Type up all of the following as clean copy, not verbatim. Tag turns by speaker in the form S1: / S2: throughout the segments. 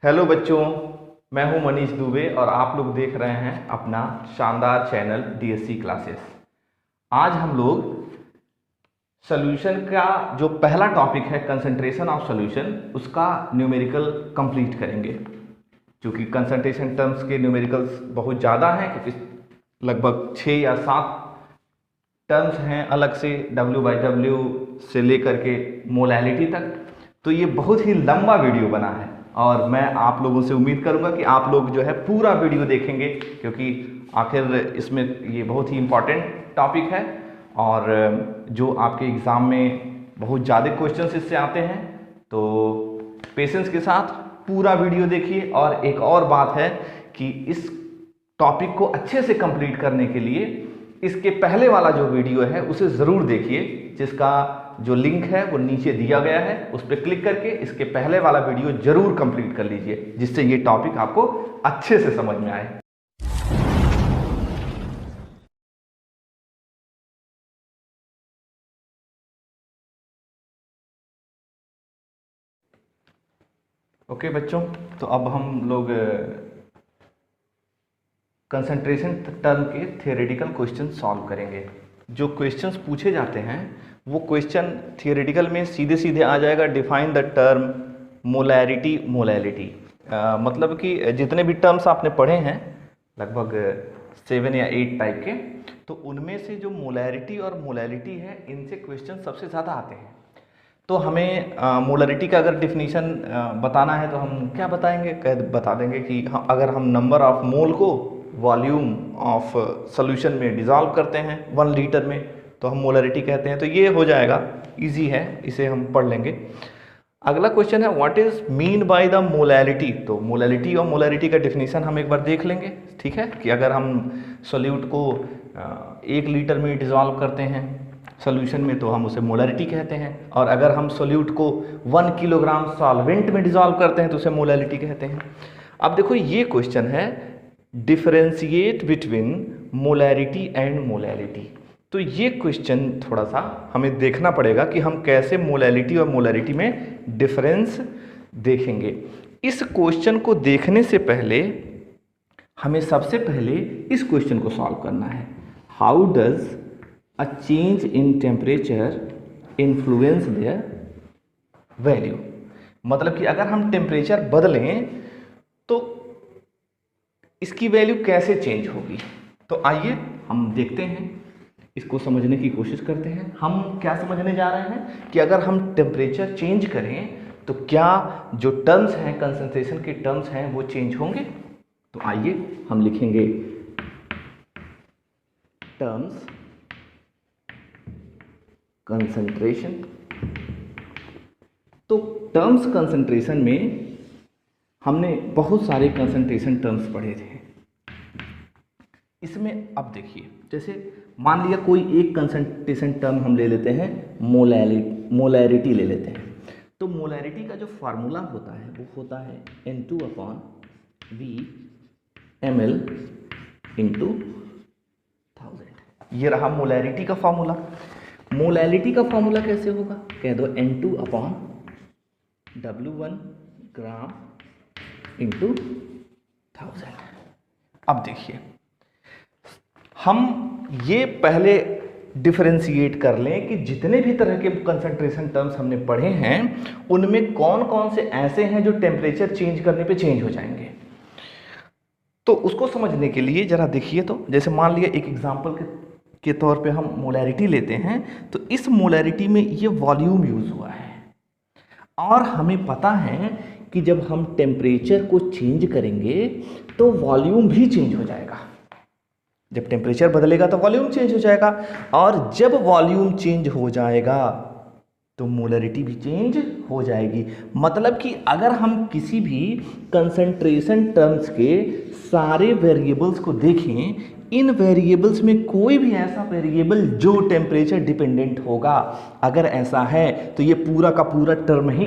S1: Hello बच्चों, मैं हूं मनीष दुबे और आप लोग देख रहे हैं अपना शानदार चैनल डीएससी क्लासेस। आज हम लोग सॉल्यूशन का जो पहला टॉपिक है कंसंट्रेशन ऑफ सॉल्यूशन, उसका न्यूमेरिकल कंप्लीट करेंगे। क्योंकि कंसंट्रेशन टर्म्स के न्यूमेरिकल्स बहुत ज़्यादा हैं, क्योंकि लगभग 6 या 7 टर्म्स हैं अलग से, W/W से लेकर के मोलैलिटी तक। तो ये बहुत ही लंबा वीडियो बना है और मैं आप लोगों से उम्मीद करूंगा कि आप लोग जो है पूरा वीडियो देखेंगे, क्योंकि आखिर इसमें ये बहुत ही इम्पॉर्टेंट टॉपिक है और जो आपके एग्ज़ाम में बहुत ज़्यादा क्वेश्चंस इससे आते हैं। तो पेशेंस के साथ पूरा वीडियो देखिए। और एक और बात है कि इस टॉपिक को अच्छे से कंप्लीट करने के लिए इसके पहले वाला जो वीडियो है उसे ज़रूर देखिए, जिसका जो लिंक है वो नीचे दिया गया है। उस पर क्लिक करके इसके पहले वाला वीडियो जरूर कंप्लीट कर लीजिए, जिससे ये टॉपिक आपको अच्छे से समझ में आए। ओके बच्चों, तो अब हम लोग कंसंट्रेशन टर्म के थियोरेटिकल क्वेश्चन सॉल्व करेंगे। जो क्वेश्चंस पूछे जाते हैं वो क्वेश्चन थियोरेटिकल में सीधे सीधे आ जाएगा, define the term molarity molality. मतलब कि जितने भी टर्म्स आपने पढ़े हैं, लगभग 7 या 8 टाइप के, तो उनमें से जो मोलैरिटी और मोलैलिटी है, इनसे क्वेश्चन सबसे ज़्यादा आते हैं। तो हमें मोलैरिटी का अगर डिफिनीशन बताना है तो हम क्या बताएंगे, बता देंगे कि अगर हम नंबर ऑफ मोल को वॉल्यूम ऑफ सॉल्यूशन में डिज़ोल्व करते हैं 1 लीटर में, तो हम मोलैरिटी कहते हैं। तो ये हो जाएगा, इजी है, इसे हम पढ़ लेंगे। अगला क्वेश्चन है what is mean by the molality. तो मोलैलिटी और मोलैरिटी का डिफिनीशन हम एक बार देख लेंगे, ठीक है। कि अगर हम सोल्यूट को 1 लीटर में डिज़ोल्व करते हैं सॉल्यूशन में, तो हम उसे मोलैरिटी कहते हैं। और अगर हम सोल्यूट को 1 किलोग्राम सॉल्वेंट में डिज़ोल्व करते हैं तो उसे मोलैलिटी कहते हैं। अब देखो, ये क्वेश्चन है differentiate between molarity and molality. तो ये क्वेश्चन थोड़ा सा हमें देखना पड़ेगा कि हम कैसे मोलैलिटी और मोलैरिटी में डिफरेंस देखेंगे। इस क्वेश्चन को देखने से पहले हमें सबसे पहले इस क्वेश्चन को सॉल्व करना है। How does a change in temperature influence their value. मतलब कि अगर हम टेम्परेचर बदलें तो इसकी वैल्यू कैसे चेंज होगी। तो आइए हम देखते हैं, इसको समझने की कोशिश करते हैं। हम क्या समझने जा रहे हैं कि अगर हम टेम्परेचर चेंज करें तो क्या जो टर्म्स हैं, कंसंट्रेशन के टर्म्स हैं, वो चेंज होंगे। तो आइए हम लिखेंगे टर्म्स कंसंट्रेशन। तो टर्म्स कंसंट्रेशन में हमने बहुत सारे कंसंट्रेशन टर्म्स पढ़े थे। इसमें अब देखिए, जैसे मान लिया कोई एक कंसंट्रेशन टर्म हम ले लेते हैं, मोलैरिटी ले लेते हैं। तो मोलैरिटी का जो फार्मूला होता है वो होता है N2/V ml × 1000। ये रहा मोलैरिटी का फार्मूला। मोलैलिटी का फार्मूला कैसे होगा, कह दो N2/W1 ग्राम × 1000। अब देखिए, हम ये पहले डिफरेंशिएट कर लें कि जितने भी तरह के कंसंट्रेशन टर्म्स हमने पढ़े हैं उनमें कौन कौन से ऐसे हैं जो टेम्परेचर चेंज करने पे चेंज हो जाएंगे। तो उसको समझने के लिए जरा देखिए, तो जैसे मान लिया एक एग्जांपल के तौर पे हम मोलैरिटी लेते हैं। तो इस मोलैरिटी में ये वॉल्यूम यूज हुआ है और हमें पता है कि जब हम टेम्परेचर को चेंज करेंगे तो वॉल्यूम भी चेंज हो जाएगा। जब टेम्परेचर बदलेगा तो वॉल्यूम चेंज हो जाएगा, और जब वॉल्यूम चेंज हो जाएगा तो मोलैरिटी भी चेंज हो जाएगी। मतलब कि अगर हम किसी भी कंसंट्रेशन टर्म्स के सारे वेरिएबल्स को देखें, इन वेरिएबल्स में कोई भी ऐसा वेरिएबल जो टेम्परेचर डिपेंडेंट होगा, अगर ऐसा है तो ये पूरा का पूरा टर्म ही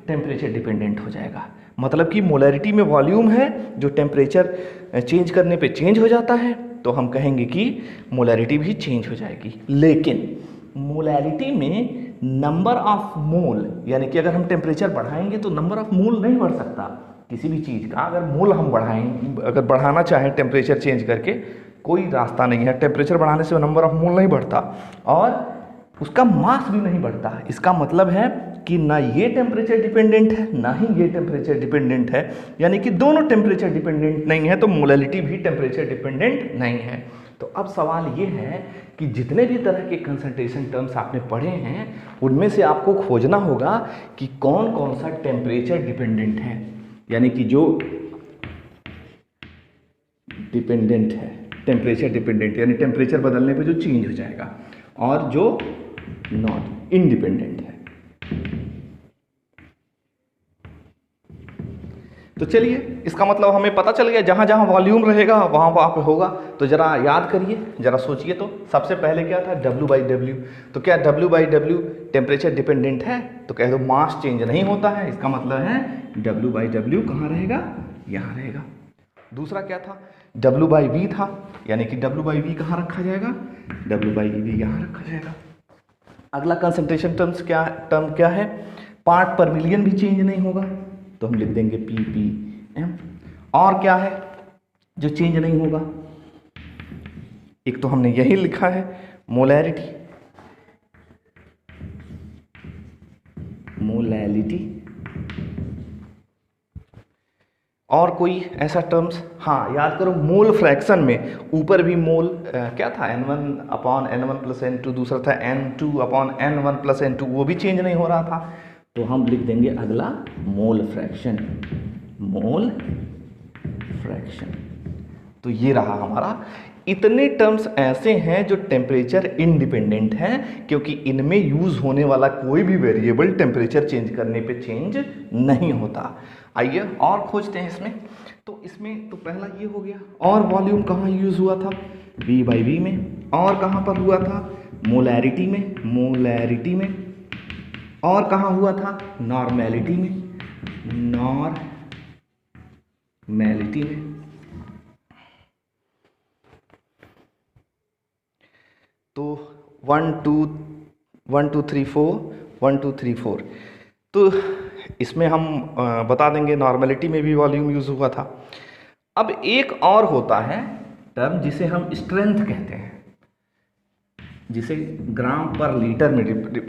S1: टेम्परेचर डिपेंडेंट हो जाएगा। मतलब कि मोलैरिटी में वॉल्यूम है जो टेम्परेचर चेंज करने पे चेंज हो जाता है, तो हम कहेंगे कि मोलैरिटी भी चेंज हो जाएगी। लेकिन मोलैरिटी में नंबर ऑफ मोल, यानी कि अगर हम टेम्परेचर बढ़ाएंगे तो नंबर ऑफ मोल नहीं बढ़ सकता, किसी भी चीज़ का अगर मोल हम बढ़ाएं, अगर बढ़ाना चाहें टेम्परेचर चेंज करके, कोई रास्ता नहीं है। टेम्परेचर बढ़ाने से नंबर ऑफ मोल नहीं बढ़ता और उसका मास भी नहीं बढ़ता। इसका मतलब है कि ना ये टेम्परेचर डिपेंडेंट है ना ही ये टेम्परेचर डिपेंडेंट है, यानी कि दोनों टेम्परेचर डिपेंडेंट नहीं है, तो मोलैलिटी भी टेम्परेचर डिपेंडेंट नहीं है। तो अब सवाल ये है कि जितने भी तरह के कंसंट्रेशन टर्म्स आपने पढ़े हैं उनमें से आपको खोजना होगा कि कौन कौन सा टेम्परेचर डिपेंडेंट है, यानी कि जो डिपेंडेंट है, टेम्परेचर डिपेंडेंट यानी टेम्परेचर बदलने पे जो चेंज हो जाएगा, और जो नॉट इंडिपेंडेंट है। तो चलिए, इसका मतलब हमें पता चल गया जहां जहां वॉल्यूम रहेगा वहां वहां पे होगा। तो जरा याद करिए, जरा सोचिए। तो सबसे पहले क्या था, W/W। तो क्या W/W टेम्परेचर डिपेंडेंट है? तो कह दो मास चेंज नहीं होता है, इसका मतलब है W/W कहाँ रहेगा, यहाँ रहेगा। दूसरा क्या था, W/V था, यानी कि W/V कहाँ रखा जाएगा, W/V यहाँ रखा जाएगा। अगला कंसंट्रेशन टर्म क्या है, पार्ट पर मिलियन भी चेंज नहीं होगा, तो हम लिख देंगे ppm। और क्या है जो चेंज नहीं होगा, एक तो हमने यही लिखा है मोलैरिटी, और कोई ऐसा टर्म्स, हाँ याद करो, मोल फ्रैक्शन में ऊपर भी मोल क्या था, n1/n1+n2, दूसरा था n2/n1+n2, वो भी चेंज नहीं हो रहा था, तो हम लिख देंगे अगला मोल फ्रैक्शन। तो ये रहा हमारा। इतने टर्म्स ऐसे हैं जो टेम्परेचर इंडिपेंडेंट हैं, क्योंकि इनमें यूज होने वाला कोई भी वेरिएबल टेम्परेचर चेंज करने पे चेंज नहीं होता। आइए और खोजते हैं इसमें। तो इसमें तो पहला ये हो गया। और वॉल्यूम कहाँ यूज हुआ था, V/V में। और कहाँ पर हुआ था, मोलैरिटी में। और कहाँ हुआ था, नॉर्मेलिटी में। तो 1 2 3 4 तो इसमें हम बता देंगे नॉर्मेलिटी में भी वॉल्यूम यूज हुआ था। अब एक और होता है टर्म जिसे हम स्ट्रेंथ कहते हैं, जिसे ग्राम पर लीटर में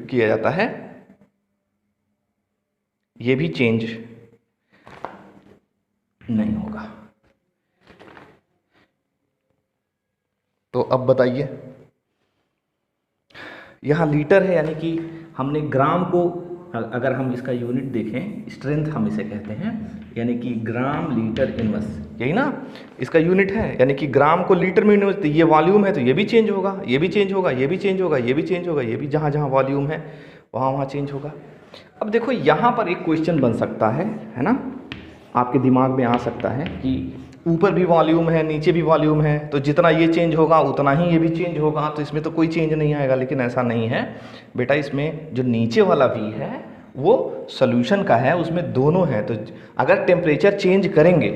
S1: किया जाता है। ये भी चेंज नहीं होगा। तो अब बताइए, यहाँ लीटर है, यानी कि हमने ग्राम को, अगर हम इसका यूनिट देखें, स्ट्रेंथ हम इसे कहते हैं, यानी कि ग्राम लीटर इनवर्स, यही ना इसका यूनिट है, यानी कि ग्राम को लीटर में इनवर्स। ये वॉल्यूम है तो ये भी चेंज होगा, ये भी चेंज होगा, ये भी चेंज होगा, ये भी चेंज होगा, ये भी जहाँ जहाँ वॉल्यूम है वहाँ वहाँ चेंज होगा। अब देखो यहाँ पर एक क्वेश्चन बन सकता है ना, आपके दिमाग में आ सकता है कि ऊपर भी वॉल्यूम है नीचे भी वॉल्यूम है, तो जितना ये चेंज होगा उतना ही ये भी चेंज होगा, तो इसमें तो कोई चेंज नहीं आएगा। लेकिन ऐसा नहीं है बेटा, इसमें जो नीचे वाला V है वो सॉल्यूशन का है, उसमें दोनों है। तो अगर टेम्परेचर चेंज करेंगे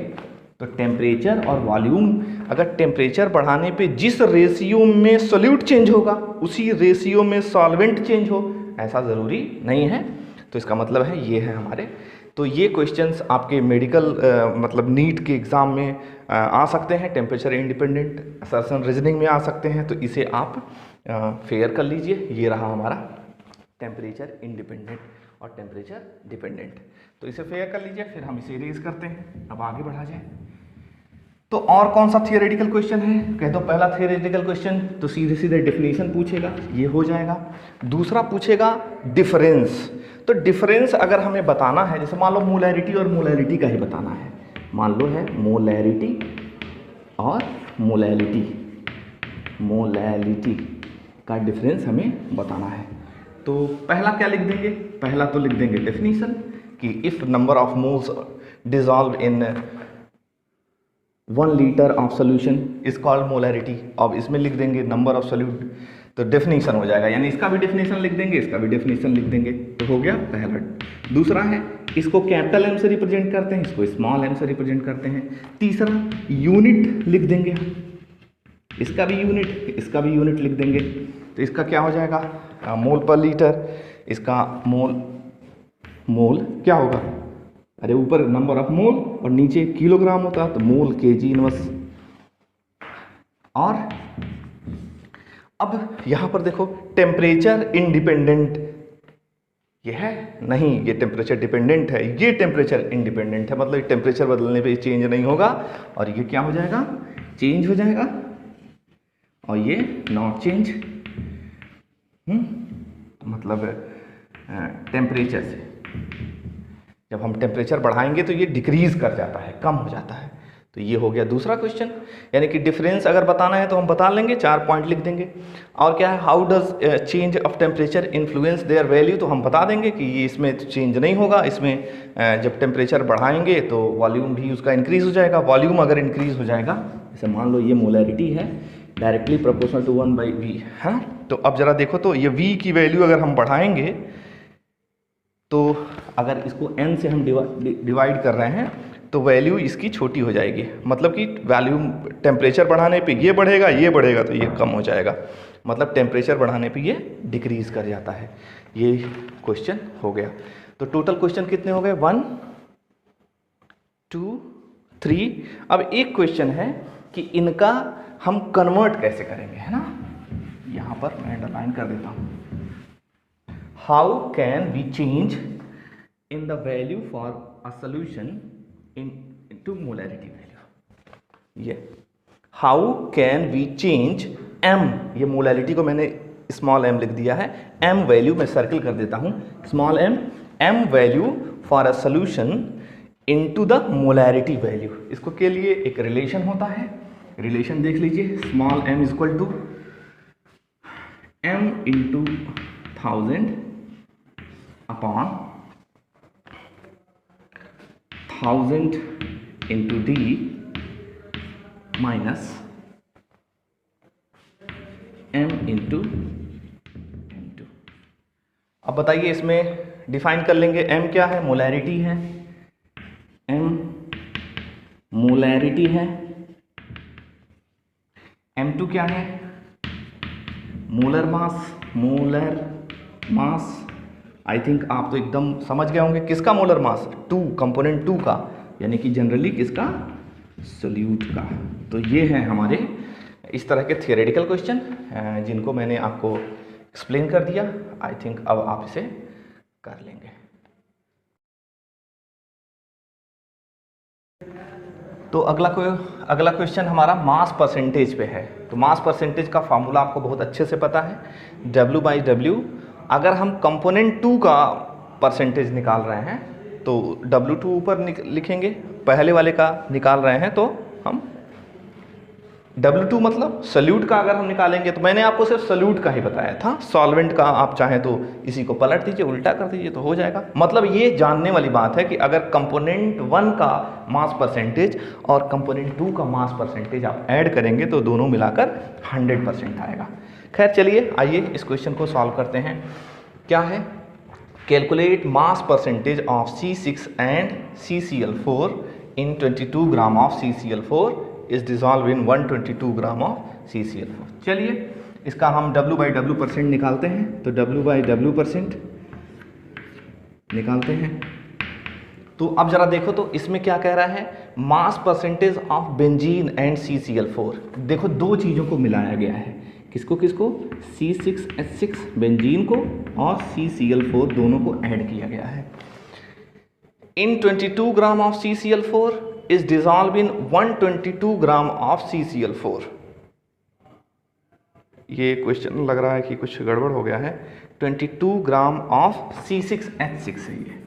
S1: तो टेम्परेचर और वॉल्यूम, अगर टेम्परेचर बढ़ाने पे जिस रेशियो में सॉल्यूट चेंज होगा उसी रेशियो में सॉल्वेंट चेंज हो, ऐसा ज़रूरी नहीं है। तो इसका मतलब है ये है हमारे। तो ये क्वेश्चंस आपके मेडिकल मतलब नीट के एग्ज़ाम में आ सकते हैं, टेम्परेचर इंडिपेंडेंट असर्शन रीजनिंग में आ सकते हैं, तो इसे आप फेयर कर लीजिए। ये रहा हमारा टेम्परेचर इंडिपेंडेंट और टेम्परेचर डिपेंडेंट, तो इसे फेयर कर लीजिए। फिर हम इसे इरेज करते हैं, अब आगे बढ़ा जाए। तो और कौन सा थियोरेटिकल क्वेश्चन है, कह दो पहला थियोरेटिकल क्वेश्चन तो सीधे सीधे डेफिनेशन पूछेगा, ये हो जाएगा। दूसरा पूछेगा डिफरेंस। तो डिफरेंस अगर हमें बताना है, जैसे मान लो मोलैरिटी और मोलैलिटी का ही बताना है, मान लो है मोलैरिटी और मोलैलिटी का डिफरेंस हमें बताना है। तो पहला क्या लिख देंगे, पहला तो लिख देंगे डेफिनेशन कि if number of moles dissolve in 1 litre of solution is called molarity. अब इसमें लिख देंगे नंबर ऑफ सोल्यूट, तो डेफिनेशन हो जाएगा, यानी इसका भी डेफिनेशन लिख देंगे, इसका भी डेफिनेशन लिख देंगे, तो हो गया पहला। दूसरा है इसको कैपिटल एम से रिप्रेजेंट करते हैं, इसको स्मॉल एम से रिप्रेजेंट करते हैं। तीसरा यूनिट लिख देंगे, इसका भी यूनिट, इसका भी यूनिट लिख देंगे। तो इसका क्या हो जाएगा मोल पर लीटर, इसका मोल क्या होगा अरे ऊपर नंबर ऑफ मोल और नीचे किलोग्राम होता तो मोल केजी इनवर्स। और अब यहां पर देखो टेम्परेचर इंडिपेंडेंट ये है नहीं, ये टेम्परेचर डिपेंडेंट है, ये टेम्परेचर इंडिपेंडेंट है, मतलब टेम्परेचर बदलने पे चेंज नहीं होगा और ये क्या हो जाएगा, चेंज हो जाएगा और ये नॉट चेंज। मतलब टेम्परेचर से जब हम टेम्परेचर बढ़ाएंगे तो ये डिक्रीज कर जाता है, कम हो जाता है। तो ये हो गया दूसरा क्वेश्चन, यानी कि डिफरेंस अगर बताना है तो हम बता लेंगे, 4 पॉइंट लिख देंगे। और क्या है, how does change of temperature influence their value, तो हम बता देंगे कि ये इसमें चेंज नहीं होगा, इसमें जब टेम्परेचर बढ़ाएंगे तो वॉल्यूम भी उसका इंक्रीज हो जाएगा। वॉल्यूम अगर इंक्रीज हो जाएगा, जैसे मान लो ये मोलैरिटी है डायरेक्टली प्रोपोर्शनल टू 1/v है। तो अब जरा देखो तो ये v की वैल्यू अगर हम बढ़ाएंगे तो अगर इसको n से हम डिवाइड कर रहे हैं तो वैल्यू इसकी छोटी हो जाएगी, मतलब कि वैल्यू टेम्परेचर बढ़ाने पे ये बढ़ेगा तो ये कम हो जाएगा, मतलब टेम्परेचर बढ़ाने पे ये डिक्रीज कर जाता है। ये क्वेश्चन हो गया। तो टोटल क्वेश्चन कितने हो गए, 1 2 3। अब एक क्वेश्चन है कि इनका हम कन्वर्ट कैसे करेंगे, है ना। यहां पर मैं अंडरलाइन कर देता हूं, how can we change in the value for a solution into molarity value। ये how can we change m, ये मोलैरिटी को मैंने स्मॉल m लिख दिया है, m वैल्यू मैं सर्कल कर देता हूं, small m value for a solution into the molarity value. इसको के लिए एक रिलेशन होता है, रिलेशन देख लीजिए, small m equal to m into 1000 upon 1000 into d minus m into m2। अब बताइए, इसमें डिफाइन कर लेंगे, m क्या है, मोलैरिटी है, m मोलैरिटी है, m2 क्या है, मोलर मास। आई थिंक आप तो एकदम समझ गए होंगे किसका मोलर मास, 2 कंपोनेंट 2 का, यानी कि जनरली किसका, सोल्यूट का। तो ये हैं हमारे इस तरह के थियोरेटिकल क्वेश्चन जिनको मैंने आपको एक्सप्लेन कर दिया। आई थिंक अब आप इसे कर लेंगे। तो अगला क्वेश्चन हमारा मास परसेंटेज पे है। तो मास परसेंटेज का फार्मूला आपको बहुत अच्छे से पता है, W/W। अगर हम कंपोनेंट 2 का परसेंटेज निकाल रहे हैं तो W2 ऊपर लिखेंगे, पहले वाले का निकाल रहे हैं तो हम W2 मतलब सल्यूट का अगर हम निकालेंगे, तो मैंने आपको सिर्फ सल्यूट का ही बताया था, सॉल्वेंट का आप चाहें तो इसी को पलट दीजिए, उल्टा कर दीजिए तो हो जाएगा। मतलब ये जानने वाली बात है कि अगर कंपोनेंट 1 का मास परसेंटेज और कंपोनेंट 2 का मास परसेंटेज आप ऐड करेंगे तो दोनों मिलाकर 100% आएगा। खैर चलिए, आइए इस क्वेश्चन को सॉल्व करते हैं। क्या है, calculate mass percentage of C6 and CCl4 in 22 gram of CCl4 is dissolve in 122 gram of CCl4। चलिए इसका हम W/W परसेंट निकालते हैं। तो W/W परसेंट निकालते हैं। तो अब जरा देखो तो इसमें क्या कह रहा है, mass percentage of benzene and CCl4। देखो दो चीज़ों को मिलाया गया है, किसको किसको, C6H6 बेंजीन को और CCl4 दोनों को ऐड किया गया है। इन 22 gram of CCl4 is dissolved in 122 gram of CCl4। ये क्वेश्चन लग रहा है कि कुछ गड़बड़ हो गया है। 22 ग्राम ऑफ C6H6 है ये,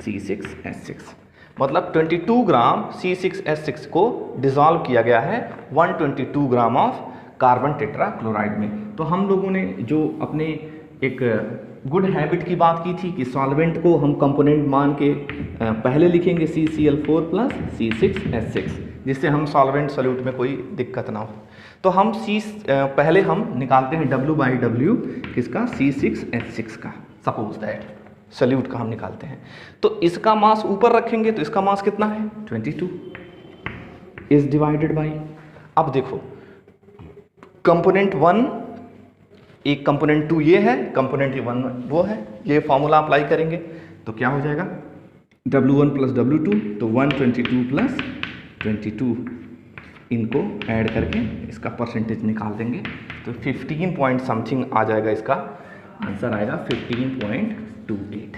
S1: C6H6 मतलब 22 ग्राम C6H6 को डिसॉल्व किया गया है 122 ग्राम ऑफ कार्बन टेट्राक्लोराइड में। तो हम लोगों ने जो अपने एक गुड हैबिट की बात की थी कि सॉल्वेंट को हम कंपोनेंट मान के पहले लिखेंगे CCl4 प्लस C6H6, जिससे हम सॉल्वेंट सोल्यूट में कोई दिक्कत ना हो। तो हम पहले हम निकालते हैं W/W किसका, C6H6 का, सपोज दैट सोल्यूट का हम निकालते हैं। तो इसका मास ऊपर रखेंगे तो इसका मास कितना है, 22 इज डिवाइडेड बाई, अब देखो कंपोनेंट 1 कंपोनेंट 2 ये है, कंपोनेंट 1 वो है, ये फॉर्मूला अप्लाई करेंगे तो क्या हो जाएगा, W1 प्लस W2, तो 122 प्लस 22, इनको ऐड करके इसका परसेंटेज निकाल देंगे तो 15 पॉइंट समथिंग आ जाएगा, इसका आंसर आएगा 15.28।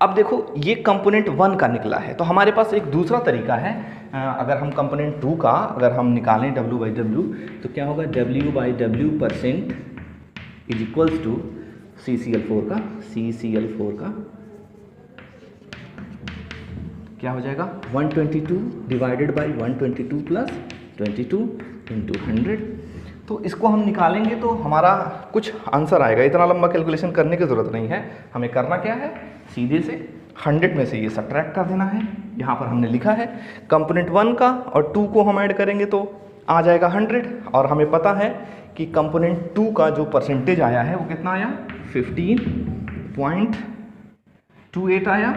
S1: अब देखो ये कंपोनेंट 1 का निकला है, तो हमारे पास एक दूसरा तरीका है। अगर हम कंपोनेंट 2 का अगर हम निकालें W/W, तो क्या होगा, W/W percent is equals to CCl4 का क्या हो जाएगा, 122 डिवाइडेड बाई 122 प्लस 22 इंटू 100। तो इसको हम निकालेंगे तो हमारा कुछ आंसर आएगा। इतना लंबा कैलकुलेशन करने की ज़रूरत नहीं है, हमें करना क्या है, सीधे से 100 में से ये सब्ट्रैक्ट कर देना है। यहाँ पर हमने लिखा है कंपोनेंट 1 का और 2 को हम ऐड करेंगे तो आ जाएगा 100, और हमें पता है कि कंपोनेंट 2 का जो परसेंटेज आया है वो कितना आया, 15.28 आया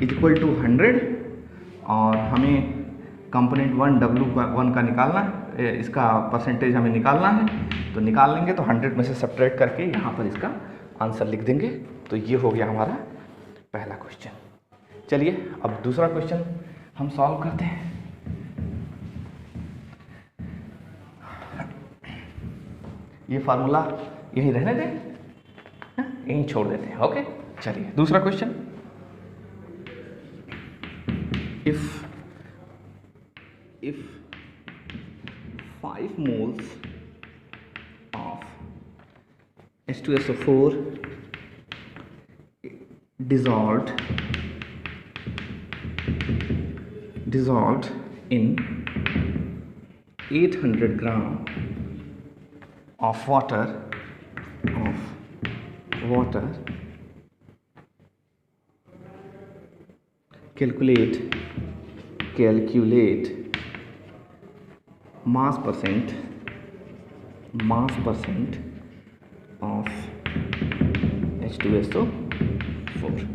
S1: इज इक्वल टू 100, और हमें कंपोनेंट 1 W1 का निकालना है, इसका परसेंटेज हमें निकालना है, तो निकाल लेंगे तो 100 में से सब्ट्रैक्ट करके यहाँ पर इसका आंसर लिख देंगे। तो ये हो गया हमारा पहला क्वेश्चन। चलिए अब दूसरा क्वेश्चन हम सॉल्व करते हैं। ये फार्मूला यहीं रहने दें, यहीं छोड़ देते हैं, ओके। चलिए दूसरा question, if 5 moles of H2SO4 dissolved in 800 gram of water calculate mass percent of H2SO4।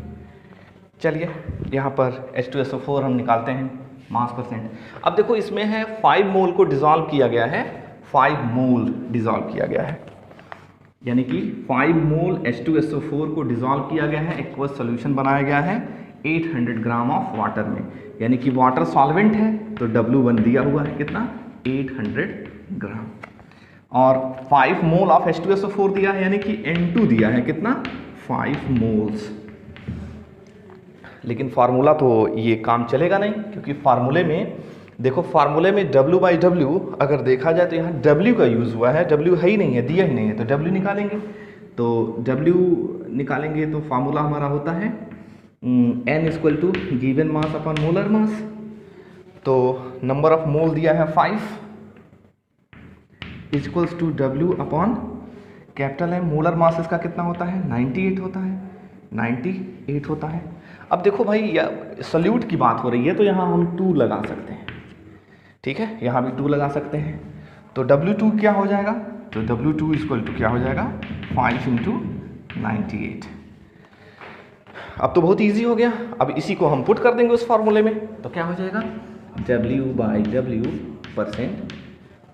S1: चलिए यहाँ पर H2SO4 हम निकालते हैं मास परसेंट। अब देखो इसमें है 5 मोल को डिज़ोल्व किया गया है, 5 मोल डिज़ोल्व किया गया है, यानी कि 5 मोल H2SO4 को डिज़ोल्व किया गया है, एक्वस सॉल्यूशन बनाया गया है 800 ग्राम ऑफ वाटर में, यानी कि वाटर सॉल्वेंट है तो W1 दिया हुआ है कितना, 800 ग्राम, और 5 मोल ऑफ H2SO4 दिया है, यानी कि N2 दिया है कितना, 5 मोल्स। लेकिन फार्मूला तो ये काम चलेगा नहीं, क्योंकि फार्मूले में देखो, फार्मूले में W/W अगर देखा जाए तो यहाँ W का यूज़ हुआ है, W है ही नहीं है, दिया ही नहीं है, तो W निकालेंगे, तो W निकालेंगे तो फार्मूला हमारा होता है N equal to given mass upon molar mass. तो नंबर ऑफ मोल दिया है 5 equals to W upon capital है, मोलर मास इसका कितना होता है, 98 होता है, 98 होता है। अब देखो भाई सॉल्यूट की बात हो रही है तो यहाँ हम 2 लगा सकते हैं, ठीक है, यहाँ भी 2 लगा सकते हैं, तो W2 क्या हो जाएगा, तो W2 इक्वल टू क्या हो जाएगा, 5 इंटू 98। अब तो बहुत इजी हो गया, अब इसी को हम पुट कर देंगे उस फार्मूले में, तो क्या हो जाएगा, W/W परसेंट,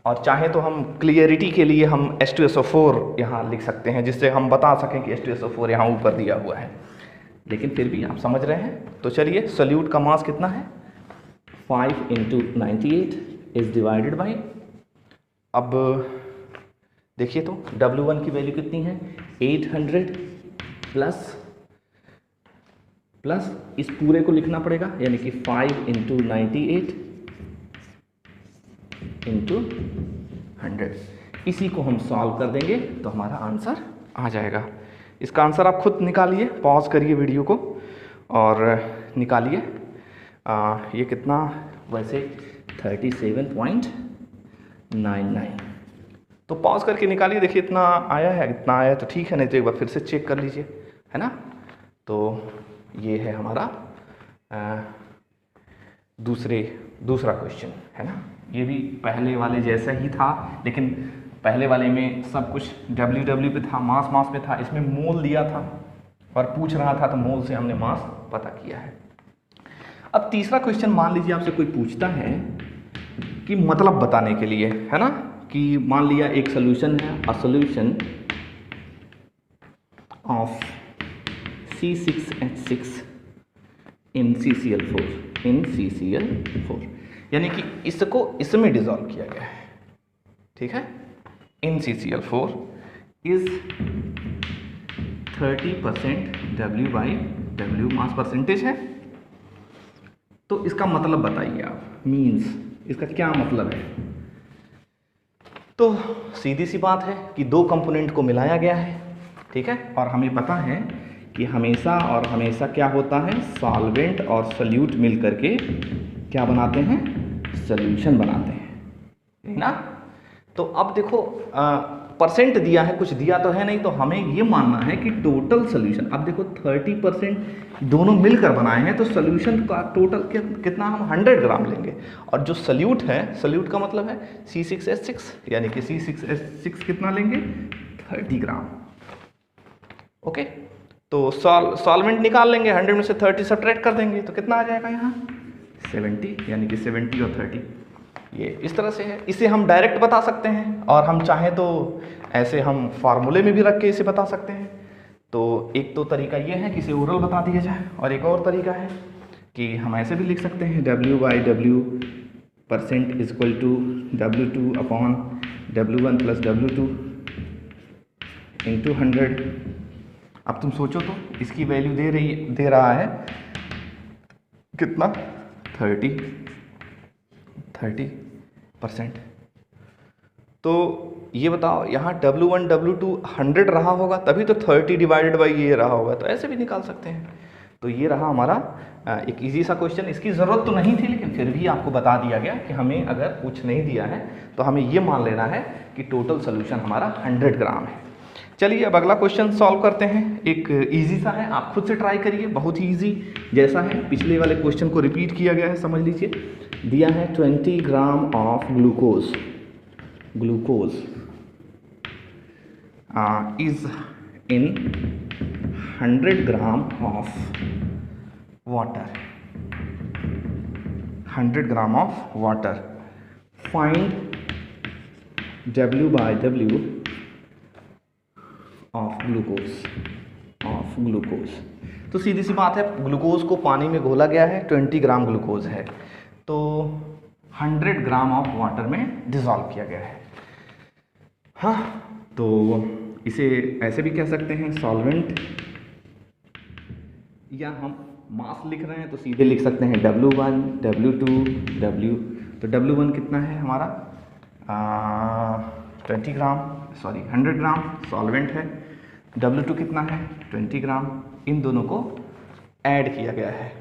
S1: और चाहे तो हम क्लियरिटी के लिए हम H2SO4 यहाँ लिख सकते हैं, जिससे हम बता सकें कि H2SO4 यहाँ ऊपर दिया हुआ है, लेकिन फिर भी आप समझ रहे हैं। तो चलिए सोल्यूट का मास कितना है, 5 इंटू 98 इज डिवाइडेड बाई, अब देखिए तो W1 की वैल्यू कितनी है, 800 प्लस इस पूरे को लिखना पड़ेगा, यानी कि 5 इंटू 98 इंटू 100, इसी को हम सॉल्व कर देंगे तो हमारा आंसर आ जाएगा। इसका आंसर आप खुद निकालिए, पॉज करिए वीडियो को और निकालिए। ये कितना, वैसे 37.99, तो पॉज करके निकालिए, देखिए इतना आया है, इतना आया है तो ठीक है, नहीं तो एक बार फिर से चेक कर लीजिए, है ना। तो ये है हमारा दूसरा क्वेश्चन, है ना। ये भी पहले वाले जैसा ही था, लेकिन पहले वाले में सब कुछ W पे था, मास पे था, इसमें मोल दिया था और पूछ रहा था तो मोल से हमने मास पता किया है। अब तीसरा क्वेश्चन, मान लीजिए आपसे कोई पूछता है कि मतलब बताने के लिए, है ना, कि मान लिया एक सोल्यूशन है, a solution of C6H6 NCCl4, NCCl4, यानी कि इसको इसमें डिसॉल्व किया गया है, ठीक है। NCCl4 is 30% W/W, mass percentage है। तो इसका मतलब बताइए आप, मीन्स इसका क्या मतलब है। तो सीधी सी बात है कि दो कंपोनेंट को मिलाया गया है, ठीक है, और हमें पता है कि हमेशा और हमेशा क्या होता है, सॉल्वेंट और सल्यूट मिल करके क्या बनाते हैं, सॉल्यूशन बनाते हैं, है ना। तो अब देखो परसेंट दिया है, कुछ दिया तो है नहीं, तो हमें ये मानना है कि टोटल सॉल्यूशन, अब देखो 30% दोनों मिलकर बनाए हैं, तो सॉल्यूशन का टोटल कितना, हम 100 ग्राम लेंगे। और जो सल्यूट है, सल्यूट का मतलब है C6H6, यानी कि C6H6 कितना लेंगे, 30 ग्राम। ओके, तो सॉल्वेंट निकाल लेंगे, 100 में से 30 सब्ट्रैक्ट कर देंगे, तो कितना आ जाएगा यहाँ 70, यानी कि 70 और 30, ये इस तरह से है। इसे हम डायरेक्ट बता सकते हैं, और हम चाहें तो ऐसे हम फार्मूले में भी रख के इसे बता सकते हैं। तो एक तो तरीका ये है कि इसे ओरल बता दिया जाए, और एक और तरीका है कि हम ऐसे भी लिख सकते हैं W/W % is equal to W2 upon W1 plus W2 into 100। अब तुम सोचो तो इसकी वैल्यू दे रहा है कितना, 30%। तो ये बताओ यहाँ W1 W2 100 रहा होगा, तभी तो 30 डिवाइडेड बाई ये रहा होगा, तो ऐसे भी निकाल सकते हैं। तो ये रहा हमारा एक इजी सा क्वेश्चन। इसकी ज़रूरत तो नहीं थी, लेकिन फिर भी आपको बता दिया गया कि हमें अगर कुछ नहीं दिया है तो हमें ये मान लेना है कि टोटल सोल्यूशन हमारा 100 ग्राम है। चलिए अब अगला क्वेश्चन सॉल्व करते हैं। एक इजी सा है, आप खुद से ट्राई करिए, बहुत ही इजी जैसा है। पिछले वाले क्वेश्चन को रिपीट किया गया है, समझ लीजिए। दिया है 20 gram of glucose is in 100 gram of water. 100 gram of water. Find W/W of glucose. तो सीधी सी बात है, ग्लूकोज को पानी में घोला गया है, 20 ग्राम ग्लूकोज है, तो 100 ग्राम ऑफ वाटर में डिसॉल्व किया गया है। हाँ, तो इसे ऐसे भी कह सकते हैं सॉल्वेंट, या हम मास लिख रहे हैं तो सीधे लिख सकते हैं W1 W2 W। तो W1 कितना है हमारा 20 ग्राम, सॉरी 100 ग्राम सॉल्वेंट है। W2 कितना है 20 ग्राम। इन दोनों को ऐड किया गया है,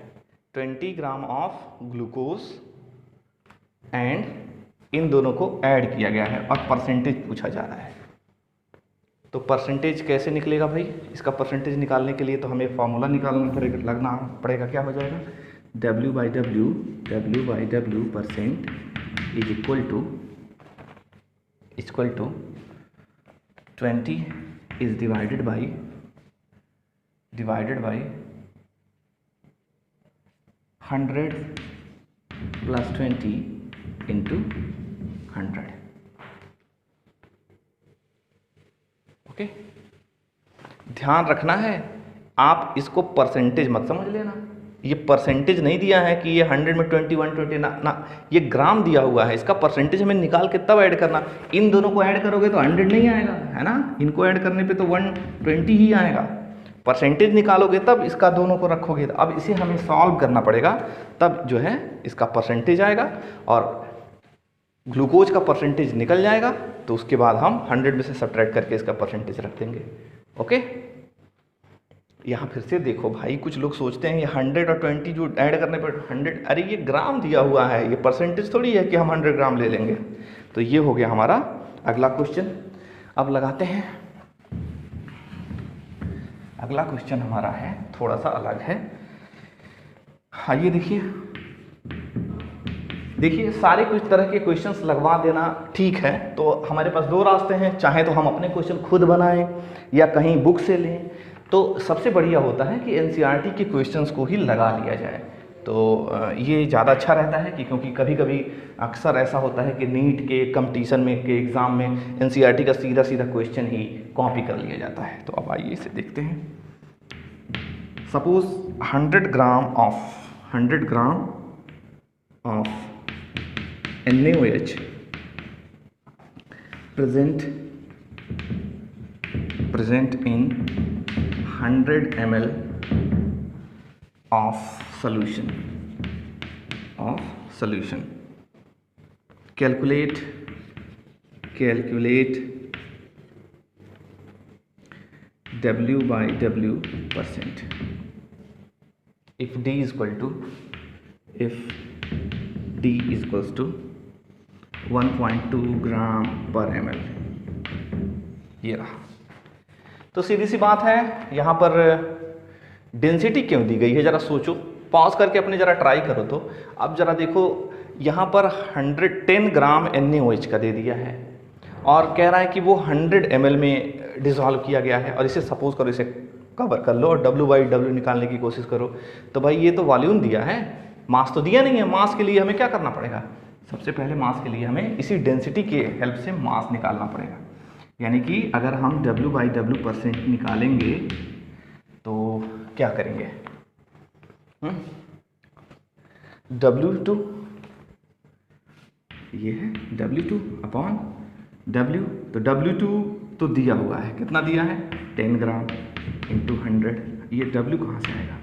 S1: 20 gram of glucose and in दोनों को ऐड किया गया है, और परसेंटेज पूछा जा रहा है। तो परसेंटेज कैसे निकलेगा भाई, इसका परसेंटेज निकालने के लिए तो हमें फॉर्मूला निकालना पड़ेगा। क्या हो जाएगा, W/W percent is equal to 20 is divided by 100 plus 20 into 100। Okay, ध्यान रखना है, आप इसको परसेंटेज मत समझ लेना। ये परसेंटेज नहीं दिया है कि ये 100 में 20 120 ना, ये ग्राम दिया हुआ है। इसका परसेंटेज हमें निकाल के तब ऐड करना। इन दोनों को ऐड करोगे तो 100 नहीं आएगा, है ना। इनको ऐड करने पे तो 120 ही आएगा। परसेंटेज निकालोगे तब इसका दोनों को रखोगे। अब इसे हमें सॉल्व करना पड़ेगा, तब जो है इसका परसेंटेज आएगा, और ग्लूकोज का परसेंटेज निकल जाएगा, तो उसके बाद हम 100 में से सब्ट्रैक्ट करके इसका परसेंटेज रख देंगे। ओके, यहाँ फिर से देखो भाई, कुछ लोग सोचते हैं ये 100 और 20 जो ऐड करने पर 100, अरे ये ग्राम दिया हुआ है, ये परसेंटेज थोड़ी है कि हम 100 ग्राम ले लेंगे। तो ये हो गया हमारा अगला क्वेश्चन। अब लगाते हैं अगला क्वेश्चन हमारा है, थोड़ा सा अलग है। आइए देखिए सारे कुछ तरह के क्वेश्चंस लगवा देना ठीक है। तो हमारे पास दो रास्ते हैं, चाहे तो हम अपने क्वेश्चन खुद बनाएं या कहीं बुक से लें। तो सबसे बढ़िया होता है कि एनसीईआरटी के क्वेश्चंस को ही लगा लिया जाए, तो ये ज़्यादा अच्छा रहता है कि क्योंकि कभी कभी अक्सर ऐसा होता है कि नीट के कंपटीशन में के एग्ज़ाम में एनसीईआरटी का सीधा क्वेश्चन ही कॉपी कर लिया जाता है। तो अब आइए इसे देखते हैं। Suppose 100 gram of 100 gram of NaOH present in 100 ml of solution. Calculate W by W percent. If D equals to 1.2 ग्राम पर ml। ये रहा। तो सीधी सी बात है, यहाँ पर डेंसिटी क्यों दी गई है, जरा सोचो, पॉज करके अपने जरा ट्राई करो। तो अब जरा देखो, यहाँ पर 110 ग्राम NaOH का दे दिया है और कह रहा है कि वो 100 ml में डिसॉल्व किया गया है, और इसे सपोज करो, इसे कवर कर लो और W बाई W निकालने की कोशिश करो। तो भाई ये तो वॉल्यूम दिया है, मास तो दिया नहीं है। मास के लिए हमें क्या करना पड़ेगा, सबसे पहले मास के लिए हमें इसी डेंसिटी के हेल्प से मास निकालना पड़ेगा। यानी कि अगर हम W बाई W परसेंट निकालेंगे तो क्या करेंगे, W2, ये है W2 अपॉन W, तो W2 तो दिया हुआ है, कितना दिया है, 10 ग्राम इंटू 100। ये W कहाँ से आएगा,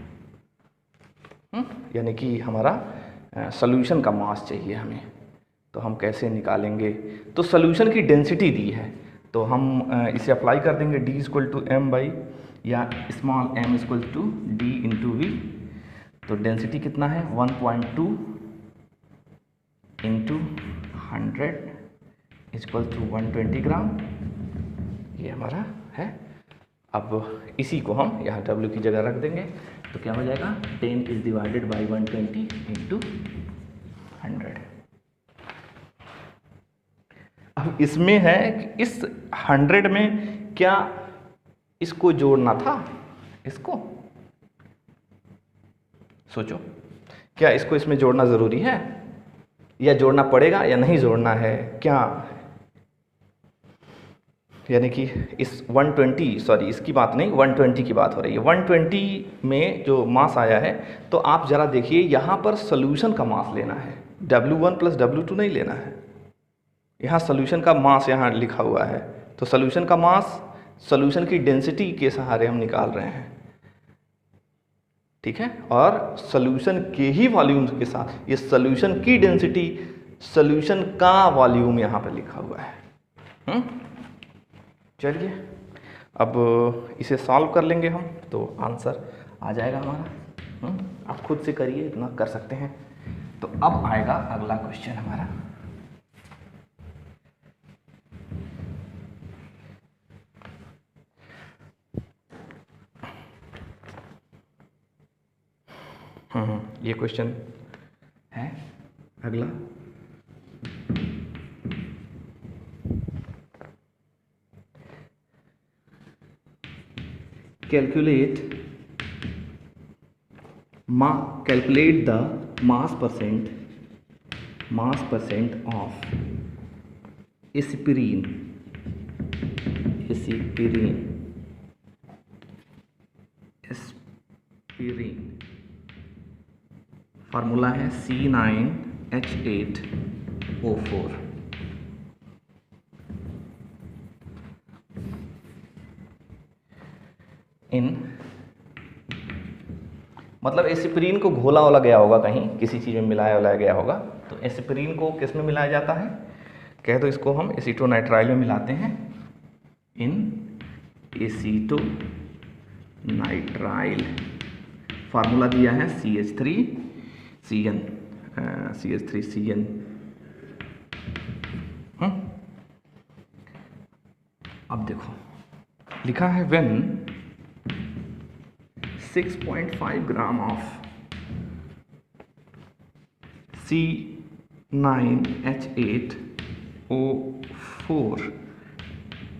S1: यानी कि हमारा सॉल्यूशन का मास चाहिए हमें, तो हम कैसे निकालेंगे। तो सॉल्यूशन की डेंसिटी दी है, तो हम इसे अप्लाई कर देंगे, D equal to M by, या small m equal to D into V। तो डेंसिटी कितना है, 1.2 इंटू 100 इक्वल टू 120 ग्राम, ये हमारा है। अब इसी को हम यहाँ W की जगह रख देंगे, तो क्या हो जाएगा, 10 इज डिवाइडेड बाई 120 इंटू 100। अब इसमें है कि इस 100 में क्या इसको जोड़ना था, इसको सोचो, क्या इसको इसमें जोड़ना ज़रूरी है, या जोड़ना पड़ेगा या नहीं जोड़ना है, क्या, यानी कि इस 120, सॉरी इसकी बात नहीं, 120 की बात हो रही है। 120 में जो मास आया है, तो आप ज़रा देखिए, यहाँ पर सॉल्यूशन का मास लेना है, W1 प्लस W2 नहीं लेना है, यहाँ सॉल्यूशन का मास यहाँ लिखा हुआ है। तो सॉल्यूशन का मास सॉल्यूशन की डेंसिटी के सहारे हम निकाल रहे हैं, ठीक है, और सॉल्यूशन के ही वॉल्यूम के साथ ये सॉल्यूशन की डेंसिटी, सॉल्यूशन का वॉल्यूम यहाँ पर लिखा हुआ है। चलिए अब इसे सॉल्व कर लेंगे हम, तो आंसर आ जाएगा हमारा। आप खुद से करिए, इतना कर सकते हैं। तो अब आएगा अगला क्वेश्चन हमारा। ये क्वेश्चन है अगला। Calculate the mass percent of aspirin formula है C9H8O4। मतलब एस्पिरिन को घोला वाला गया होगा, कहीं किसी चीज़ में मिलाया वाला गया होगा। तो एस्पिरिन को किस में मिलाया जाता है, कह दो इसको हम एसीटोनाइट्राइल में मिलाते हैं, इन एसीटोनाइट्राइल। फार्मूला दिया है CH3CN। अब देखो लिखा है when 6.5 gram of C9H8O4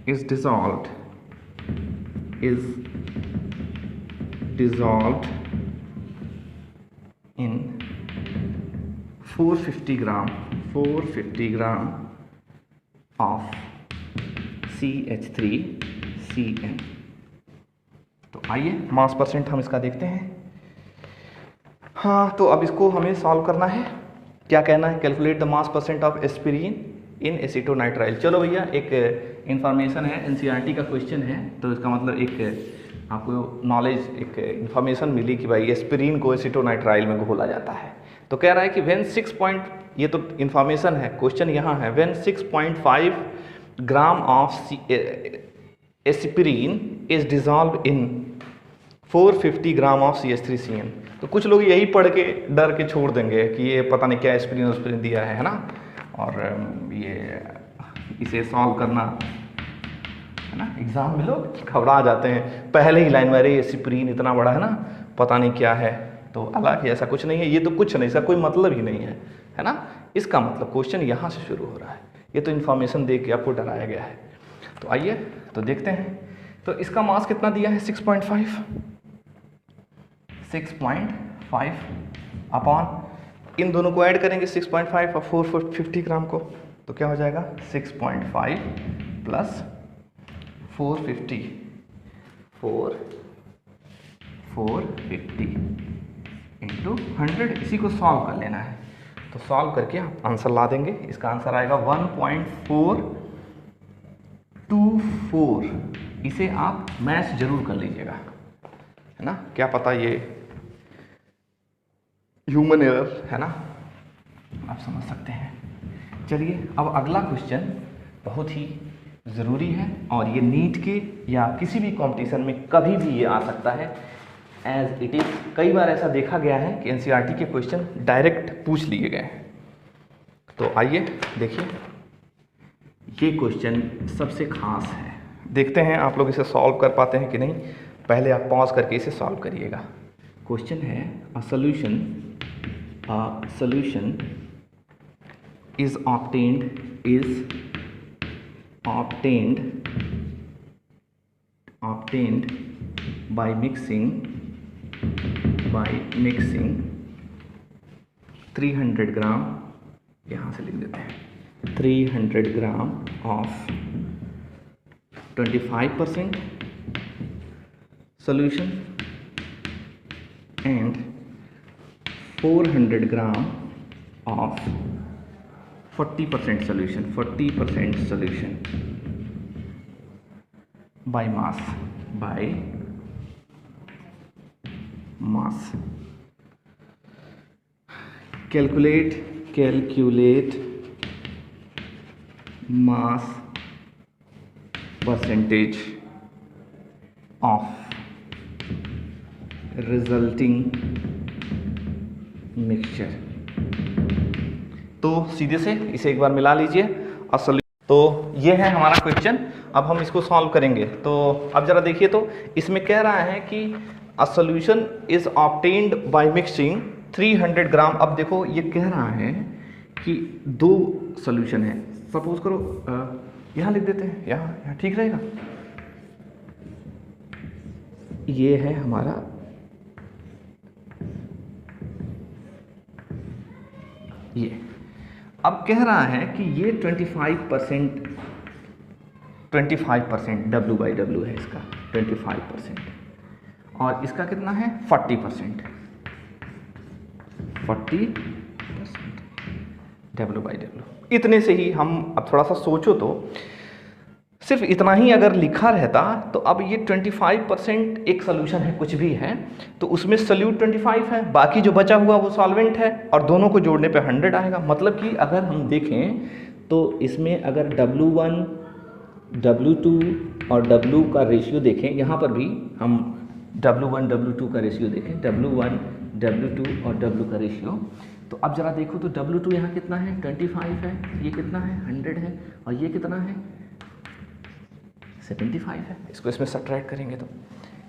S1: is dissolved in 450 gram of CH3CN। तो आइए मास परसेंट हम इसका देखते हैं। हाँ, तो अब इसको हमें सॉल्व करना है। क्या कहना है? Calculate the mass percent of aspirin in acetonitrile. चलो भैया, एक इन्फॉर्मेशन है, एनसीईआरटी का क्वेश्चन है, तो इसका मतलब एक आपको नॉलेज, एक इन्फॉर्मेशन मिली कि भाई एस्पिरिन को एसीटोनाइट्राइल में घोला जाता है। तो कह रहा है कि व्हेन 6 पॉइंट, ये तो इन्फॉर्मेशन है, क्वेश्चन यहाँ है, when 6.5 gram of aspirin is dissolve in 450 gram of CH3CN। तो कुछ लोग यही पढ़ के डर के छोड़ देंगे कि ये पता नहीं क्या एस्पिरिन दिया है ना, और ये इसे सॉल्व करना है ना, एग्जाम में लोग घबरा जाते हैं पहले ही लाइन में, अरे एस्पिरिन इतना बड़ा है ना, पता नहीं क्या है। तो हालांकि ऐसा कुछ नहीं है, ये तो कुछ नहीं, इसका कोई मतलब ही नहीं है ना। इसका मतलब क्वेश्चन यहाँ से शुरू हो रहा है, ये तो इन्फॉर्मेशन दे के आपको डराया गया है। तो आइए तो देखते हैं। तो इसका मास कितना दिया है? 6.5 अपॉन, इन दोनों को ऐड करेंगे 6.5 और 450 ग्राम को, तो क्या हो जाएगा? 6.5 प्लस 450 इंटू 100। इसी को सॉल्व कर लेना है, तो सॉल्व करके आप आंसर ला देंगे। इसका आंसर आएगा 1.424। इसे आप मैच जरूर कर लीजिएगा, है ना, क्या पता ये ह्यूमन एरर है ना, आप समझ सकते हैं। चलिए अब अगला क्वेश्चन बहुत ही ज़रूरी है, और ये नीट के या किसी भी कंपटीशन में कभी भी ये आ सकता है, एज इट इज़। कई बार ऐसा देखा गया है कि एनसीईआरटी के क्वेश्चन डायरेक्ट पूछ लिए गए हैं। तो आइए देखिए, ये क्वेश्चन सबसे खास है, देखते हैं आप लोग इसे सॉल्व कर पाते हैं कि नहीं। पहले आप पॉज करके इसे सॉल्व करिएगा। क्वेश्चन है, अ solution is obtained by mixing 300 ग्राम, यहाँ से लिख देते हैं, 300 gram of 25% solution and 400 gram of 40% solution by mass calculate mass percentage of resulting mixture. तो सीधे से इसे एक बार मिला लीजिए। तो ये है हमारा क्वेश्चन, अब हम इसको सॉल्व करेंगे। तो अब जरा देखिए, तो इसमें कह रहा है कि a solution is obtained by mixing 300 ग्राम। अब देखो ये कह रहा है कि दो सॉल्यूशन है, सपोज करो यहाँ लिख देते हैं, यहाँ ठीक रहेगा। ये है हमारा ये, अब कह रहा है कि ये 25% W/W है इसका, 25%, और इसका कितना है 40% W/W। इतने से ही हम, अब थोड़ा सा सोचो तो सिर्फ इतना ही अगर लिखा रहता, तो अब ये 25% एक सोल्यूशन है, कुछ भी है, तो उसमें सोल्यूट 25 है, बाकी जो बचा हुआ वो सॉल्वेंट है, और दोनों को जोड़ने पे 100 आएगा। मतलब कि अगर हम देखें तो इसमें अगर W1, W2 और W का रेशियो देखें, यहाँ पर भी हम W1, W2 का रेशियो देखें, W1, W2 और W का रेशियो, तो अब जरा देखो तो W2 यहाँ कितना है 25 है, ये कितना है 100 है, और ये कितना है 75 है। इसको इसमें सब्ट्रैक्ट करेंगे तो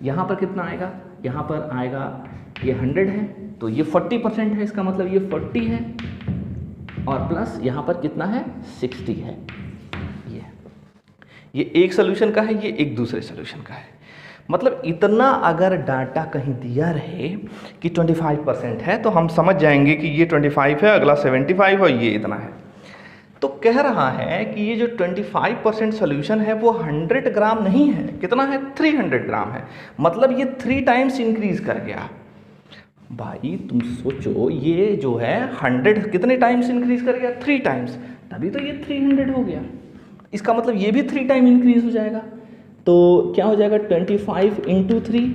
S1: यहाँ पर कितना आएगा, यहाँ पर आएगा ये 100 है, तो ये 40% है, इसका मतलब ये 40 है, और प्लस यहाँ पर कितना है 60 है। ये एक सोल्यूशन का है, ये एक दूसरे सोल्यूशन का है। मतलब इतना अगर डाटा कहीं दिया रहे कि 25% है, तो हम समझ जाएंगे कि ये 25 है, अगला 75 और ये इतना है। तो कह रहा है कि ये जो 25% सोल्यूशन है वो 100 ग्राम नहीं है, कितना है 300 ग्राम है। मतलब ये 3 टाइम्स इंक्रीज कर गया। भाई तुम सोचो, ये जो है 100 कितने टाइम्स इंक्रीज कर गया, 3 टाइम्स, तभी तो ये 300 हो गया। इसका मतलब ये भी 3 टाइम इंक्रीज हो जाएगा, तो क्या हो जाएगा 25 इंटू 3।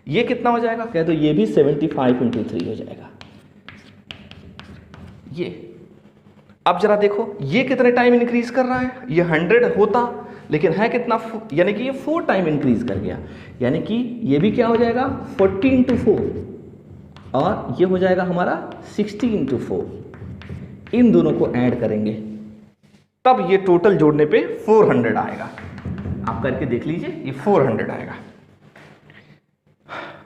S1: ये कितना हो जाएगा, कह दो ये भी 75 इंटू 3 हो जाएगा। ये अब जरा देखो ये कितने टाइम इंक्रीज कर रहा है, ये 100 होता लेकिन है कितना, यानी कि ये 4 टाइम इंक्रीज कर गया, यानी कि ये भी क्या हो जाएगा 40 इंटू 4, और ये हो जाएगा हमारा 60 इंटू 4। इन दोनों को ऐड करेंगे तब ये टोटल जोड़ने पे 400 आएगा। आप करके देख लीजिए, ये 400 आएगा।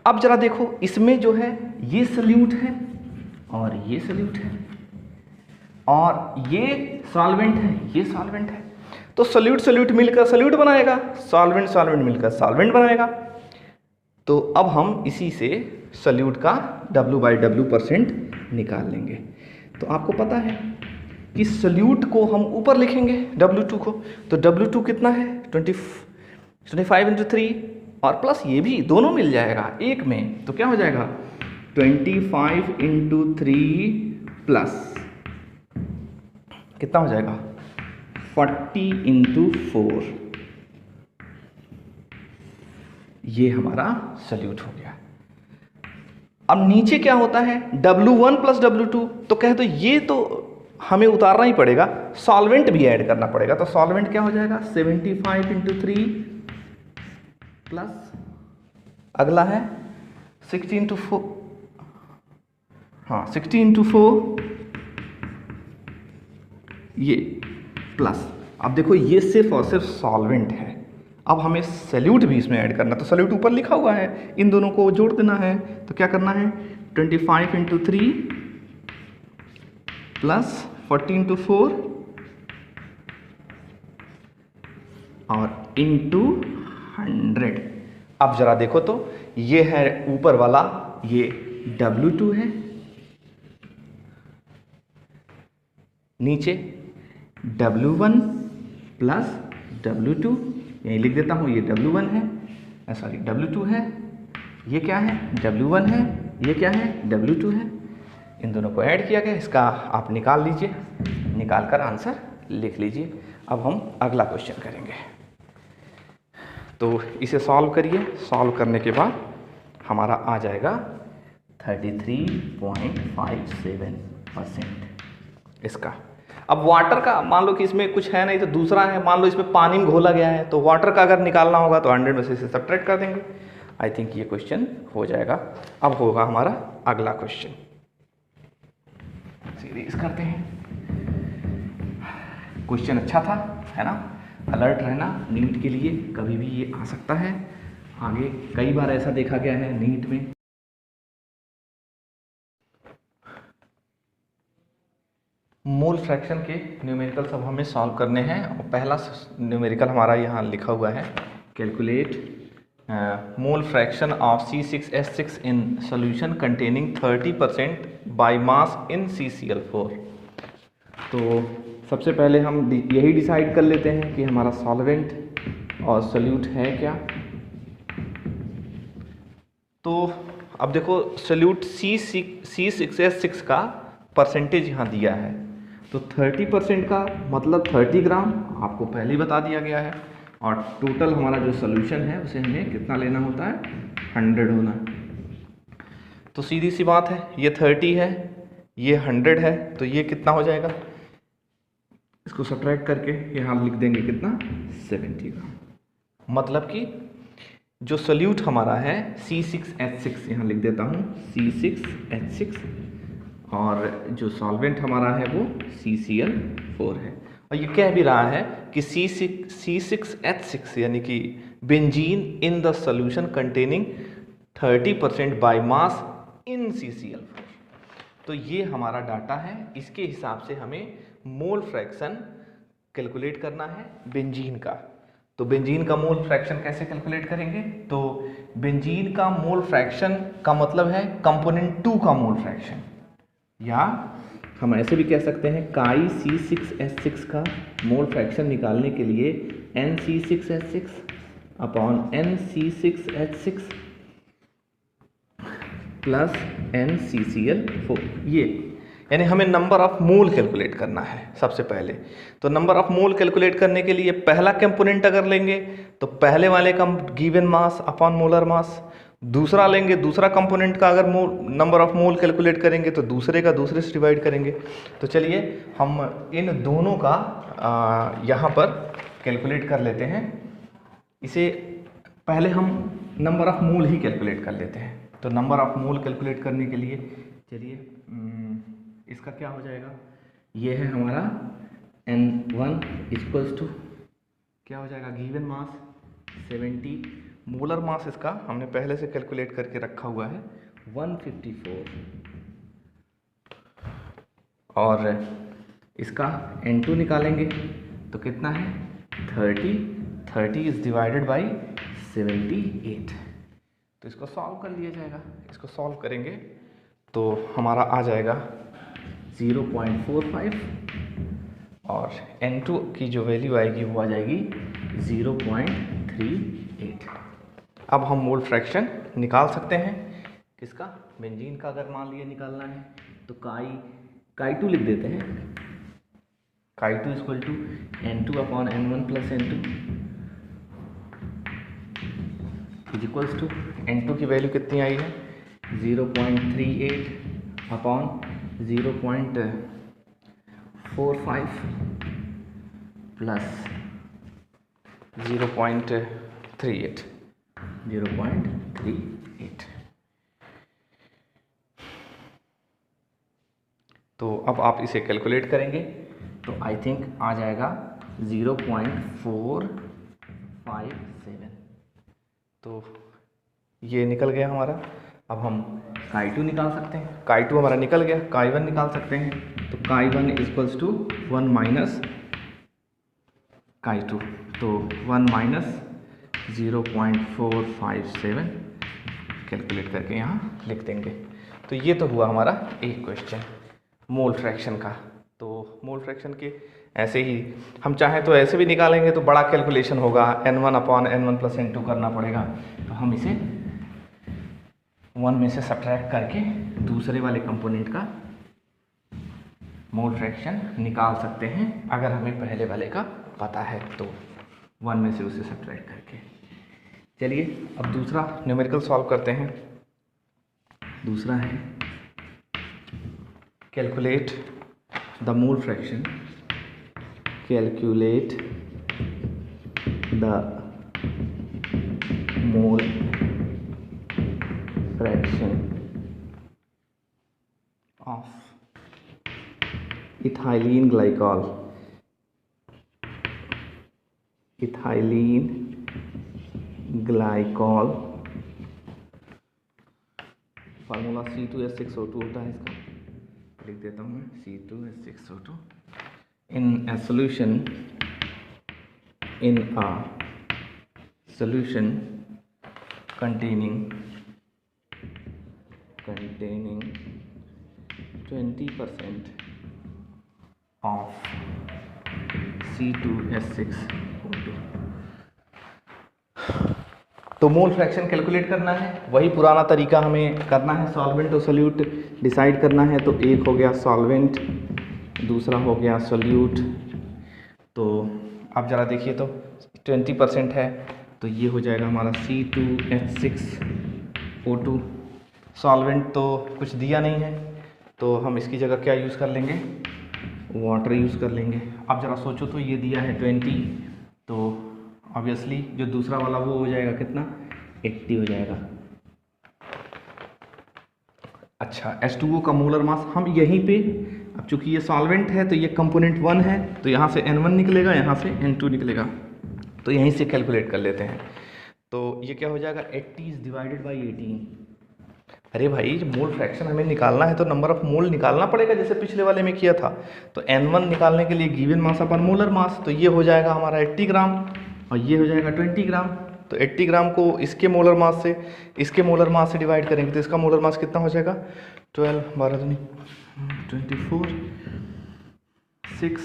S1: अब जरा देखो इसमें जो है ये सल्यूट है और ये सल्यूट है और ये सॉल्वेंट है, ये सॉल्वेंट है, तो सल्यूट सल्यूट मिलकर सल्यूट बनाएगा, सॉल्वेंट सॉल्वेंट मिलकर सॉल्वेंट बनाएगा। तो अब हम इसी से सल्यूट का W/W% निकाल लेंगे। तो आपको पता है कि सल्यूट को हम ऊपर लिखेंगे W2 को, तो W2 कितना है 25 इंटू 3 और प्लस ये भी दोनों मिल जाएगा एक में, तो क्या हो जाएगा 25 इंटू 3 प्लस कितना हो जाएगा 40 इंटू 4। ये हमारा सल्यूट हो गया। अब नीचे क्या होता है W1 प्लस W2, तो कहे तो ये तो हमें उतारना ही पड़ेगा, सॉल्वेंट भी ऐड करना पड़ेगा, तो सॉल्वेंट क्या हो जाएगा 75 इंटू 3 प्लस अगला है 60 इंटू 4, हाँ 60 इंटू 4 ये प्लस। अब देखो ये सिर्फ और सिर्फ सॉल्वेंट है, अब हमें सल्यूट भी इसमें ऐड करना, तो सल्यूट ऊपर लिखा हुआ है, इन दोनों को जोड़ देना है। तो क्या करना है 25 इंटू 3 प्लस 40 इंटू 4 और इंटू 100। अब जरा देखो तो ये है ऊपर वाला, ये W2 है, नीचे W1 प्लस W2, यही लिख देता हूँ, ये W1 है, सॉरी W2 है, ये क्या है W1 है, ये क्या है W2 है, इन दोनों को ऐड किया गया। इसका आप निकाल लीजिए, निकाल कर आंसर लिख लीजिए। अब हम अगला क्वेश्चन करेंगे, तो इसे सॉल्व करिए, सॉल्व करने के बाद हमारा आ जाएगा 33.57% इसका। अब वाटर का मान लो कि इसमें कुछ है नहीं तो दूसरा है, मान लो इसमें पानी में घोला गया है, तो वाटर का अगर निकालना होगा तो 100 में से इसे सब्ट्रैक्ट कर देंगे। आई थिंक ये क्वेश्चन हो जाएगा। अब होगा हमारा अगला क्वेश्चन, सीरीज करते हैं। क्वेश्चन अच्छा था, है ना, अलर्ट रहना नीट के लिए, कभी भी ये आ सकता है आगे, कई बार ऐसा देखा गया है नीट में। मोल फ्रैक्शन के न्यूमेरिकल सब हमें सॉल्व करने हैं, और पहला न्यूमेरिकल हमारा यहाँ लिखा हुआ है, calculate mole fraction of C6H6 in solution containing 30% by mass in CCl4। तो सबसे पहले हम यही डिसाइड कर लेते हैं कि हमारा सॉल्वेंट और सॉल्यूट है क्या। तो अब देखो सॉल्यूट C6H6 का परसेंटेज यहाँ दिया है, तो 30% का मतलब 30 ग्राम आपको पहले ही बता दिया गया है, और टोटल हमारा जो सॉल्यूशन है उसे हमें कितना लेना होता है 100 होना है। तो सीधी सी बात है, ये 30 है, ये 100 है, तो ये कितना हो जाएगा, इसको सब्ट्रैक्ट करके यहाँ लिख देंगे कितना 70 ग्राम। मतलब कि जो सॉल्यूट हमारा है C6H6, यहाँ लिख देता हूँ C6H6, और जो सॉल्वेंट हमारा है वो CCl4 है। और ये कह भी रहा है कि C6H6 यानी कि benzene in the solution containing 30% by mass in CCl4। तो ये हमारा डाटा है, इसके हिसाब से हमें मोल फ्रैक्शन कैलकुलेट करना है बेंजीन का। तो बेंजीन का मोल फ्रैक्शन कैसे कैलकुलेट करेंगे, तो बेंजीन का मोल फ्रैक्शन का मतलब है कंपोनेंट 2 का मोल फ्रैक्शन, या हम ऐसे भी कह सकते हैं काई C6H6 का मोल फ्रैक्शन निकालने के लिए NC6H6 upon NC6H6 plus NCCl4, ये यानी हमें नंबर ऑफ मोल कैलकुलेट करना है सबसे पहले। तो नंबर ऑफ मोल कैलकुलेट करने के लिए पहला कंपोनेंट अगर लेंगे तो पहले वाले का गिवन मास अपॉन मोलर मास, दूसरा लेंगे दूसरा कंपोनेंट का अगर नंबर ऑफ मोल कैलकुलेट करेंगे तो दूसरे का दूसरे से डिवाइड करेंगे। तो चलिए हम इन दोनों का यहाँ पर कैलकुलेट कर लेते हैं। इसे पहले हम number of mole he calculate कर लेते हैं। तो नंबर ऑफ मोल कैलकुलेट करने के लिए चलिए इसका क्या हो जाएगा, ये है हमारा N1 इक्वल्स टू क्या हो जाएगा, गिवन मास 70, मोलर मास इसका हमने पहले से कैलकुलेट करके रखा हुआ है 154, और इसका N2 निकालेंगे तो कितना है 30 इज डिवाइडेड बाई 78। तो इसको सॉल्व कर लिया जाएगा। इसको सॉल्व करेंगे तो हमारा आ जाएगा 0.45 और N2 की जो वैल्यू आएगी वो आ जाएगी 0.38। अब हम मोल फ्रैक्शन निकाल सकते हैं किसका, बेंजीन का अगर मान लिया निकालना है तो काई2 लिख देते हैं। काई2 equal to N2 upon N1 plus N2 is equals to N2 की वैल्यू कितनी आई है 0.38 अपॉन 0.45 प्लस 0.38। तो अब आप इसे कैलकुलेट करेंगे तो आई थिंक आ जाएगा 0.457। तो ये निकल गया हमारा। अब हम काई2 निकाल सकते हैं। काई2 हमारा निकल गया, काई1 निकाल सकते हैं। तो काई1 इक्वल्स टू 1 माइनस काई2, तो 1 माइनस 0.457 कैलकुलेट करके यहाँ लिख देंगे। तो ये तो हुआ हमारा एक क्वेश्चन मोल फ्रैक्शन का। तो मोल फ्रैक्शन के ऐसे ही हम चाहें तो ऐसे भी निकालेंगे तो बड़ा कैलकुलेशन होगा, N1 upon N1 plus N2 करना पड़ेगा। तो हम इसे 1 में से सब्ट्रैक्ट करके दूसरे वाले कंपोनेंट का मोल फ्रैक्शन निकाल सकते हैं अगर हमें पहले वाले का पता है तो 1 में से उसे सब्ट्रैक्ट करके। चलिए अब दूसरा न्यूमेरिकल सॉल्व करते हैं। दूसरा है calculate the mole fraction, calculate the mole fraction of ethylene glycol, ethylene glycol, formula C2H6O2 होता है इसका, लिख देता हूँ मैं C2H6O2 in a solution, in a solution containing 20% of C2H6O2। तो मोल फ्रैक्शन कैलकुलेट करना है, वही पुराना तरीका हमें करना है। सॉल्वेंट और सोल्यूट डिसाइड करना है। तो एक हो गया सॉल्वेंट, दूसरा हो गया सोल्यूट। तो आप ज़रा देखिए तो 20% है तो ये हो जाएगा हमारा C2H6O2। सॉल्वेंट तो कुछ दिया नहीं है तो हम इसकी जगह क्या यूज़ कर लेंगे, वाटर यूज़ कर लेंगे। अब ज़रा सोचो तो ये दिया है 20, तो ऑब्वियसली जो दूसरा वाला वो हो जाएगा कितना, 80 हो जाएगा। अच्छा H2O का मोलर मास हम यहीं पे, अब चूंकि ये सॉल्वेंट है तो ये कंपोनेंट 1 है तो यहाँ से N1 निकलेगा, यहाँ से N2 निकलेगा, तो यहीं से कैलकुलेट कर लेते हैं। तो ये क्या हो जाएगा 80 इज डिवाइडेड बाई 18। अरे भाई मोल फ्रैक्शन हमें निकालना है तो नंबर ऑफ मोल निकालना पड़ेगा जैसे पिछले वाले में किया था। तो N1 निकालने के लिए गिवन मास अपन मोलर मास, तो ये हो जाएगा हमारा 80 ग्राम और ये हो जाएगा 20 ग्राम। तो 80 ग्राम को इसके मोलर मास से डिवाइड करेंगे तो इसका मोलर मास कितना हो जाएगा 12, 12 दूनी 24, 6,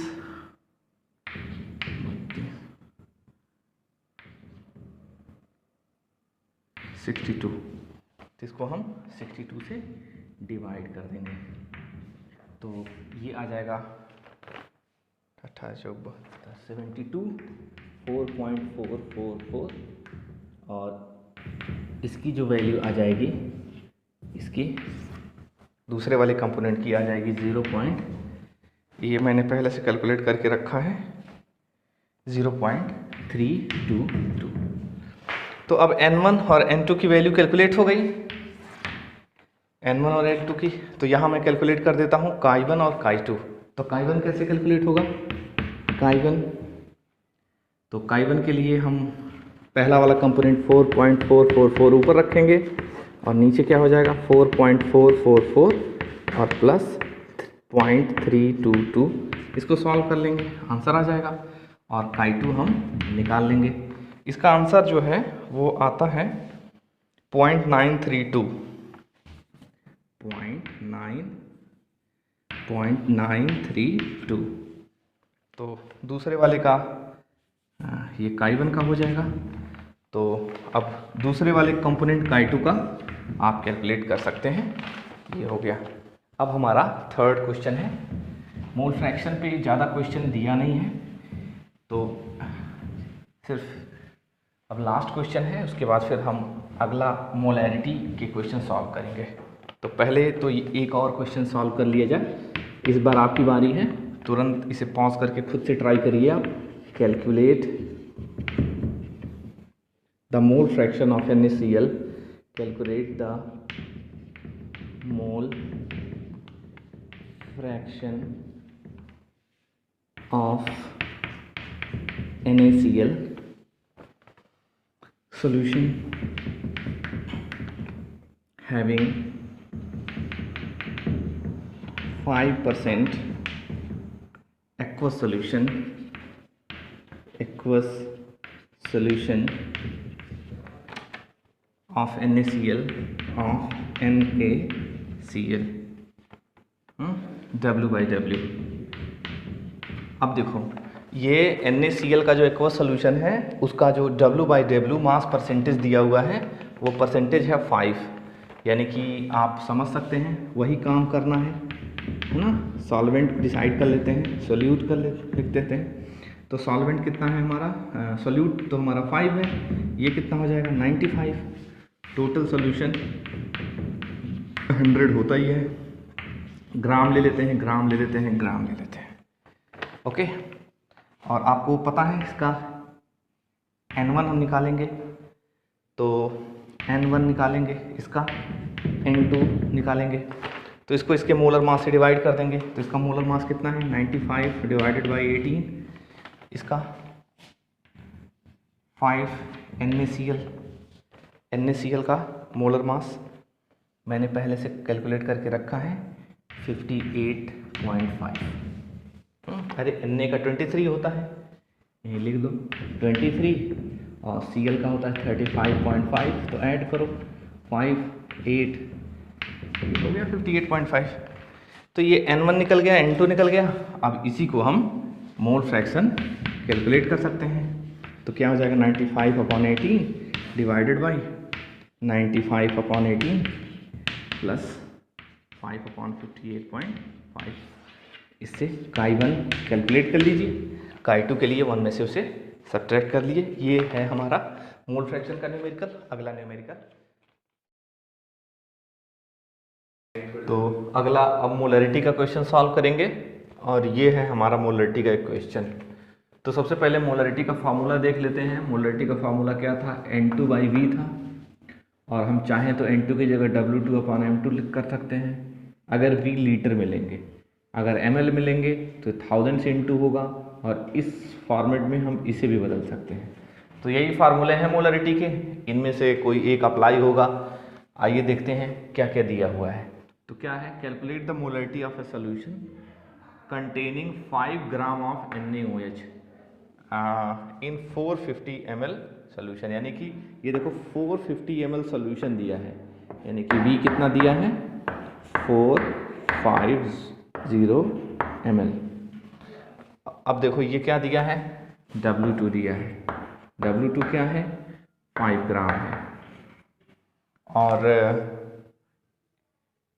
S1: 62। तो इसको हम 62 से डिवाइड कर देंगे, तो ये आ जाएगा 72 4.444 और इसकी जो वैल्यू आ जाएगी, इसकी दूसरे वाले कंपोनेंट की आ जाएगी ये मैंने पहले से कैलकुलेट करके रखा है 0.322। तो अब n1 और n2 की वैल्यू कैलकुलेट हो गई, n1 और n2 की। तो यहाँ मैं कैलकुलेट कर देता हूँ chi1 और chi2। तो chi1 कैसे कैलकुलेट होगा, chi1, तो chi1 के लिए हम पहला वाला कंपोनेंट 4.444 ऊपर रखेंगे और नीचे क्या हो जाएगा 4.444 और प्लस 0.322, इसको सॉल्व कर लेंगे, आंसर आ जाएगा। और chi2 हम निकाल लेंगे, इसका आंसर जो है वो आता है 0.932। तो दूसरे वाले का ये chi1 का हो जाएगा। तो अब दूसरे वाले कंपोनेंट chi2 का आप कैलकुलेट कर सकते हैं, ये हो गया। अब हमारा थर्ड क्वेश्चन है, मोल फ्रैक्शन पे ज़्यादा क्वेश्चन दिया नहीं है, तो सिर्फ अब लास्ट क्वेश्चन है, उसके बाद फिर हम अगला मोलैरिटी के क्वेश्चन सॉल्व करेंगे। तो पहले तो एक और क्वेश्चन सॉल्व कर लिया जाए, इस बार आपकी बारी है, तुरंत इसे पॉज करके खुद से ट्राई करिए आप। Calculate the mole fraction of NaCl, calculate the mole fraction of NaCl solution having 5% aqueous solution of NaCl W/W। अब देखो ये NaCl का जो एक्वस सोल्यूशन है उसका जो W/W मास परसेंटेज दिया हुआ है वो परसेंटेज है 5, यानी कि आप समझ सकते हैं वही काम करना है ना। सॉल्वेंट डिसाइड कर लेते हैं, सोल्यूट कर लिख देते हैं। तो सॉल्वेंट कितना है हमारा, सोल्यूट तो हमारा 5 है, ये कितना हो जाएगा 95। टोटल सोल्यूशन 100 होता ही है, ग्राम ले लेते हैं, ग्राम ले लेते हैं, ग्राम ले लेते हैं। ओके, और आपको पता है इसका N1 हम निकालेंगे, तो N1 निकालेंगे, इसका N2 निकालेंगे, तो इसको इसके मोलर मास से डिवाइड कर देंगे। तो इसका मोलर मास कितना है 95 डिवाइडेड बाई 18, इसका 5 NaCl का मोलर मास मैंने पहले से कैलकुलेट करके रखा है 58.5। अरे Na का 23 होता है, ये लिख दो 23, और Cl का होता है 35.5, तो ऐड करो 5 8 हो गया 58.5। तो ये N1 निकल गया, N2 निकल गया। अब इसी को हम मोल फ्रैक्शन कैलकुलेट कर सकते हैं। तो क्या हो जाएगा 95/18 डिवाइडेड बाई 95/18 प्लस 5/58.5। इससे chi1 कैलकुलेट कर लीजिए, chi2 के लिए 1 में से उसे सब्ट्रैक्ट कर लिए। ये है हमारा मोल फ्रैक्शन का न्यूमेरिकल। अगला न्यूमेरिकल, तो अगला अब मोलरिटी का क्वेश्चन सॉल्व करेंगे, और ये है हमारा मोलरिटी का एक क्वेश्चन। तो सबसे पहले मोलरिटी का फार्मूला देख लेते हैं। मोलरिटी का फार्मूला क्या था, N2/V था, और हम चाहें तो N2 की जगह W2/M2 लिख कर सकते हैं अगर V लीटर में लेंगे। अगर ml में लेंगे तो 1000 से इंटू होगा, और इस फॉर्मेट में हम इसे भी बदल सकते हैं। तो यही फार्मूले हैं मोलरिटी के, इनमें से कोई एक अप्लाई होगा। आइए देखते हैं क्या क्या दिया हुआ है। तो क्या है, calculate the molarity of a solution containing 5 gram of NaOH in 450 ml solution. यानी कि ये देखो 450 ml सोल्यूशन दिया है, यानी कि V कितना दिया है 450 ml। अब देखो ये क्या दिया है, W2 दिया है। W2 क्या है 5 ग्राम है, और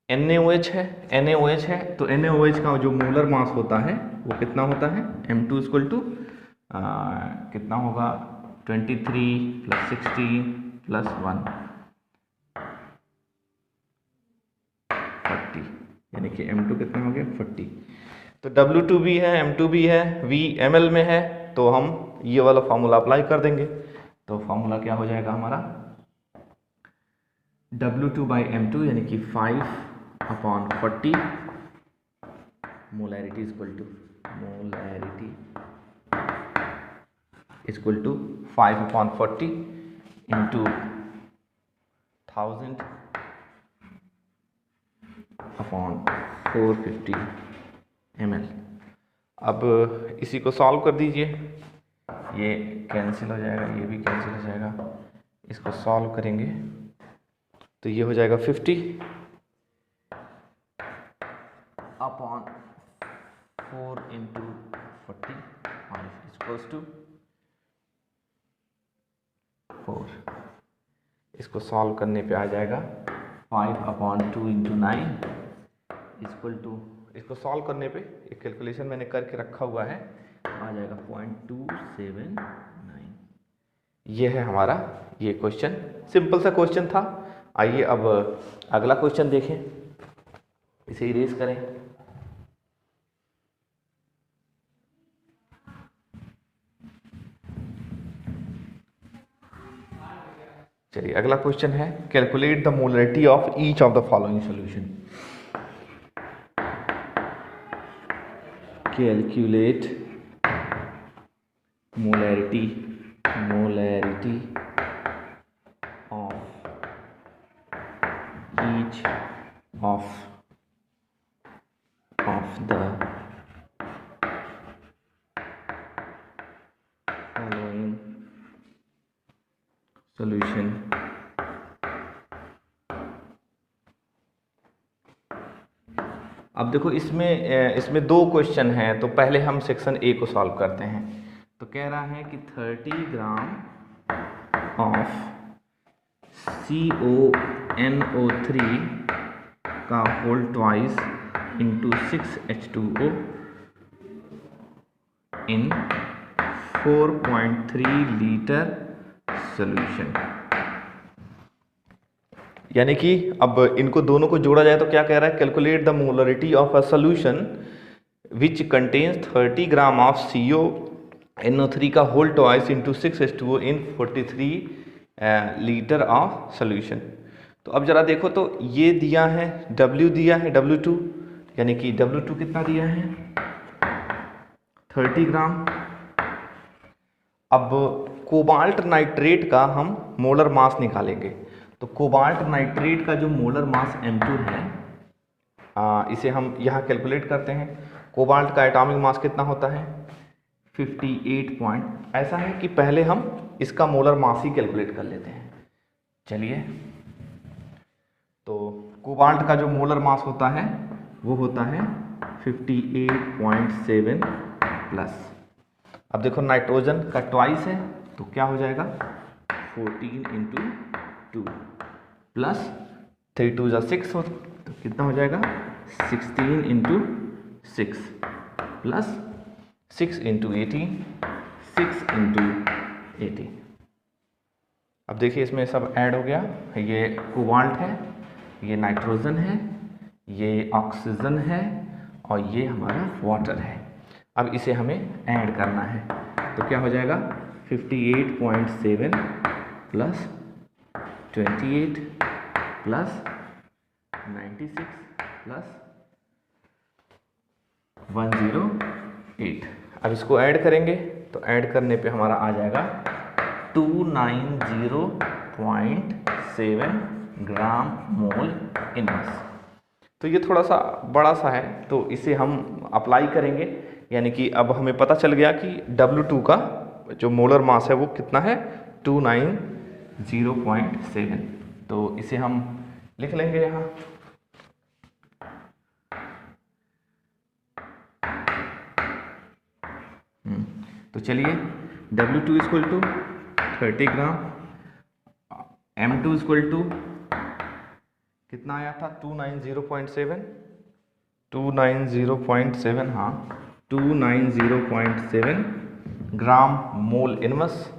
S1: NaOH है, NaOH है, तो NaOH का जो मोलर मास होता है वो कितना होता है, M2 इक्वल टू कितना होगा 23 + 16 + 1 40, यानी कि M2 कितना हो गया 40। तो W2 भी है, M2 भी है, V ml में है, तो हम ये वाला फॉर्मूला अप्लाई कर देंगे। तो फॉर्मूला क्या हो जाएगा हमारा, W2/M2 यानी कि 5/40 molarity equal to 5/40 into 1000/450 ml। अब इसी को सॉल्व कर दीजिए, ये कैंसिल हो जाएगा, ये भी कैंसिल हो जाएगा, इसको सॉल्व करेंगे तो ये हो जाएगा 50/4 इंटू 40 इक्वल्स टू 4। इसको सॉल्व करने पे आ जाएगा 5/2 इंटू 9 इक्वल टू, इसको सॉल्व करने पे एक कैलकुलेशन मैंने करके रखा हुआ है, आ जाएगा 0.279। ये है हमारा ये क्वेश्चन, सिंपल सा क्वेश्चन था। आइए अब अगला क्वेश्चन देखें, इसे इरेज करें। चलिए अगला क्वेश्चन है, calculate the molarity of each of the following solution. Calculate molarity of each of the following solution। अब देखो इसमें दो क्वेश्चन हैं, तो पहले हम सेक्शन ए को सॉल्व करते हैं। तो कह रहा है कि 30 ग्राम ऑफ CONO3 का होल ट्वाइस इंटू 6H2O इन 4.3 लीटर सॉल्यूशन। यानी कि अब इनको दोनों को जोड़ा जाए तो क्या कह रहा है, calculate the molarity of a solution which contains 30 gram of CONO3 का whole twice into 6H2O in 43 litre of solution. तो अब जरा देखो, तो ये दिया है W दिया है W2, यानी कि W2 कितना दिया है 30 ग्राम। अब कोबाल्ट नाइट्रेट का हम मोलर मास निकालेंगे, तो कोबाल्ट नाइट्रेट का जो मोलर मास M2 है, इसे हम यहाँ कैलकुलेट करते हैं। कोबाल्ट का एटॉमिक मास कितना होता है 58 ऐसा है कि पहले हम इसका मोलर मास ही कैलकुलेट कर लेते हैं। चलिए, तो कोबाल्ट का जो मोलर मास होता है वो होता है 58.7 प्लस, अब देखो नाइट्रोजन का ट्वाइस है तो क्या हो जाएगा 14 इंटू 2 प्लस 3 2 6 हो, तो कितना हो जाएगा 16 इंटू 6 प्लस 6 इंटू 18 6 इंटू 18। अब देखिए इसमें सब ऐड हो गया, ये कोबाल्ट है, ये नाइट्रोजन है, ये ऑक्सीजन है और ये हमारा वाटर है। अब इसे हमें ऐड करना है, तो क्या हो जाएगा 58.7 प्लस 28 प्लस 96 प्लस 108। अब इसको ऐड करेंगे तो ऐड करने पे हमारा आ जाएगा 290.7 ग्राम मोल इनवर्स। तो ये थोड़ा सा बड़ा सा है, तो इसे हम अप्लाई करेंगे, यानी कि अब हमें पता चल गया कि W2 का जो मोलर मास है वो कितना है 290.7। तो इसे हम लिख लेंगे यहाँ, तो चलिए W2 equal to 30 gram, M2 equal to कितना आया था 290.7, 290.7, हाँ 290.7 ग्राम मोल इनवर्स।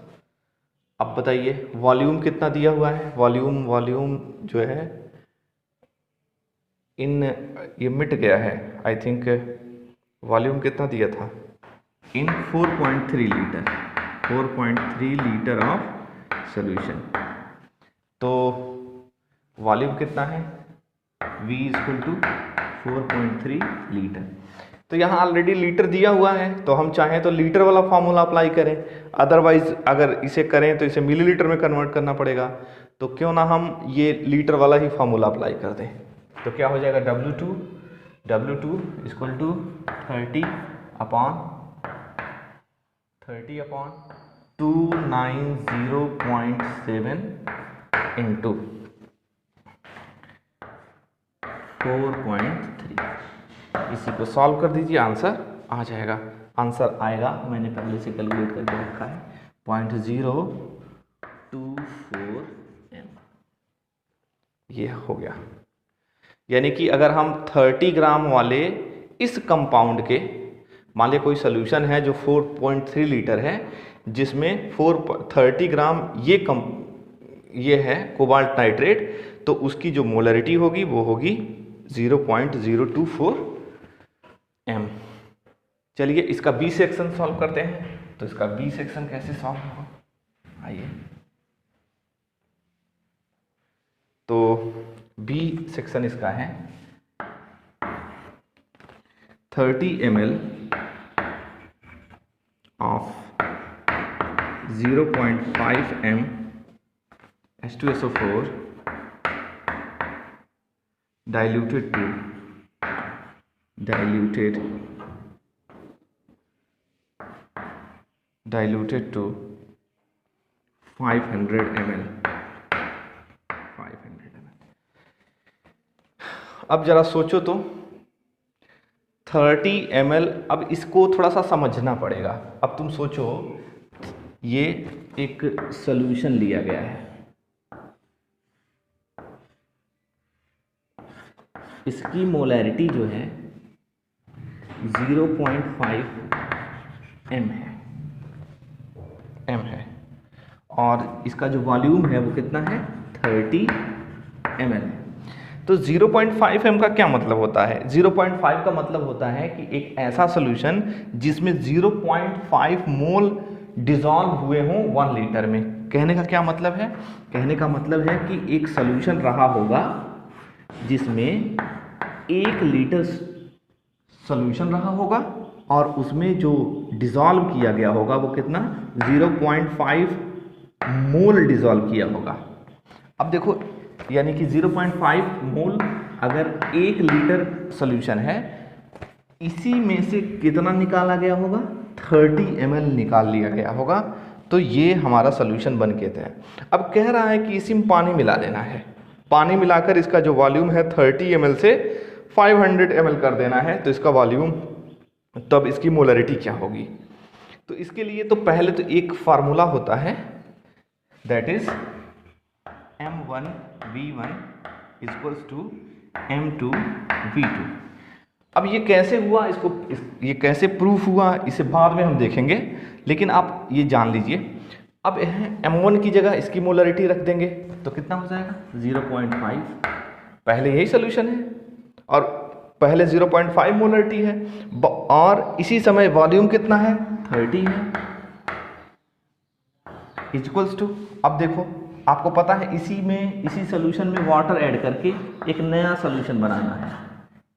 S1: अब बताइए वॉल्यूम कितना दिया हुआ है, वॉल्यूम जो है ये मिट गया है आई थिंक। वॉल्यूम कितना दिया था इन 4.3 लीटर, 4.3 लीटर ऑफ सोल्यूशन। तो वॉल्यूम कितना है V इक्वल टू 4.3 लीटर। तो यहाँ ऑलरेडी लीटर दिया हुआ है, तो हम चाहें तो लीटर वाला फार्मूला अप्लाई करें, अदरवाइज अगर इसे करें तो इसे मिलीलीटर में कन्वर्ट करना पड़ेगा। तो क्यों ना हम ये लीटर वाला ही फार्मूला अप्लाई कर दें। तो क्या हो जाएगा W2 equal to 30 upon 290.7 into 4.3। इसी को सॉल्व कर दीजिए, आंसर आ जाएगा। आंसर आएगा, मैंने पहले से कैलकुलेट करके रखा है, 0.024 m। ये हो गया। यानी कि अगर हम 30 ग्राम वाले इस कंपाउंड के, मान लिया कोई सोल्यूशन है जो 4.3 लीटर है, जिसमें 30 ग्राम ये है कोबाल्ट नाइट्रेट, तो उसकी जो मोलरिटी होगी वो होगी 0.024 m। चलिए इसका बी सेक्शन सॉल्व करते हैं। तो इसका बी सेक्शन कैसे सॉल्व होगा, आइए। तो बी सेक्शन इसका है 30 ml of 0.5 m H2SO4 diluted to 500 ml। अब जरा सोचो तो 30 ml, अब इसको थोड़ा सा समझना पड़ेगा। अब तुम सोचो, ये एक सॉल्यूशन लिया गया है, इसकी मोलैरिटी जो है 0.5 m है, और इसका जो वॉल्यूम है वो कितना है 30 ml है। तो 0.5 m का क्या मतलब होता है? 0.5 का मतलब होता है कि एक ऐसा सॉल्यूशन जिसमें 0.5 मोल डिसॉल्व हुए हों 1 लीटर में। कहने का क्या मतलब है? कहने का मतलब है कि एक सॉल्यूशन रहा होगा जिसमें 1 लीटर सॉल्यूशन रहा होगा, और उसमें जो डिसॉल्व किया गया होगा वो कितना 0.5 मोल डिसॉल्व किया होगा। अब देखो, यानी कि 0.5 मोल अगर 1 लीटर सॉल्यूशन है, इसी में से कितना निकाला गया होगा 30 ml निकाल लिया गया होगा। तो ये हमारा सॉल्यूशन बन के था। अब कह रहा है कि इसी में पानी मिला देना है, पानी मिलाकर इसका जो वॉल्यूम है 30 ml से 500 ml कर देना है। तो इसका वॉल्यूम, तब इसकी मोलरिटी क्या होगी? तो इसके लिए तो पहले तो एक फार्मूला होता है, that is M1V1 equals to M2V2। अब ये कैसे हुआ, ये कैसे प्रूफ हुआ, इसे बाद में हम देखेंगे, लेकिन आप ये जान लीजिए। अब M1 की जगह इसकी मोलरिटी रख देंगे तो कितना हो जाएगा 0.5। पहले यही सोल्यूशन है और पहले 0.5 मोलरिटी है, और इसी समय वॉल्यूम कितना है 30 है, इक्वल्स टू, अब देखो आपको पता है इसी सोल्यूशन में वाटर ऐड करके एक नया सोल्यूशन बनाना है।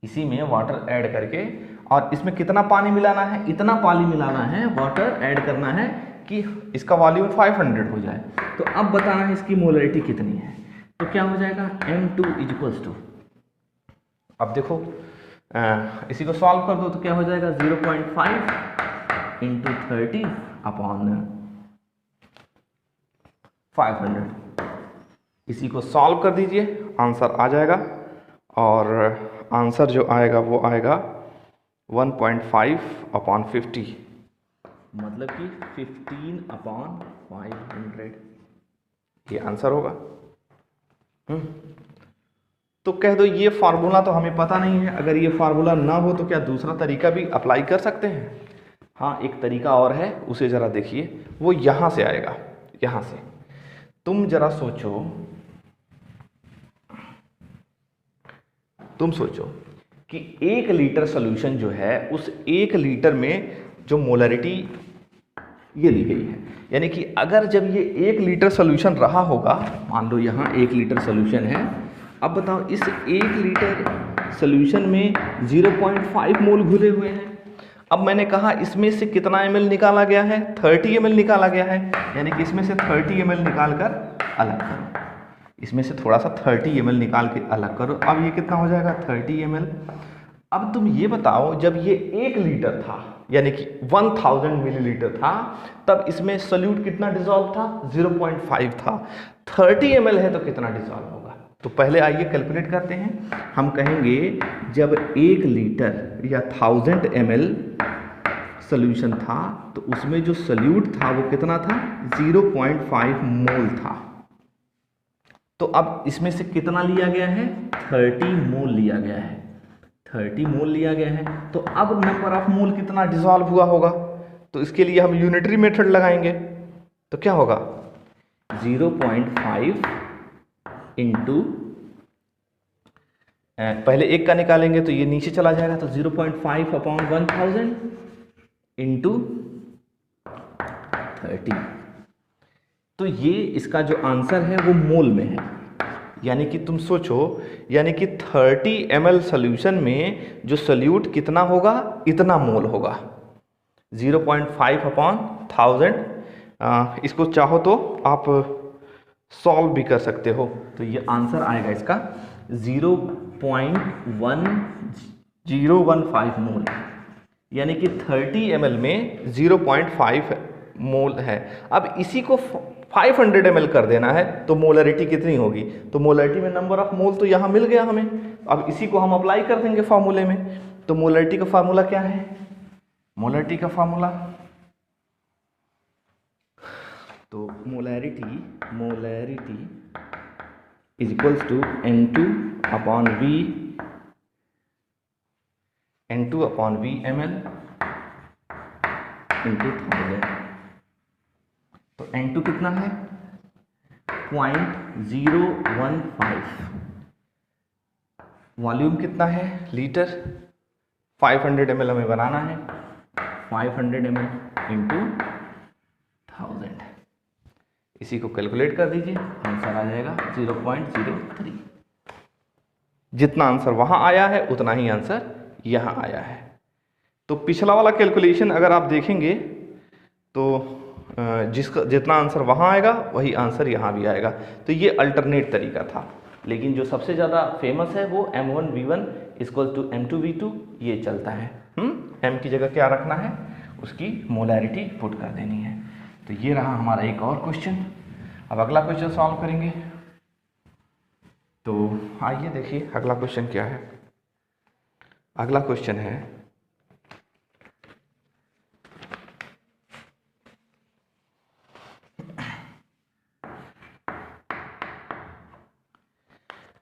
S1: इसी में वाटर ऐड करके, और इसमें कितना पानी मिलाना है, इतना पानी मिलाना है, वाटर ऐड करना है कि इसका वॉल्यूम 500 हो जाए। तो अब बताना है इसकी मोलरिटी कितनी है। तो क्या हो जाएगा M2 इक्वल्स टू, अब देखो इसी को सॉल्व कर दो तो क्या हो जाएगा 0.5 इंटू 30 अपॉन 500। इसी को सॉल्व कर दीजिए, आंसर आ जाएगा, और आंसर जो आएगा वो आएगा 1.5 अपॉन 50, मतलब कि 15 अपॉन 500, ये आंसर होगा। तो कह दो ये फार्मूला तो हमें पता नहीं है, अगर ये फार्मूला ना हो तो क्या दूसरा तरीका भी अप्लाई कर सकते हैं? हाँ, एक तरीका और है, उसे ज़रा देखिए, वो यहाँ से आएगा। यहाँ से तुम जरा सोचो, तुम सोचो कि 1 लीटर सोल्यूशन जो है, उस 1 लीटर में जो मोलरिटी ये ली गई है, यानी कि अगर जब ये 1 लीटर सोल्यूशन रहा होगा, मान लो यहाँ 1 लीटर सोल्यूशन है, अब बताओ इस 1 लीटर सोल्यूशन में 0.5 मोल घुले हुए हैं। अब मैंने कहा इसमें से कितना ml निकाला गया है? 30 ml निकाला गया है, यानी कि इसमें से 30 ml निकाल कर अलग करो, इसमें से थोड़ा सा 30 ml निकाल के अलग करो। अब ये कितना हो जाएगा? 30 ml। अब तुम ये बताओ, जब ये 1 लीटर था, यानी कि 1000 मिलीलीटर था, तब इसमें सोल्यूट कितना डिसॉल्व था? 0.5 था। 30 ml है तो कितना डिसॉल्व होगा? तो पहले आइए कैलकुलेट करते हैं। हम कहेंगे जब 1 लीटर या 1000 ml सोल्यूशन था, तो उसमें जो सोल्यूट था वो कितना था? 0.5 मोल था। तो अब इसमें से कितना लिया गया है? 30 मोल लिया गया है, 30 मोल लिया गया है। तो अब नंबर ऑफ मोल कितना डिसॉल्व हुआ होगा? तो इसके लिए हम यूनिटरी मेथड लगाएंगे, तो क्या होगा? 0.5 इंटू, पहले 1 का निकालेंगे तो ये नीचे चला जाएगा, तो 0.5 अपॉन 1000 इंटू 30। तो ये इसका जो आंसर है वो मोल में है, यानी कि तुम सोचो, यानी कि 30 ml सोल्यूशन में जो सोल्यूट कितना होगा? इतना मोल होगा, 0.5 अपॉन 1000। इसको चाहो तो आप सॉल्व भी कर सकते हो, तो ये आंसर आएगा इसका 0.1015 मोल, यानी कि 30 ml में 0.5 मोल है। अब इसी को 500 ml कर देना है तो मोलरिटी कितनी होगी? तो मोलरिटी में नंबर ऑफ मोल तो यहाँ मिल गया हमें, अब इसी को हम अप्लाई कर देंगे फॉर्मूले में। तो मोलरिटी का फार्मूला क्या है? मोलरिटी का फार्मूला, तो molarity is equals to N2 upon V ml into 1000। तो N2 कितना है? 0.015। वॉल्यूम कितना है? लीटर। 500 ml हमें बनाना है, 500 ml इंटू 1000। इसी को कैलकुलेट कर दीजिए, आंसर आ जाएगा 0.03। जितना आंसर वहां आया है उतना ही आंसर यहां आया है। तो पिछला वाला कैलकुलेशन अगर आप देखेंगे तो जितना आंसर वहाँ आएगा वही आंसर यहाँ भी आएगा। तो ये अल्टरनेट तरीका था, लेकिन जो सबसे ज़्यादा फेमस है वो M1V1 इक्वल टू M2V2 ये चलता है। M की जगह क्या रखना है? उसकी मोलैरिटी पुट कर देनी है। तो ये रहा हमारा एक और क्वेश्चन। अब अगला क्वेश्चन सॉल्व करेंगे। तो आइए देखिए अगला क्वेश्चन क्या है। अगला क्वेश्चन है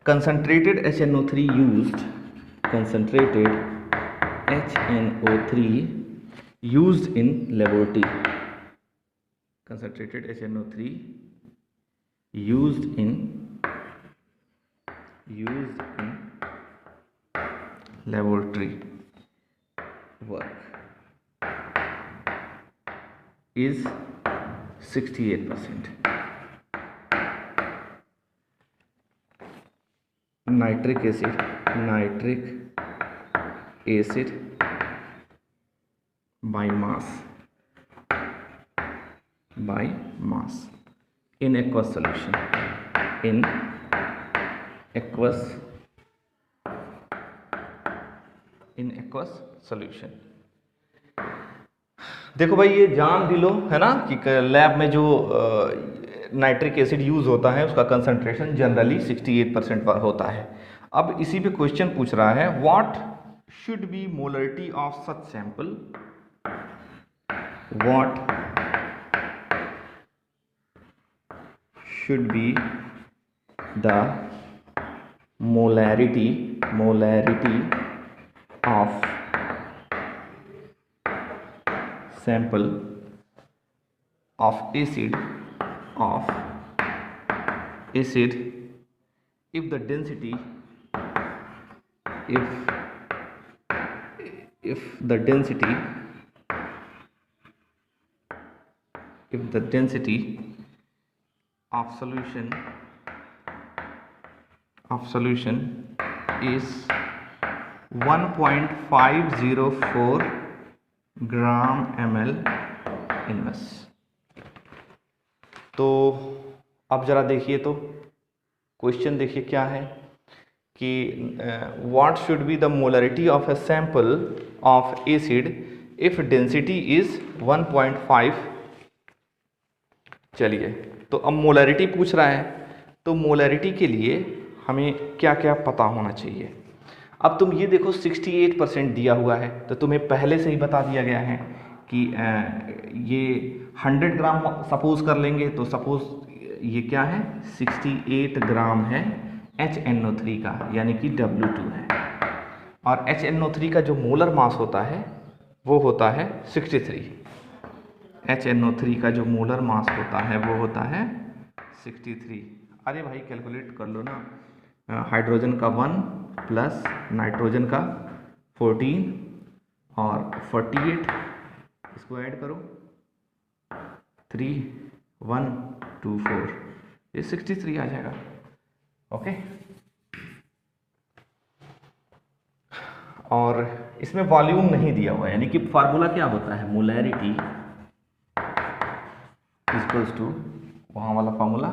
S1: concentrated HNO3 used in laboratory. Concentrated HNO3 used in laboratory work is 68%. Nitric acid by mass in aqueous solution, देखो भाई ये जान भी लो है ना कि लैब में जो नाइट्रिक एसिड यूज होता है उसका कंसंट्रेशन जनरली 68% पर होता है। अब इसी पे क्वेश्चन पूछ रहा है what should be molarity of such sample, what should be the molarity of sample of acid if the density of solution is 1.504 gram ml inverse. तो अब जरा देखिए, तो क्वेश्चन देखिए क्या है कि what should be the molarity of a sample of acid if density is 1.5। चलिए, तो अब मोलरिटी पूछ रहा है, तो मोलरिटी के लिए हमें क्या क्या पता होना चाहिए। अब तुम ये देखो 68% दिया हुआ है, तो तुम्हें पहले से ही बता दिया गया है कि ये 100 ग्राम सपोज कर लेंगे, तो सपोज ये क्या है 68 ग्राम है HNO3 का, यानी कि W2 है। और HNO3 का जो मोलर मास होता है वो होता है 63। HNO3 का जो मोलर मास होता है वो होता है 63। अरे भाई कैलकुलेट कर लो ना, हाइड्रोजन का 1 प्लस नाइट्रोजन का 14 और 48, इसको ऐड करो 3124, ये 63 आ जाएगा। ओके, और इसमें वॉल्यूम नहीं दिया हुआ है, यानी कि फार्मूला क्या होता है, मोलैरिटी इक्वल्स टू वहाँ वाला फार्मूला,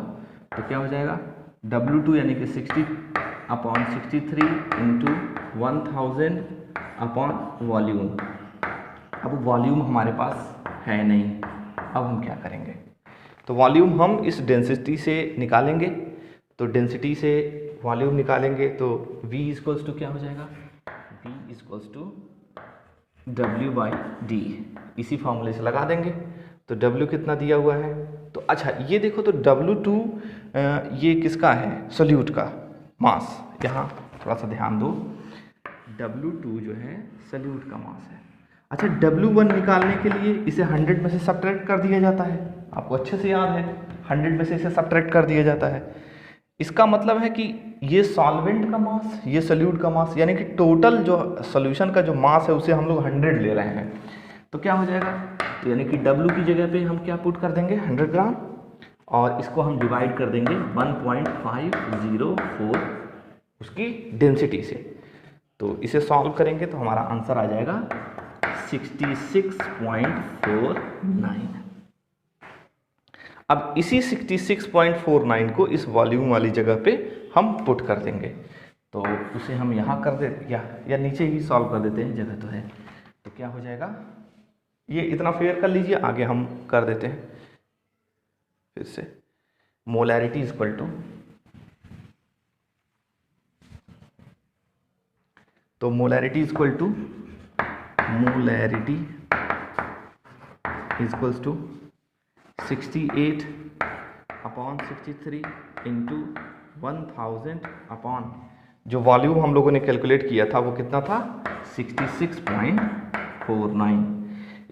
S1: तो क्या हो जाएगा W2 यानी कि 60/63 इंटू 1000 अपॉन वॉल्यूम। अब वॉल्यूम हमारे पास है नहीं, अब हम क्या करेंगे, तो वॉल्यूम हम इस डेंसिटी से निकालेंगे। तो डेंसिटी से वॉल्यूम निकालेंगे तो V इक्वल्स टू क्या हो जाएगा, V इक्वल्स टू W/D, इसी फॉर्मूले से लगा देंगे। तो W कितना दिया हुआ है, तो अच्छा ये देखो, तो W2 ये किसका है, सोल्यूट का मास, यहाँ थोड़ा सा ध्यान दो, W2 जो है सोल्यूट का मास है। अच्छा, W1 निकालने के लिए इसे 100 में से सब्ट्रैक्ट कर दिया जाता है, आपको अच्छे से याद है, 100 में से इसे सब्ट्रैक्ट कर दिया जाता है। इसका मतलब है कि ये सॉल्वेंट का मास, ये सोल्यूट का मास, यानी कि टोटल जो सॉल्यूशन का जो मास है उसे हम लोग 100 ले रहे हैं। तो क्या हो जाएगा, तो यानी कि W की जगह पे हम क्या पुट कर देंगे 100 ग्राम, और इसको हम डिवाइड कर देंगे 1.504 उसकी डेंसिटी से। तो इसे सॉल्व करेंगे तो हमारा आंसर आ जाएगा 66.49। अब इसी 66.49 को इस वॉल्यूम वाली जगह पे हम पुट कर देंगे, तो उसे हम यहाँ कर देते या नीचे ही सॉल्व कर देते हैं, जगह तो है। तो क्या हो जाएगा, ये इतना फेयर कर लीजिए, आगे हम कर देते हैं फिर से। मोलैरिटी इक्वल टू, तो molarity equal to equals to 68/63 into 1000 upon जो वॉल्यूम हम लोगों ने कैलकुलेट किया था वो कितना था 66.49।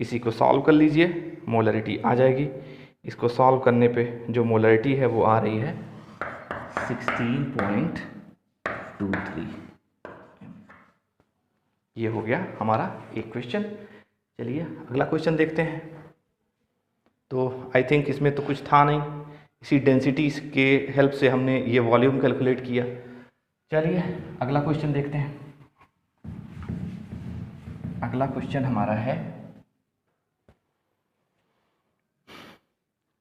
S1: इसी को सॉल्व कर लीजिए, मोलरिटी आ जाएगी। इसको सॉल्व करने पे जो मोलरिटी है वो आ रही है 16.23। ये हो गया हमारा एक क्वेश्चन। चलिए अगला क्वेश्चन देखते हैं। तो आई थिंक इसमें तो कुछ था नहीं, इसी डेंसिटी के हेल्प से हमने ये वॉल्यूम कैलकुलेट किया। चलिए अगला क्वेश्चन देखते हैं। अगला क्वेश्चन हमारा है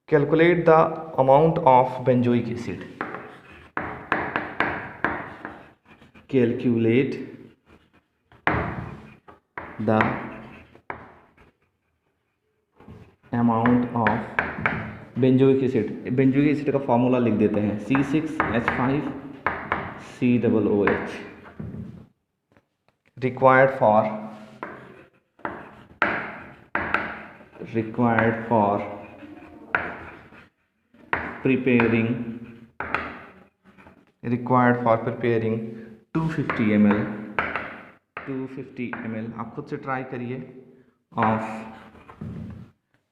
S1: calculate the amount of benzoic acid. Calculate the amount of benzoic acid. Benzoic acid का फॉर्मूला लिख देते हैं C6H5COOH required for preparing required for preparing 250 ml, 250 ml, आप खुद से ट्राई करिए, of